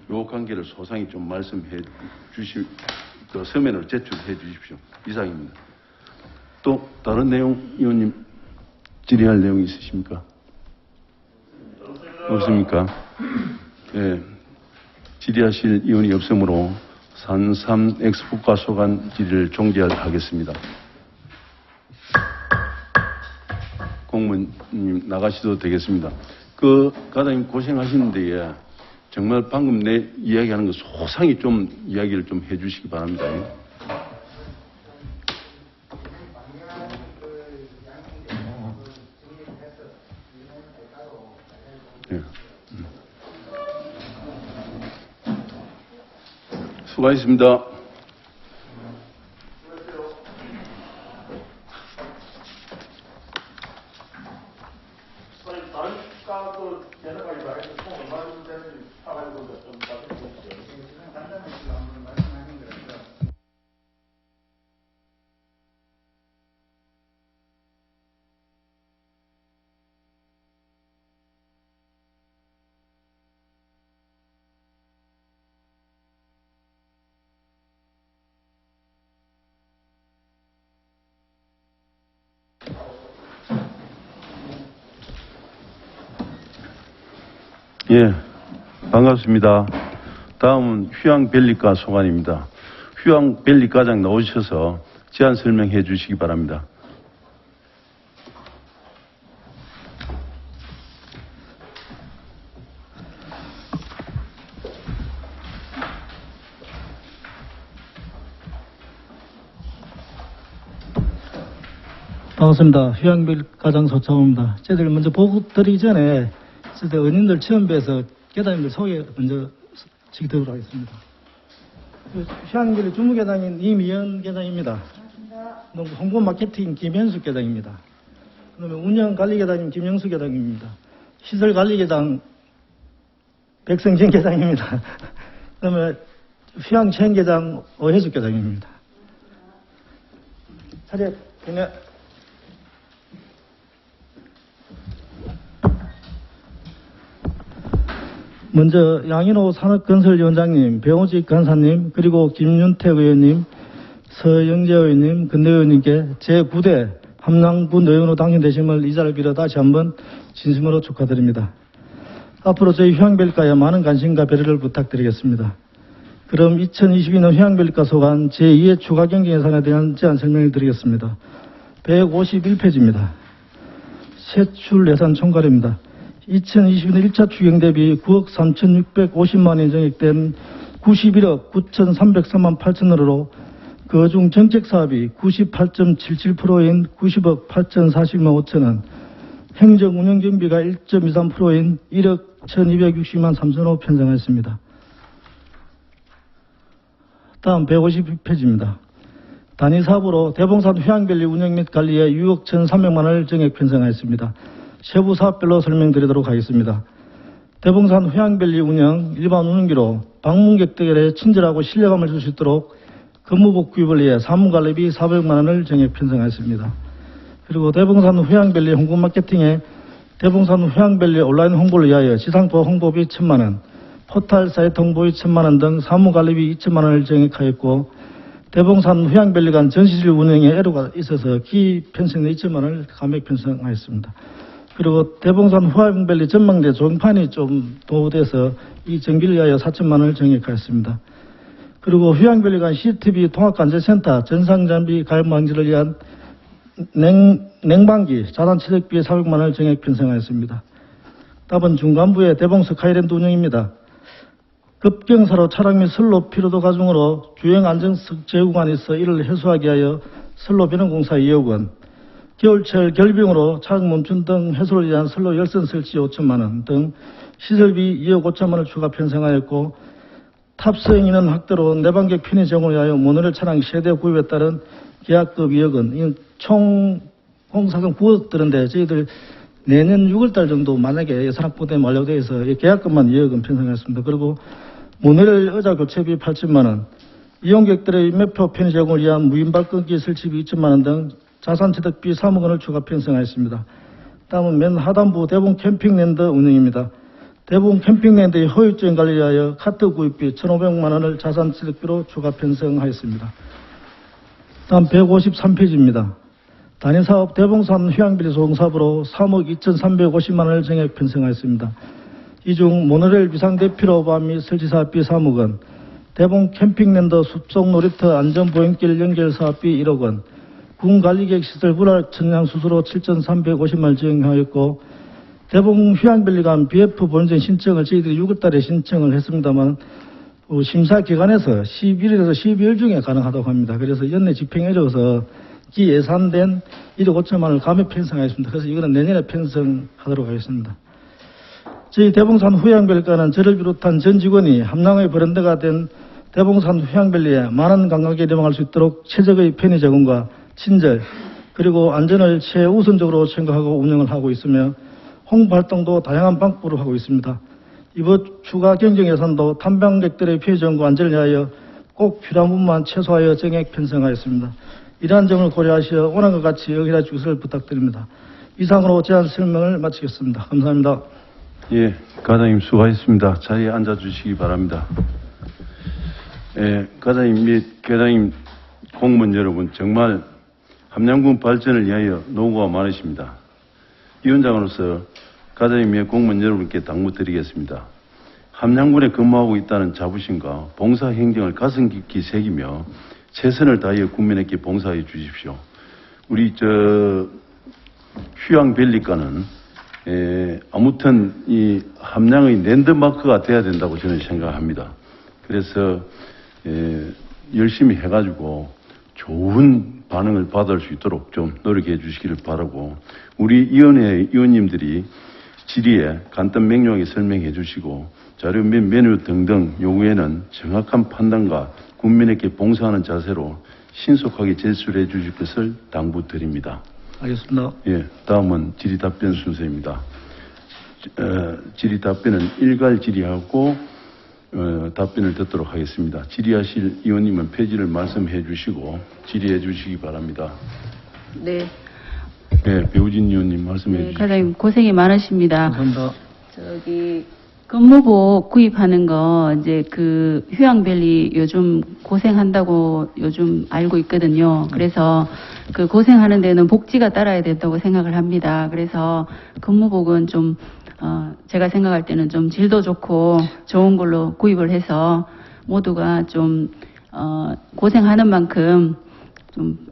[SPEAKER 1] 이 관계를 소상히 좀 말씀해 그 서면으로 제출해 주십시오. 이상입니다. 또 다른 내용 의원님 질의할 내용이 있으십니까? 없습니까? 예. 질의하실 의원이 없으므로 산삼 엑스포과 소관 질의를 종결하겠습니다. 공무원님 나가셔도 되겠습니다. 과장님 고생하시는데 정말 방금 내 이야기하는 거 소상히 좀 이야기를 좀 해주시기 바랍니다. 네. 수고하셨습니다. 예, 반갑습니다. 다음은 휴양벨리과 소관입니다. 휴양벨리과장 나오셔서 제안 설명해 주시기 바랍니다.
[SPEAKER 9] 반갑습니다. 휴양벨 과장 소창호입니다. 저희들 먼저 보고 드리기 전에
[SPEAKER 2] 있을 때 의원님들 처음 뵈서 계단님들 소개 먼저 지도록 하겠습니다. 휴양별리 주무계장인 이미연 계장입니다. 홍보 마케팅 김현숙 계장입니다. 그다음에 운영관리계장님 김영수 계장입니다. 시설관리계장 백성진 계장입니다. 그다음에 휴양체험계장 오혜숙 계장입니다. 차례 그냥 먼저 양인호 산업건설위원장님, 배용직 간사님, 그리고 김윤택 의원님, 서영재 의원님, 근대 의원님께 제9대 함양군 의원으로 당선되심을 이 자리를 빌어 다시 한번 진심으로 축하드립니다. 앞으로 저희 휴양별리과에 많은 관심과 배려를 부탁드리겠습니다. 그럼 2022년 휴양별리과 소관 제2의 추가 경정 예산에 대한 제안 설명을 드리겠습니다. 151페이지입니다. 세출 예산 총괄입니다. 2022년 1차 추경 대비 9억 3,650만 원 정액된 91억 9,303만 8천 원으로 그중 정책사업이 98.77%인 90억 8,041만 5천 원, 행정운영경비가 1.23%인 1억 1,260만 3천 원 편성하였습니다. 다음 152페이지입니다. 단위사업으로 대봉산 휴양별리 운영 및 관리에 6억 1,300만 원을 정액 편성하였습니다. 세부 사업별로 설명드리도록 하겠습니다. 대봉산 휴양별리 운영 일반 운영기로 방문객들에게 친절하고 신뢰감을 줄 수 있도록 근무복 구입을 위해 사무관리비 400만 원을 정액 편성하였습니다. 그리고 대봉산 휴양별리 홍보 마케팅에 대봉산 휴양별리 온라인 홍보를 위하여 지상포 홍보비 1,000만 원, 포털 사이트 홍보비 1,000만 원 등 사무관리비 2,000만 원을 정액하였고 대봉산 휴양별리 간 전시실 운영에 애로가 있어서 기 편성에 2,000만 원을 감액 편성하였습니다. 그리고 대봉산 휴양별리 전망대 조경판이 좀 도돼서 이 정비를 위하여 4,000만 원을 정액하였습니다. 그리고 휴양별리 간 CCTV 통합관제센터 전상장비 가입 방지를 위한 냉방기 자산취득비에 400만 원을 정액 편성하였습니다. 답은 중간부의 대봉석 하이랜드 운영입니다. 급경사로 차량 및 선로 피로도 가중으로 주행 안정성 제구간에 있어 이를 해소하기 위하여 선로 변환공사 2억 원, 겨울철 결빙으로 차량 멈춤 등 해소를 위한 선로 열선 설치 5천만 원 등 시설비 2억 5천만 원을 추가 편성하였고 탑승 인원 확대로 내방객 편의 제공을 위하여 모노레일 차량 세대 구입에 따른 계약금 2억 원, 총 공사금 9억 드는데 저희들 내년 6월달 정도 만약에 예산 확보되면 완료되어 있어 계약금만 2억 원 편성했습니다. 그리고 모노레일 의자 교체비 8천만 원, 이용객들의 매표 편의 제공을 위한 무인발권기 설치비 2천만 원 등 자산취득비 3억 원을 추가 편성하였습니다. 다음은 맨 하단부 대봉 캠핑랜드 운영입니다. 대봉 캠핑랜드의 허유주행 관리를 위하여 카트 구입비 1,500만 원을 자산취득비로 추가 편성하였습니다. 다음 153페이지입니다. 단위사업 대봉산 휴양별리 소공사업으로 3억 2,350만 원을 정액 편성하였습니다. 이 중 모노레일 비상대피로 오반 및 설치사업비 3억 원, 대봉 캠핑랜드 숲속 놀이터 안전보행길 연결 사업비 1억 원, 군관리객 시설 분할 천장 수수료 7,350만 원 지원하였고 대봉 휴양별리 간 BF 본전 신청을 저희들이 6월달에 신청을 했습니다만 심사 기간에서 11일에서 12일 중에 가능하다고 합니다. 그래서 연내 집행이 어려워서 기 예산된 1억 5천만 원을 감액 편성하였습니다. 그래서 이거는 내년에 편성하도록 하겠습니다. 저희 대봉산 휴양별리과는 저를 비롯한 전 직원이 함양의 브랜드가 된 대봉산 휴양별리에 많은 관광객이 이용할 수 있도록 최적의 편의 제공과 친절 그리고 안전을 최우선적으로 생각하고 운영을 하고 있으며 홍보 활동도 다양한 방법으로 하고 있습니다. 이번 추가 경정 예산도 탐방객들의 피해 정과 안전을 위하여 꼭 필요한 부분만 최소화하여 정액 편성하였습니다. 이러한 점을 고려하시어 원안과 같이 여기다 주시를 부탁드립니다. 이상으로 제안 설명을 마치겠습니다. 감사합니다.
[SPEAKER 1] 예, 과장님 수고하셨습니다. 자리에 앉아주시기 바랍니다. 예, 과장님 및 교장님 공무원 여러분 정말 함양군 발전을 위하여 노고가 많으십니다. 위원장으로서 과장님 및 공무원 여러분께 당부드리겠습니다. 함양군에 근무하고 있다는 자부심과 봉사 행정을 가슴 깊이 새기며 최선을 다하여 국민에게 봉사해 주십시오. 우리 휴양별리과는 아무튼 이 함양의 랜드마크가 돼야 된다고 저는 생각합니다. 그래서 열심히 해가지고 좋은 반응을 받을 수 있도록 좀 노력해 주시기를 바라고 우리 위원회 위원님들이 질의에 간단 명료하게 설명해 주시고 자료 및 메뉴 등등 요구에는 정확한 판단과 국민에게 봉사하는 자세로 신속하게 제출해 주실 것을 당부드립니다.
[SPEAKER 2] 알겠습니다.
[SPEAKER 1] 예, 다음은 질의 답변 순서입니다. 질의 답변은 일괄 질의하고 답변을 듣도록 하겠습니다. 질의하실 의원님은 표지를 말씀해 주시고 질의해 주시기 바랍니다.
[SPEAKER 6] 네.
[SPEAKER 1] 네, 배우진 의원님 말씀해 주시죠.
[SPEAKER 6] 과장님 고생이 많으십니다.
[SPEAKER 2] 감사합니다.
[SPEAKER 6] 저기 근무복 구입하는 거 이제 그 휴양별리 요즘 고생한다고 요즘 알고 있거든요. 그래서 그 고생하는 데는 복지가 따라야 된다고 생각을 합니다. 그래서 근무복은 좀 제가 생각할 때는 좀 질도 좋고 좋은 걸로 구입을 해서 모두가 좀 고생하는 만큼 좀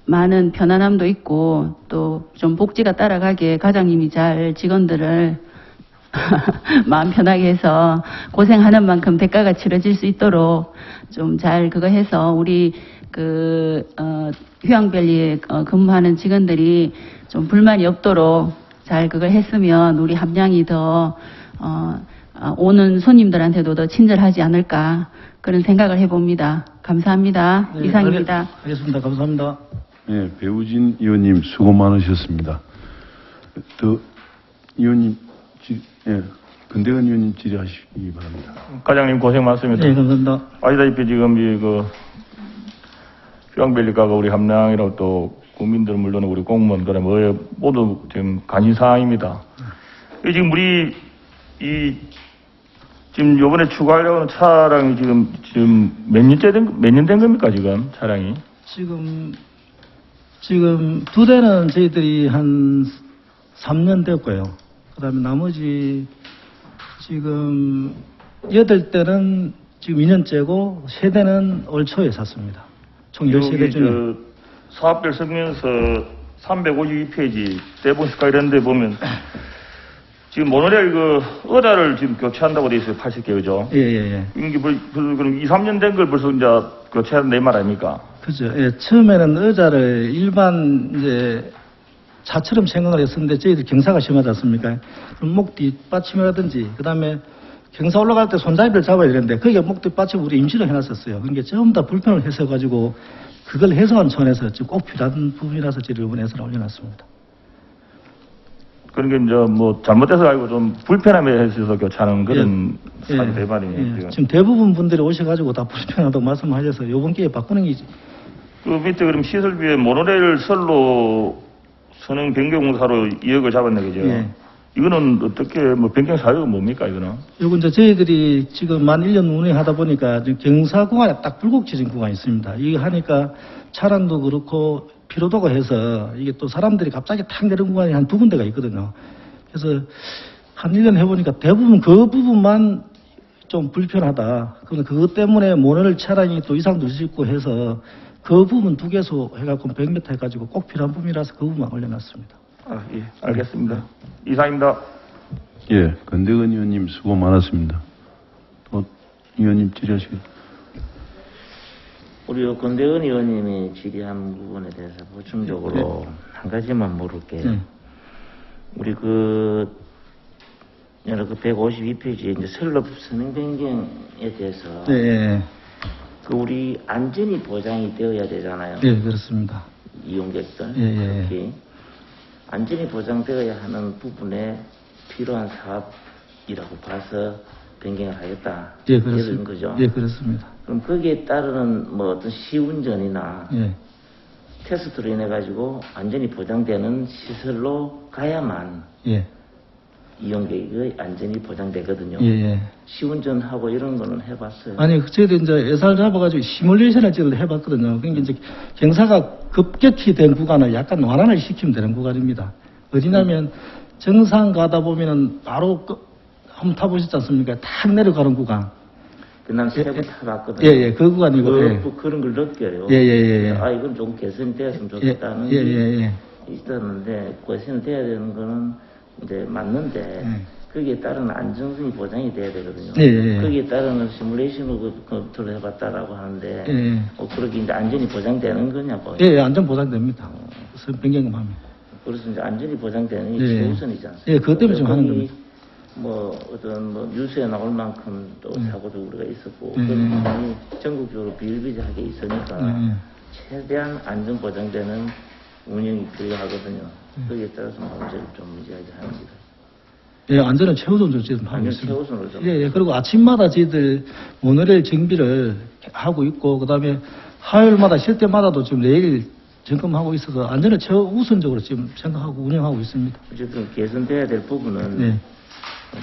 [SPEAKER 6] 많은 편안함도 있고 또 좀 복지가 따라가게 과장님이 잘 직원들을 마음 편하게 해서 고생하는 만큼 대가가 치러질 수 있도록 좀 잘 그거 해서 우리 휴양별리에 근무하는 직원들이 좀 불만이 없도록 잘 그걸 했으면 우리 함량이 더 오는 손님들한테도 더 친절하지 않을까 그런 생각을 해봅니다. 감사합니다.
[SPEAKER 2] 네,
[SPEAKER 6] 이상입니다.
[SPEAKER 2] 알겠습니다. 감사합니다.
[SPEAKER 1] 네, 배우진 의원님 수고 많으셨습니다. 더 의원님, 근대건 의원님 질의하시기 바랍니다.
[SPEAKER 7] 과장님 고생 많습니다.
[SPEAKER 2] 네, 감사합니다.
[SPEAKER 7] 아시다시피 지금 휴양별리가가 우리 함량이라고 또 국민들 물론 우리 공무원들 모두 지금 관심사항입니다. 지금 우리 지금 요번에 추가하려고 하는 차량이 지금 몇 년 된 겁니까 지금 차량이?
[SPEAKER 2] 지금 두 대는 저희들이 한 3년 됐고요. 그 다음에 나머지 지금 8대는 지금 2년째고 3대는 올 초에 샀습니다. 총 13대 중에.
[SPEAKER 7] 사업별 설명서 352페이지 대본식과 이런 데 보면 지금 모노레일 의자를 지금 교체한다고 돼 있어요. 80개 그죠?
[SPEAKER 2] 예.
[SPEAKER 7] 이게 그럼 2, 3년 된 걸 벌써 이제 교체한다 이 말 아닙니까?
[SPEAKER 2] 그죠. 예, 처음에는 의자를 일반 이제 차처럼 생각을 했었는데 저희들 경사가 심하지 않습니까? 그럼 목 뒷받침이라든지 그다음에 경사 올라갈 때 손잡이를 잡아야 되는데 거기에 목 뒷받침 우리 임시로 해놨었어요. 그러니까 전부 다 불편을 해서가지고 그걸 해소한 차원에서 지금 꼭 필요한 부분이라서 저희를 이번에 해서 올려놨습니다.
[SPEAKER 7] 그런 게 이제 뭐 잘못돼서 아니고 좀 불편함에 있어서 교체하는 그런 사례 대발이네요.
[SPEAKER 2] 지금 대부분 분들이 오셔가지고 다 불편하다고 말씀하셔서 이번 기회에 바꾸는 게
[SPEAKER 7] 그 밑에 그럼 시설비에 모노레일 선로 선행 변경 공사로 2억을 잡았네 그죠?
[SPEAKER 2] 예.
[SPEAKER 7] 이거는 어떻게 뭐 변경 사유가 뭡니까 이거는?
[SPEAKER 2] 요거 이제 저희들이 지금 만 1년 운행하다 보니까 지금 경사 구간에 딱 불곡지진 구간이 있습니다. 이게 하니까 차량도 그렇고 피로도가 해서 이게 또 사람들이 갑자기 탁 내리는 구간이 한 2군데가 있거든요. 그래서 한 1년 해보니까 대부분 그 부분만 좀 불편하다. 그러면 그것 때문에 모노레일 차량이 또 이상도 있고 해서 그 부분 2개소 해갖고 100m 해가지고 꼭 필요한 부분이라서 그 부분만 올려놨습니다.
[SPEAKER 7] 예, 알겠습니다. 이상입니다.
[SPEAKER 1] 예, 근대건 의원님 수고 많았습니다. 또 의원님 질의하시겠습니다.
[SPEAKER 5] 우리 권대은 의원님이 질의한 부분에 대해서 보충적으로 한 가지만 물을게요. 우리 여러 152페이지에 이제 선로 선행 변경에 대해서 우리 안전이 보장이 되어야 되잖아요.
[SPEAKER 2] 네, 그렇습니다.
[SPEAKER 5] 이용객들.
[SPEAKER 2] 예.
[SPEAKER 5] 안전이 보장되어야 하는 부분에 필요한 사업이라고 봐서 변경을 하겠다.
[SPEAKER 2] 예,
[SPEAKER 5] 이런
[SPEAKER 2] 그렇습니다.
[SPEAKER 5] 거죠.
[SPEAKER 2] 예, 그렇습니다.
[SPEAKER 5] 그럼 거기에 따르는 뭐 어떤 시운전이나 테스트로 인해 가지고 안전이 보장되는 시설로 가야만 이용객의 안전이 보장되거든요. 시운전하고 이런 거는 해봤어요.
[SPEAKER 2] 아니, 저희도 이제 예산을 잡아가지고 시뮬레이션을 저희도 해봤거든요. 그러니까 이제 경사가 급격히 된 구간을 약간 완화를 시키면 되는 구간입니다. 어디냐면 정상 가다 보면은 바로 한번 타보셨지 않습니까? 탁 내려가는 구간.
[SPEAKER 5] 난 세 번 타봤거든요.
[SPEAKER 2] 그 구간이고.
[SPEAKER 5] 그런 걸 느껴요. 아, 이건 좀 개선되었으면 좋겠다는 게 있었는데, 개선돼야 되는 거는 이제 맞는데, 거기에 따른 안정성이 보장이 돼야 되거든요. 거기에 따르는 시뮬레이션으로 검토를 해봤다라고 하는데, 그렇게 이제 안전이 보장되는 거냐고.
[SPEAKER 2] 안전 보장됩니다. 변경하면.
[SPEAKER 5] 그래서 이제 안전이 보장되는 게
[SPEAKER 2] 예.
[SPEAKER 5] 최우선이지 않습니까?
[SPEAKER 2] 예, 그것 때문에 지금 하는
[SPEAKER 5] 여건이
[SPEAKER 2] 겁니다.
[SPEAKER 5] 뭐 어떤 뭐 뉴스에 나올 만큼 또 사고도 우리가 있었고
[SPEAKER 2] 예.
[SPEAKER 5] 그런 부분이 전국적으로 비일비재하게 있으니까
[SPEAKER 2] 예.
[SPEAKER 5] 최대한 안전 보장되는 운영이 필요하거든요. 거기에 따라서 문제를 좀 이야기 합니다.
[SPEAKER 2] 예, 안전은 최우선으로 지금 하고
[SPEAKER 5] 안전
[SPEAKER 2] 있습니다.
[SPEAKER 5] 최우선으로 좀.
[SPEAKER 2] 예, 예. 그리고 아침마다 저희들 모노레일 정비를 하고 있고, 그 다음에 화요일마다 쉴 때마다도 지금 내일 점검하고 있어서 안전을 최우선적으로 지금 생각하고 운영하고 있습니다.
[SPEAKER 5] 어쨌든 개선돼야 될 부분은
[SPEAKER 2] 네.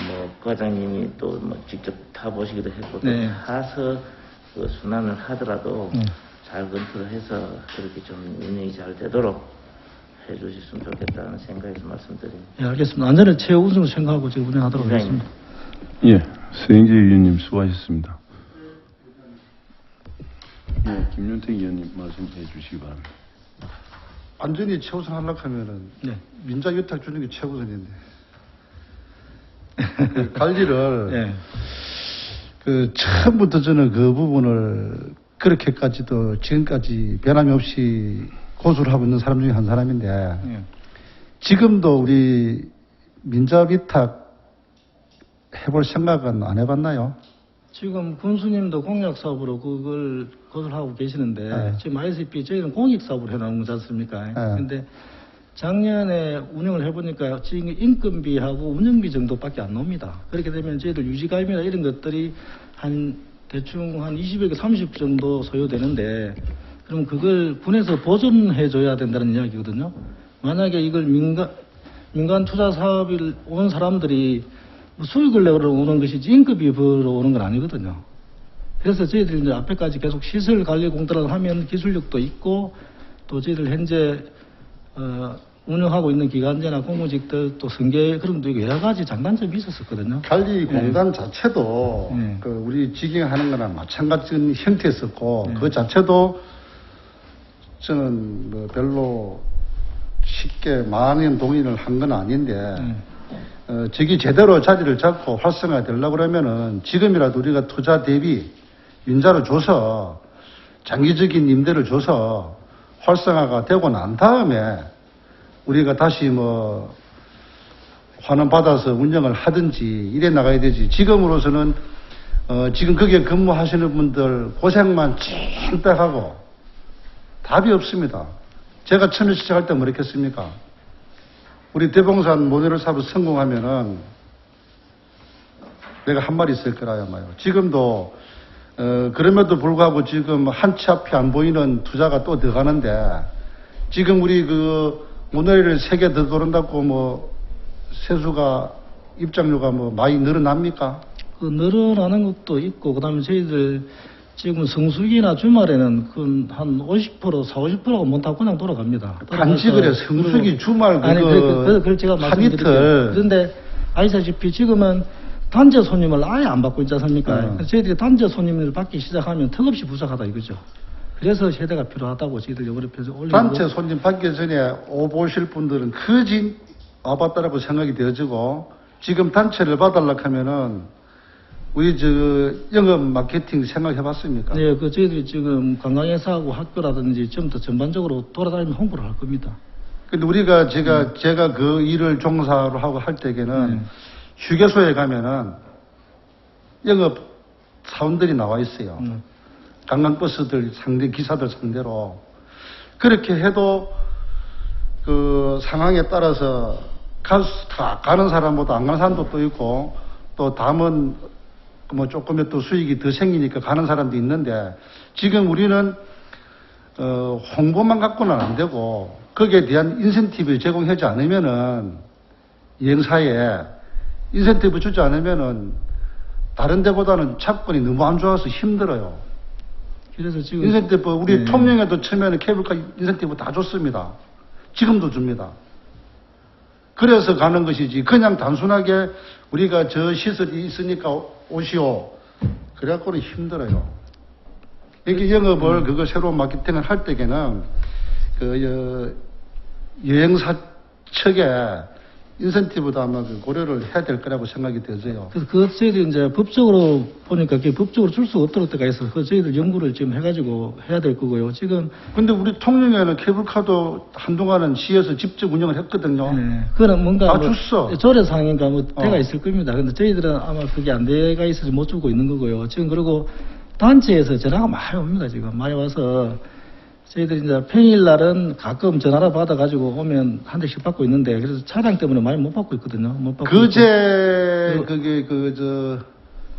[SPEAKER 5] 뭐 과장님이 또 뭐 직접 타보시기도 했고 또
[SPEAKER 2] 네.
[SPEAKER 5] 타서 그 순환을 하더라도
[SPEAKER 2] 네.
[SPEAKER 5] 잘 검토해서 그렇게 좀 운영이 잘 되도록 해주셨으면 좋겠다는 생각에서 말씀드립니다.
[SPEAKER 2] 예, 알겠습니다. 안전을 최우선으로 생각하고 지금 운영하도록
[SPEAKER 5] 이상입니다.
[SPEAKER 2] 하겠습니다.
[SPEAKER 1] 예, 서영재 의원님 수고하셨습니다. 예, 김윤택 의원님 말씀해 주시기 바랍니다.
[SPEAKER 3] 안전이 최우선 하려고 하면은
[SPEAKER 2] 네.
[SPEAKER 3] 민자유탁 주는 게 최우선인데. 그 관리를
[SPEAKER 2] 예.
[SPEAKER 3] 그 처음부터 저는 그 부분을 그렇게까지도 지금까지 변함이 없이 고수를 하고 있는 사람 중에 한 사람인데
[SPEAKER 2] 예.
[SPEAKER 3] 지금도 우리 민자위탁 해볼 생각은 안 해봤나요?
[SPEAKER 2] 지금 군수님도 공약 사업으로 그걸 하고 계시는데
[SPEAKER 3] 네.
[SPEAKER 2] 지금 ISP 저희는 공익 사업으로 해나온 거지 않습니까?
[SPEAKER 3] 네.
[SPEAKER 2] 근데 작년에 운영을 해보니까 지금 인건비하고 운영비 정도밖에 안 나옵니다. 그렇게 되면 저희들 유지가입이나 이런 것들이 한 대충 한 20에서 30 정도 소요되는데 그럼 그걸 군에서 보존해줘야 된다는 이야기거든요. 만약에 이걸 민간 투자 사업을 온 사람들이 수익을 내러 오는 것이지 인건비 벌어 오는 건 아니거든요. 그래서 저희들이 이제 앞에까지 계속 시설 관리 공단을 하면 기술력도 있고 또 저희들 현재 운영하고 있는 기관제나 공무직들 또 승계 그런 것도 있고 여러 가지 장단점이 있었거든요.
[SPEAKER 3] 관리 공단 자체도
[SPEAKER 2] 네.
[SPEAKER 3] 그 우리 직영하는 거나 마찬가지 형태였었고
[SPEAKER 2] 네.
[SPEAKER 3] 그 자체도 저는 뭐 별로 쉽게 만연 동의를 한 건 아닌데 저기 제대로 자리를 잡고 활성화 되려고 그러면은 지금이라도 우리가 투자 대비 윈자를 줘서 장기적인 임대를 줘서 활성화가 되고 난 다음에 우리가 다시 뭐 환원 받아서 운영을 하든지 이래 나가야 되지. 지금으로서는 지금 거기에 근무하시는 분들 고생만 찐딱 하고 답이 없습니다. 제가 처음에 시작할 때 뭐랬겠습니까? 우리 대봉산 모노레일 사업을 성공하면은 내가 한 말이 있을 거라야 말이에요. 지금도 그럼에도 불구하고 지금 한 치 앞이 안 보이는 투자가 또 들어가는데 지금 우리 그 모노레일을 3개 더 도른다고 뭐 세수가 입장료가 뭐 많이 늘어납니까?
[SPEAKER 2] 그 늘어나는 것도 있고 그다음에 저희들 지금 성수기나 주말에는 그 한 50%, 40~50%가 못 타고 그냥 돌아갑니다.
[SPEAKER 3] 단지 그래 성수기 주말
[SPEAKER 2] 아니 그걸 제가
[SPEAKER 3] 한
[SPEAKER 2] 말씀드릴게요.
[SPEAKER 3] 이틀
[SPEAKER 2] 그런데 아시다시피 지금은 단체 손님을 아예 안 받고 있지 않습니까? 그래서 저희들이 단체 손님을 받기 시작하면 턱없이 부족하다 이거죠. 그래서 세대가 필요하다고 저희들 이번에 올리고
[SPEAKER 3] 단체 손님 받기 전에 오보실 분들은 거진 와봤다라고 생각이 되어지고 지금 단체를 봐달라고 하면은 우리 저 영업 마케팅 생각해 봤습니까?
[SPEAKER 2] 네, 그 저희들이 지금 관광회사하고 학교라든지 좀더 전반적으로 돌아다니면 홍보를 할 겁니다.
[SPEAKER 3] 근데 우리가 제가 그 일을 종사로 하고 할 때에는 휴게소에 가면은 영업 사원들이 나와 있어요. 관광버스들 기사들 상대로. 그렇게 해도 그 상황에 따라서 가는 사람보다 안 가는 사람도 또 있고 또 담은 뭐 조금의 또 수익이 더 생기니까 가는 사람도 있는데 지금 우리는 홍보만 갖고는 안 되고 거기에 대한 인센티브를 제공하지 않으면은 여행사에 인센티브 주지 않으면은 다른 데보다는 차권이 너무 안 좋아서 힘들어요.
[SPEAKER 2] 그래서 지금
[SPEAKER 3] 인센티브 우리 통영에도 처음에는 케이블카 인센티브 다 줬습니다. 지금도 줍니다. 그래서 가는 것이지 그냥 단순하게 우리가 저 시설이 있으니까 오시오. 그래갖고는 힘들어요. 여기 영업을 그거 새로운 마케팅을 할 때에는 그 여행사 측에 인센티브도 아마 그 고려를 해야 될 거라고 생각이 되어져요.
[SPEAKER 2] 그래서 그 저희들이 이제 법적으로 보니까 그게 법적으로 줄 수 없도록 때가 있어서 그 저희들 연구를 지금 해가지고 해야 될 거고요. 지금
[SPEAKER 3] 근데 우리 통영에는 케이블카도 한동안은 시에서 직접 운영을 했거든요.
[SPEAKER 2] 그거는 뭔가
[SPEAKER 3] 다 줬어.
[SPEAKER 2] 조례상인가 뭐 때가 있을 겁니다. 근데 저희들은 아마 그게 안 돼가 있어서 못 주고 있는 거고요. 지금 그리고 단체에서 전화가 많이 옵니다. 지금 많이 와서 저희들이 이제 평일날은 가끔 전화를 받아가지고 오면 한 대씩 받고 있는데 그래서 차량 때문에 많이 못 받고 있거든요. 못 받고
[SPEAKER 3] 그제 그게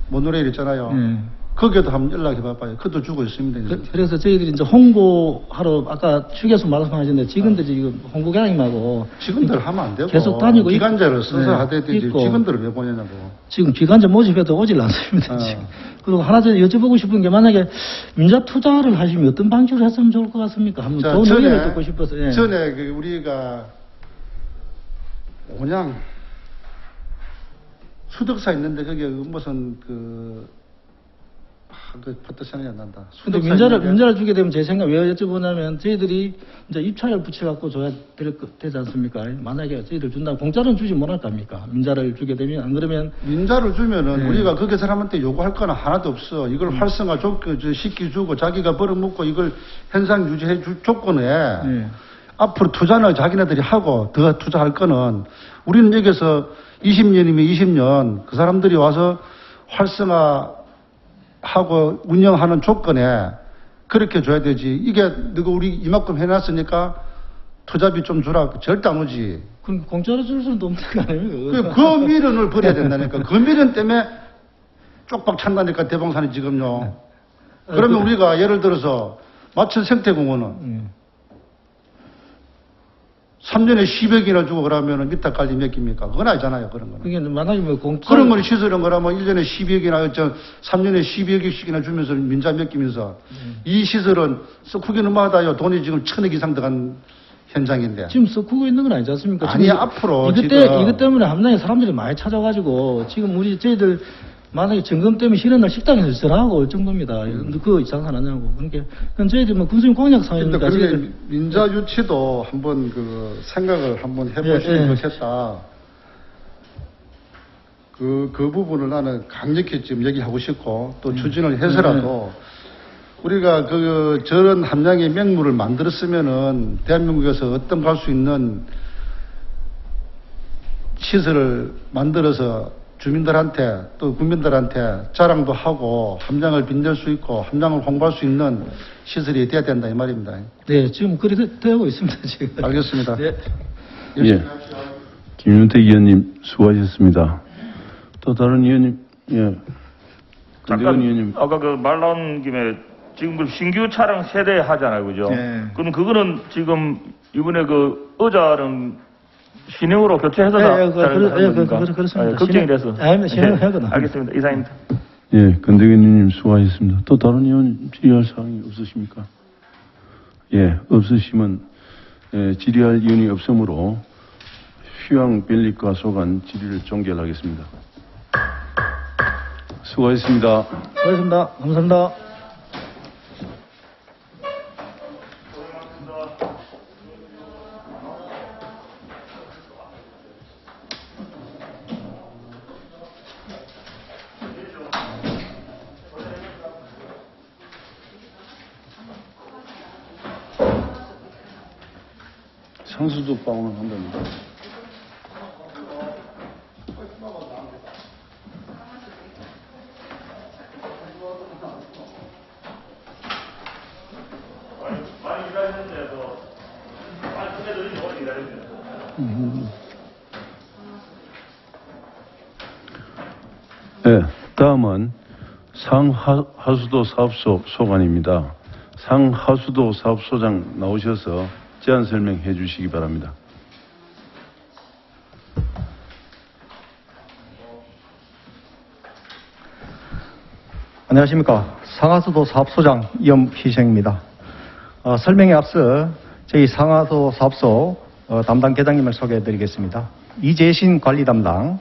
[SPEAKER 3] 모노레일 있잖아요.
[SPEAKER 2] 예.
[SPEAKER 3] 거기에도 한번 연락해 봐봐요. 그것도 주고 있습니다. 이제.
[SPEAKER 2] 그래서 저희들이 이제 홍보하러 아까 휴게소 말씀하셨는데 직원들이 지금 홍보기관님하고
[SPEAKER 3] 직원들 하면 안 되고
[SPEAKER 2] 계속 다니고
[SPEAKER 3] 기관자를 써서 하되 되지
[SPEAKER 2] 있고.
[SPEAKER 3] 직원들을 왜 보내냐고.
[SPEAKER 2] 지금 기관자 모집해도 오질 않습니다. 지금. 그리고 하나 더 여쭤보고 싶은 게 만약에 민자 투자를 하시면 어떤 방식으로 했으면 좋을 것 같습니까? 한번
[SPEAKER 3] 자,
[SPEAKER 2] 좋은
[SPEAKER 3] 전에-
[SPEAKER 2] 의견을 듣고 싶어서. 예.
[SPEAKER 3] 전에 그 우리가 그냥 수덕사 있는데 거기에 무슨 그것도 생각이 안 난다.
[SPEAKER 2] 근데
[SPEAKER 3] 수덕사 있는데
[SPEAKER 2] 민자를 주게 되면 제 생각 왜 여쭤보냐면 저희들이 이제 입찰을 붙여갖고 줘야 되지 않습니까? 만약에 저희들 준다면 공짜로는 주지 못할 거 아닙니까? 민자를 주게 되면 안 그러면
[SPEAKER 3] 민자를 주면은
[SPEAKER 2] 네.
[SPEAKER 3] 우리가 그 사람한테 요구할 거는 하나도 없어. 이걸 활성화 시켜주고 자기가 벌어먹고 이걸 현상 유지해 줄 조건에
[SPEAKER 2] 네.
[SPEAKER 3] 앞으로 투자는 자기네들이 하고 더 투자할 거는 우리는 여기서 20년이면 20년 그 사람들이 와서 활성화하고 운영하는 조건에 그렇게 줘야 되지. 이게 너가 우리 이만큼 해놨으니까 투자비 좀 주라. 절대 안 오지.
[SPEAKER 2] 그럼 공짜로 줄 수는 없는 거 아닙니까?
[SPEAKER 3] 그 미련을 버려야 된다니까. 그 미련 때문에 쪽박 찬다니까 대봉산이 지금요. 그러면 우리가 예를 들어서 마천 생태공원은 3년에 10억이나 주고 그러면은 밑에 깔리 몇 개입니까? 그건 아니잖아요. 그런 거는.
[SPEAKER 2] 그게 만약에 뭐 공짜
[SPEAKER 3] 그런 거는 시설한 거라면 1년에 12억이나 3년에 12억씩이나 주면서 민자 몇 개면서 이 시설은 크기는 마다요. 돈이 지금 1,000억 이상 들어간 현장인데.
[SPEAKER 2] 지금 썩고 있는 건 아니지 않습니까?
[SPEAKER 3] 아니,
[SPEAKER 2] 지금
[SPEAKER 3] 앞으로
[SPEAKER 2] 이것 때문에 함량에 사람들이 많이 찾아가지고 지금 저희들 만약에 점검 때문에 쉬는 날 식당에서 전화하고 올 정도입니다. 그거 장사 안 하냐고. 그러니까 그건 저희들 뭐 군수님 공약
[SPEAKER 3] 근데
[SPEAKER 2] 사회니까
[SPEAKER 3] 그게 민자 유치도 한번 생각을 한번 해보시는 것이었다. 그 부분을 나는 강력히 지금 얘기하고 싶고 또 추진을 해서라도 우리가 저런 함량의 맹물을 만들었으면은 대한민국에서 어떤 갈 수 있는 시설을 만들어서 주민들한테 또 국민들한테 자랑도 하고 함량을 빛낼 수 있고 함량을 홍보할 수 있는 시설이 돼야 된다 이 말입니다.
[SPEAKER 2] 네, 지금 그리 되고 있습니다. 지금.
[SPEAKER 3] 알겠습니다.
[SPEAKER 2] 네.
[SPEAKER 1] 예. 김윤택 의원님 수고하셨습니다. 또 다른 의원님, 예.
[SPEAKER 7] 잠깐
[SPEAKER 1] 의원님.
[SPEAKER 7] 아까 그 말 나온 김에 지금 그 신규 차량 세대 하잖아요, 그죠?
[SPEAKER 2] 네.
[SPEAKER 7] 그럼 그거는 지금 이번에 그 의자는 신형으로 교체해서
[SPEAKER 2] 그렇습니다.
[SPEAKER 7] 걱정이 돼서.
[SPEAKER 2] 아닙니다. 신형하거나.
[SPEAKER 7] 알겠습니다. 이상입니다.
[SPEAKER 1] 예, 건대기님 수고하셨습니다. 또 다른 의원 질의할 사항이 없으십니까? 예, 없으시면 질의할 의원이 없으므로 휴양변리과 소관 질의를 종결하겠습니다. 수고하셨습니다.
[SPEAKER 2] 수고하셨습니다. 감사합니다.
[SPEAKER 1] 상수도 방언을 한답니다. 네, 다음은 상하수도 사업소 소관입니다. 상하수도 사업소장 나오셔서 제안 설명해 주시기 바랍니다.
[SPEAKER 9] 안녕하십니까. 상하수도 사업소장 염희생입니다. 설명에 앞서 저희 상하수도 사업소 담당 계장님을 소개해 드리겠습니다. 이재신 관리 담당,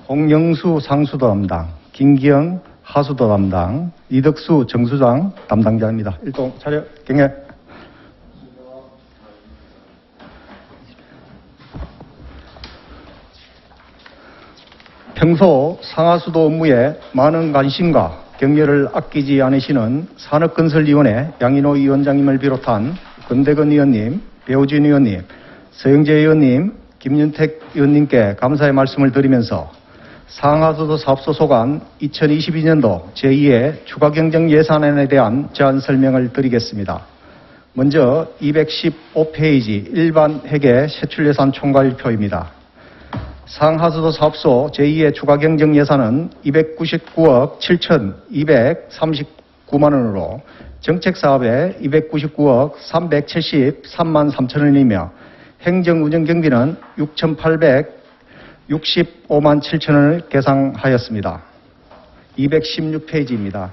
[SPEAKER 9] 홍영수 상수도 담당, 김기영 하수도 담당, 이덕수 정수장 담당자입니다. 일동 차려 경례. 평소 상하수도 업무에 많은 관심과 격려를 아끼지 않으시는 산업건설위원회 양인호 위원장님을 비롯한 권대건 의원님, 배우진 의원님, 서영재 의원님, 김윤택 의원님께 감사의 말씀을 드리면서 상하수도 사업소 소관 2022년도 제2회 추가경정 예산안에 대한 제안 설명을 드리겠습니다. 먼저 215페이지 일반 회계 세출예산 총괄표입니다. 상하수도 사업소 제2회 추가경정 예산은 299억 7,239만 원으로 정책사업에 299억 373만 3천 원이며 행정운영경비는 6,865만 7천 원을 계상하였습니다. 216페이지입니다.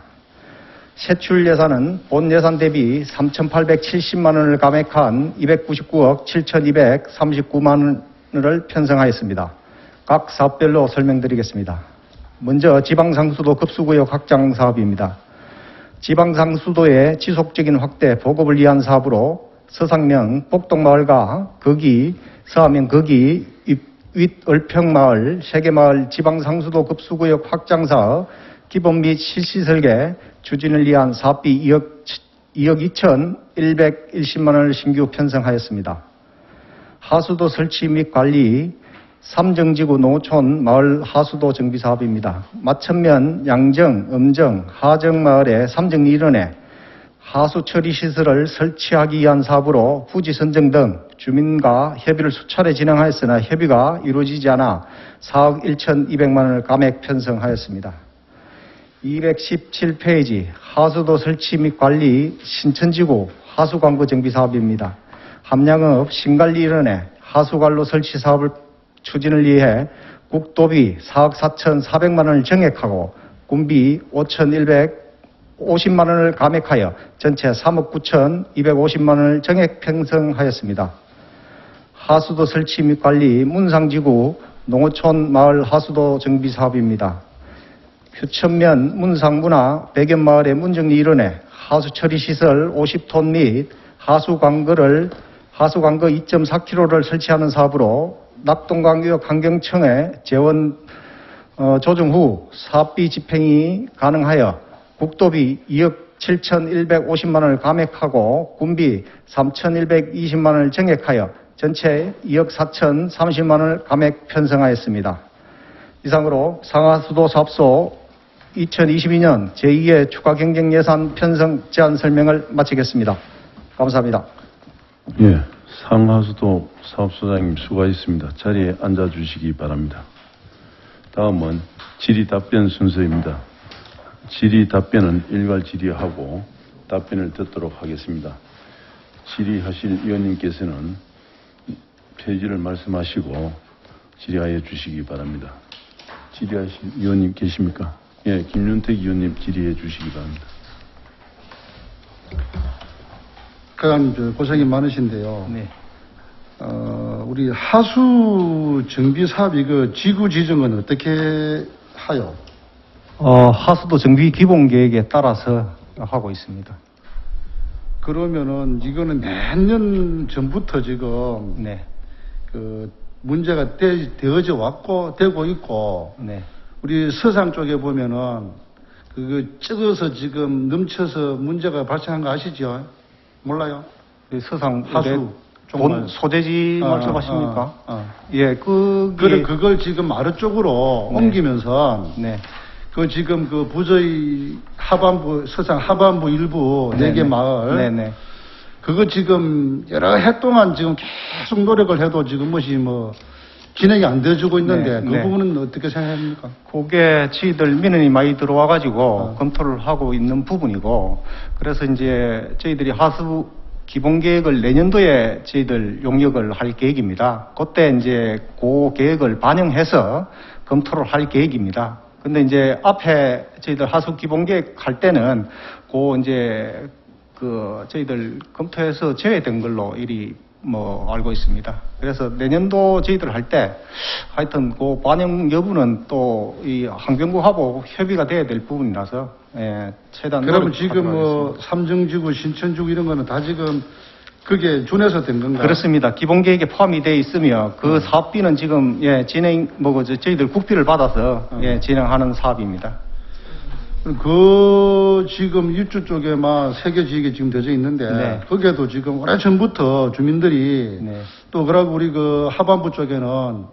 [SPEAKER 9] 세출 예산은 본 예산 대비 3,870만 원을 감액한 299억 7,239만 원을 편성하였습니다. 각 사업별로 설명드리겠습니다. 먼저 지방상수도 급수구역 확장 사업입니다. 지방상수도의 지속적인 확대 보급을 위한 사업으로 서상면 복동마을과 거기, 서하면 거기, 윗을평마을, 세계마을 지방상수도 급수구역 확장사업 기본 및 실시 설계 추진을 위한 사업비 2억 2,110만 원을 신규 편성하였습니다. 하수도 설치 및 관리 삼정지구 농어촌 마을 하수도 정비 사업입니다. 마천면, 양정, 음정, 하정마을의 삼정 일원에 하수 처리 시설을 설치하기 위한 사업으로 후지 선정 등 주민과 협의를 수차례 진행하였으나 협의가 이루어지지 않아 4억 1,200만 원을 감액 편성하였습니다. 217페이지 하수도 설치 및 관리 신천지구 하수관구 정비 사업입니다. 함량업 신관리 일원에 하수관로 설치 사업을 추진을 위해 국도비 4억 4,400만 원을 정액하고 군비 5,150만 원을 감액하여 전체 3억 9,250만 원을 정액 편성하였습니다. 하수도 설치 및 관리 문상지구 농어촌 마을 하수도 정비 사업입니다. 휴천면 문상문화 백연마을의 문정리 일원에 하수 처리 시설 50톤 및 하수관거 2.4km를 설치하는 사업으로 낙동강유역 환경청에 재원 조정 후 사업비 집행이 가능하여 국도비 2억 7,150만 원을 감액하고 군비 3,120만 원을 정액하여 전체 2억 4,030만 원을 감액 편성하였습니다. 이상으로 상하수도 사업소 2022년 제2회 추가 경정 예산 편성 제안 설명을 마치겠습니다. 감사합니다.
[SPEAKER 1] 예, 상하수도 사업소장님 수고하셨습니다. 자리에 앉아주시기 바랍니다. 다음은 질의 답변 순서입니다. 질의 답변은 일괄 질의하고 답변을 듣도록 하겠습니다. 질의하실 위원님께서는 페이지를 말씀하시고 질의하여 주시기 바랍니다. 질의하실 위원님 계십니까? 예, 김윤택 위원님 질의해 주시기 바랍니다.
[SPEAKER 3] 그간 고생이 많으신데요.
[SPEAKER 9] 네.
[SPEAKER 3] 우리 하수 정비 사업이 그 지구 지정은 어떻게 하요?
[SPEAKER 9] 하수도 정비 기본 계획에 따라서 하고 있습니다.
[SPEAKER 3] 그러면은 이거는 몇 년 전부터 지금
[SPEAKER 9] 네.
[SPEAKER 3] 그 문제가 되어져 왔고 되고 있고
[SPEAKER 9] 네.
[SPEAKER 3] 우리 서상 쪽에 보면은 그 찍어서 지금 넘쳐서 문제가 발생한 거 아시죠? 몰라요?
[SPEAKER 9] 서상
[SPEAKER 3] 하수
[SPEAKER 9] 본 소재지 말씀하십니까? 예,
[SPEAKER 3] 그걸 지금 아래 쪽으로
[SPEAKER 9] 네.
[SPEAKER 3] 옮기면서
[SPEAKER 9] 네.
[SPEAKER 3] 그 지금 그 부저희 하반부 서상 하반부 일부 네 개 마을
[SPEAKER 9] 네네.
[SPEAKER 3] 그거 지금 여러 해 동안 지금 계속 노력을 해도 지금 뭐 진행이 안 되어주고 있는데 그 부분은 어떻게 생각합니까?
[SPEAKER 9] 그게 저희들 민원이 많이 들어와가지고 검토를 하고 있는 부분이고 그래서 이제 저희들이 하수 기본 계획을 내년도에 저희들 용역을 할 계획입니다. 그때 이제 그 계획을 반영해서 검토를 할 계획입니다. 근데 이제 앞에 저희들 하수 기본 계획 할 때는 이제 저희들 검토해서 제외된 걸로 이리 알고 있습니다. 그래서 내년도 저희들 할 때 하여튼 그 반영 여부는 또 이 환경부하고 협의가 돼야 될 부분이라서 최대한
[SPEAKER 3] 그러면
[SPEAKER 9] 노력하도록
[SPEAKER 3] 지금
[SPEAKER 9] 하겠습니다.
[SPEAKER 3] 삼정지구, 신천지구 이런 거는 다 지금 그게 준해서 된 건가요?
[SPEAKER 9] 그렇습니다. 기본 계획에 포함이 되어 있으며 그 사업비는 지금 진행 저희들 국비를 받아서 진행하는 사업입니다.
[SPEAKER 3] 그 지금 일주 쪽에 막 세개 지역에 지금 되어 있는데
[SPEAKER 9] 네.
[SPEAKER 3] 거기에도 지금 오래전부터 주민들이
[SPEAKER 9] 네.
[SPEAKER 3] 또 그러고 우리 그 하반부 쪽에는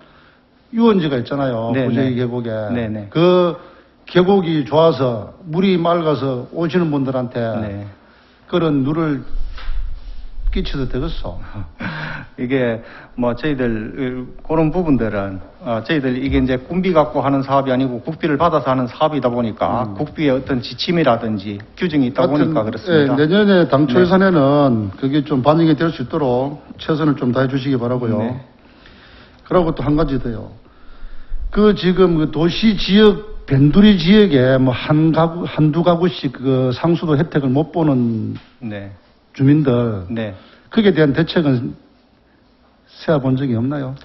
[SPEAKER 3] 유원지가 있잖아요.
[SPEAKER 9] 네,
[SPEAKER 3] 부재기
[SPEAKER 9] 네.
[SPEAKER 3] 계곡에
[SPEAKER 9] 네, 네.
[SPEAKER 3] 그 계곡이 좋아서 물이 맑아서 오시는 분들한테
[SPEAKER 9] 네.
[SPEAKER 3] 그런 누를 끼쳐도 되겠어.
[SPEAKER 9] 이게 뭐 저희들 그런 부분들은 저희들 이게 이제 군비 갖고 하는 사업이 아니고 국비를 받아서 하는 사업이다 보니까 국비의 어떤 지침이라든지 규정이 있다 보니까 그렇습니다.
[SPEAKER 3] 내년에 당초
[SPEAKER 9] 네.
[SPEAKER 3] 예산에는 그게 좀 반영이 될 수 있도록 최선을 좀 다해 주시기 바라고요.
[SPEAKER 9] 네.
[SPEAKER 3] 그리고 또 한 가지 더요. 그 지금 그 도시 지역 변두리 지역에 뭐 한두 가구씩 그 상수도 혜택을 못 보는
[SPEAKER 9] 네.
[SPEAKER 3] 주민들
[SPEAKER 9] 네.
[SPEAKER 3] 거기에 대한 대책은 세워본 적이 없나요?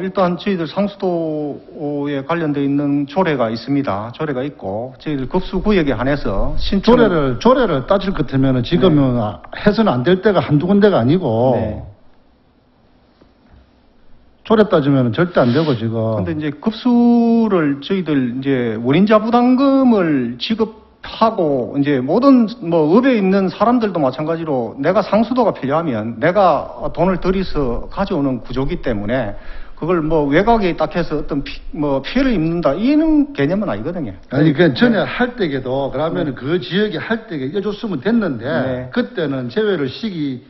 [SPEAKER 9] 일단 저희들 상수도에 관련되어 있는 조례가 있습니다. 조례가 있고 저희들 급수구역에 한해서 신청
[SPEAKER 3] 조례를 따질 것 같으면 지금은 해서는 안 될 때가 한두 군데가 아니고
[SPEAKER 9] 네.
[SPEAKER 3] 조례 따지면 절대 안 되고 지금.
[SPEAKER 9] 근데 이제 급수를 저희들 이제 원인자 부담금을 지급하고 이제 모든 뭐 업에 있는 사람들도 마찬가지로 내가 상수도가 필요하면 내가 돈을 들여서 가져오는 구조기 때문에 그걸 뭐 외곽에 딱 해서 어떤 피해를 입는다 이런 개념은 아니거든요.
[SPEAKER 3] 아니 그 전에 할 때에도 그러면 그 지역에 할 때에 해줬으면 됐는데
[SPEAKER 9] 네.
[SPEAKER 3] 그때는 제외를 시기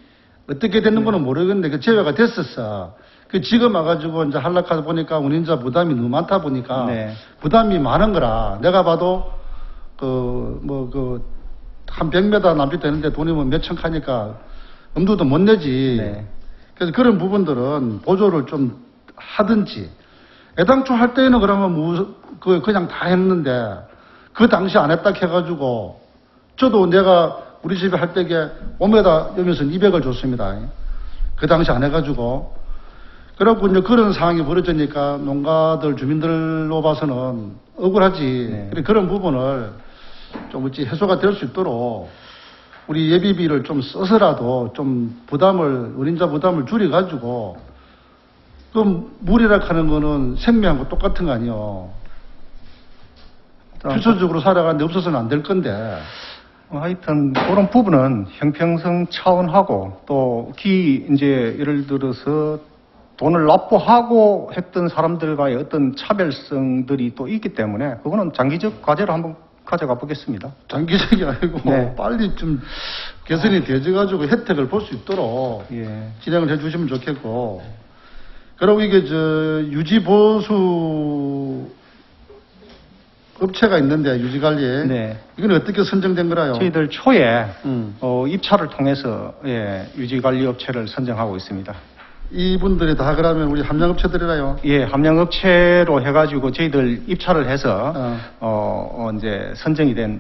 [SPEAKER 3] 어떻게 됐는 거는 모르겠는데 그 제외가 됐었어. 그 지금 와가지고 이제 한락하다 보니까 운임자 부담이 너무 많다 보니까
[SPEAKER 9] 네.
[SPEAKER 3] 부담이 많은 거라. 내가 봐도 한 100m 남짓 되는데 돈이 뭐 몇천 칸이니까 엄두도 못 내지.
[SPEAKER 9] 네.
[SPEAKER 3] 그래서 그런 부분들은 보조를 좀 하든지. 애당초 할 때에는 그러면 그냥 다 했는데 그 당시 안 했다 해가지고 저도 내가 우리 집에 할 때에 5m 여면서 200을 줬습니다. 그 당시 안 해가지고. 그래갖고 이제 그런 상황이 벌어지니까 농가들, 주민들로 봐서는 억울하지.
[SPEAKER 9] 네.
[SPEAKER 3] 그래 그런 부분을 좀 어찌 해소가 될 수 있도록 우리 예비비를 좀 써서라도 좀 운임자 부담을 줄여가지고 그 물이라 하는 거는 생명하고 똑같은 거 아니요. 필수적으로 살아가는데 없어서는 안 될 건데.
[SPEAKER 9] 하여튼 그런 부분은 형평성 차원하고 또 이제 예를 들어서 돈을 납부하고 했던 사람들과의 어떤 차별성들이 또 있기 때문에 그거는 장기적 과제로 한번 가져가 보겠습니다.
[SPEAKER 3] 장기적이 아니고
[SPEAKER 9] 네.
[SPEAKER 3] 빨리 좀 개선이 되어가지고 혜택을 볼 수 있도록
[SPEAKER 9] 예.
[SPEAKER 3] 진행을 해주시면 좋겠고. 그리고 이게 유지보수 업체가 있는데 유지관리에
[SPEAKER 9] 네.
[SPEAKER 3] 이건 어떻게 선정된 거라요?
[SPEAKER 9] 저희들 초에 입찰을 통해서 유지관리업체를 선정하고 있습니다.
[SPEAKER 3] 이분들이 다 그러면 우리 함량업체들이라요?
[SPEAKER 9] 예, 함량업체로 해가지고 저희들 입찰을 해서 이제 선정이 된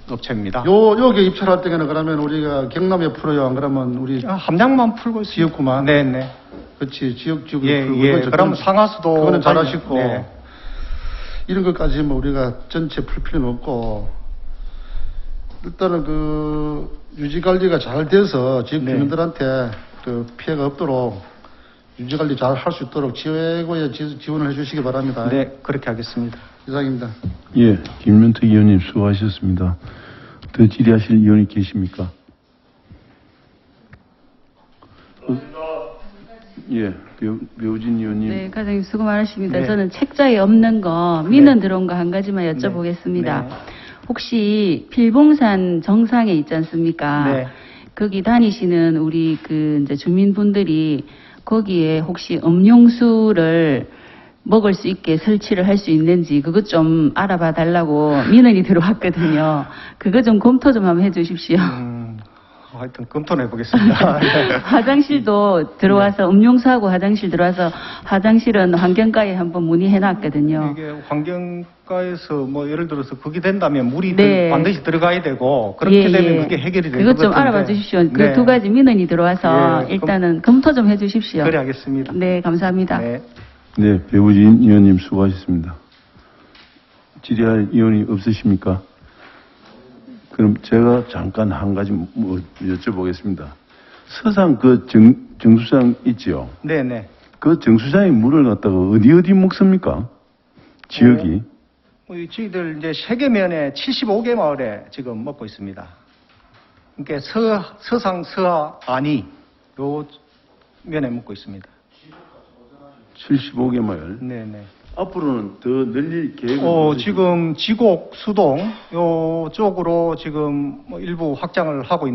[SPEAKER 9] 업체입니다.
[SPEAKER 3] 요게 입찰할 때는 그러면 우리가 경남에 풀어요? 안 그러면 우리
[SPEAKER 9] 함량만 풀고 있습니다.
[SPEAKER 3] 지역구만?
[SPEAKER 9] 네네.
[SPEAKER 3] 그렇지, 지역을
[SPEAKER 9] 예,
[SPEAKER 3] 풀고.
[SPEAKER 9] 예. 그럼 상하수도
[SPEAKER 3] 그거는 잘하시고.
[SPEAKER 9] 네.
[SPEAKER 3] 이런 것까지 뭐 우리가 전체 풀 필요는 없고, 일단은 그 유지관리가 잘 돼서 지역
[SPEAKER 9] 네.
[SPEAKER 3] 주민들한테 그 피해가 없도록 유지관리 잘 할 수 있도록 최고의 지원을 해주시기 바랍니다.
[SPEAKER 9] 네, 그렇게 하겠습니다.
[SPEAKER 3] 이상입니다.
[SPEAKER 1] 예, 김명택 의원님 수고하셨습니다. 더 질의하실 의원이 계십니까? 예, 묘진 의원님.
[SPEAKER 6] 네, 과장님 수고 많으십니다.
[SPEAKER 9] 네.
[SPEAKER 6] 저는 책자에 없는 거 민원 들어온 거 한 가지만 여쭤보겠습니다.
[SPEAKER 9] 네.
[SPEAKER 6] 혹시 필봉산 정상에 있지 않습니까?
[SPEAKER 9] 네.
[SPEAKER 6] 거기 다니시는 우리 이제 주민분들이 거기에 혹시 음용수를 먹을 수 있게 설치를 할 수 있는지 그것 좀 알아봐 달라고 민원이 들어왔거든요. 그거 좀 검토 좀 한번 해주십시오.
[SPEAKER 9] 하여튼 검토해 보겠습니다.
[SPEAKER 6] 화장실도 들어와서 음용수하고 화장실 들어와서 화장실은 환경과에 한번 문의해 놨거든요.
[SPEAKER 9] 이게 환경과에서 뭐 예를 들어서 그게 된다면 물이
[SPEAKER 6] 네.
[SPEAKER 9] 반드시 들어가야 되고 그렇게 되면 그게 해결이 되는
[SPEAKER 6] 그것 좀
[SPEAKER 9] 것 같은데.
[SPEAKER 6] 알아봐 주십시오.
[SPEAKER 9] 네.
[SPEAKER 6] 그 두 가지 민원이 들어와서
[SPEAKER 9] 예,
[SPEAKER 6] 일단은 검토 좀 해 주십시오.
[SPEAKER 9] 그래 하겠습니다.
[SPEAKER 6] 네, 감사합니다.
[SPEAKER 9] 네.
[SPEAKER 1] 네, 배우진 의원님 수고하셨습니다. 질의할 의원이 없으십니까? 그럼 제가 잠깐 한 가지 여쭤보겠습니다. 서상 그 정수장 있지요?
[SPEAKER 9] 네네.
[SPEAKER 1] 그 정수장의 물을 갖다가 어디 먹습니까? 지역이?
[SPEAKER 9] 저희들 이제 세계면에 75개 마을에 지금 먹고 있습니다. 그러니까 서상, 서하, 안이 요 면에 먹고 있습니다.
[SPEAKER 1] 75개 마을.
[SPEAKER 9] 네네.
[SPEAKER 1] 앞으로는 더 늘릴 계획은 없으십니까?
[SPEAKER 9] 지금 지곡, 수동 요 쪽으로 지금 뭐 일부 확장을 하고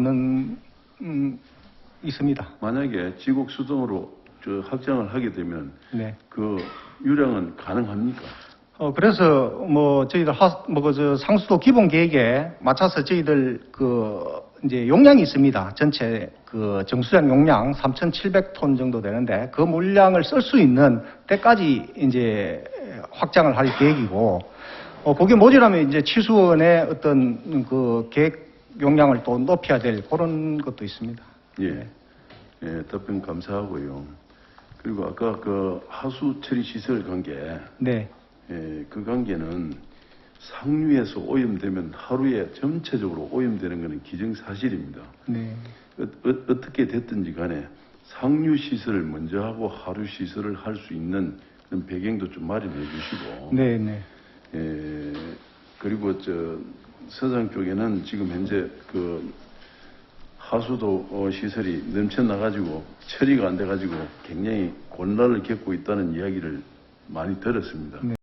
[SPEAKER 9] 있습니다.
[SPEAKER 1] 만약에 지곡 수동으로 확장을 하게 되면
[SPEAKER 9] 네.
[SPEAKER 1] 그 유량은 가능합니까?
[SPEAKER 9] 그래서 뭐 저희들 상수도 기본 계획에 맞춰서 저희들 이제 용량이 있습니다. 전체 정수장 용량 3,700톤 정도 되는데 그 물량을 쓸 수 있는 때까지 이제 확장을 할 계획이고 그게 모자라면 이제 치수원의 어떤 계획 용량을 또 높여야 될 그런 것도 있습니다.
[SPEAKER 1] 예. 예, 답변 감사하고요. 그리고 아까 하수 처리 시설 관계.
[SPEAKER 9] 네.
[SPEAKER 1] 예, 그 관계는 상류에서 오염되면 하루에 전체적으로 오염되는 것은 기정사실입니다.
[SPEAKER 9] 네.
[SPEAKER 1] 어떻게 됐든지 간에 상류 시설을 먼저 하고 하류 시설을 할 수 있는 그런 배경도 좀 마련해 주시고.
[SPEAKER 9] 네, 네.
[SPEAKER 1] 예, 그리고 서상 쪽에는 지금 현재 하수도 시설이 넘쳐나가지고 처리가 안 돼가지고 굉장히 곤란을 겪고 있다는 이야기를 많이 들었습니다.
[SPEAKER 9] 네.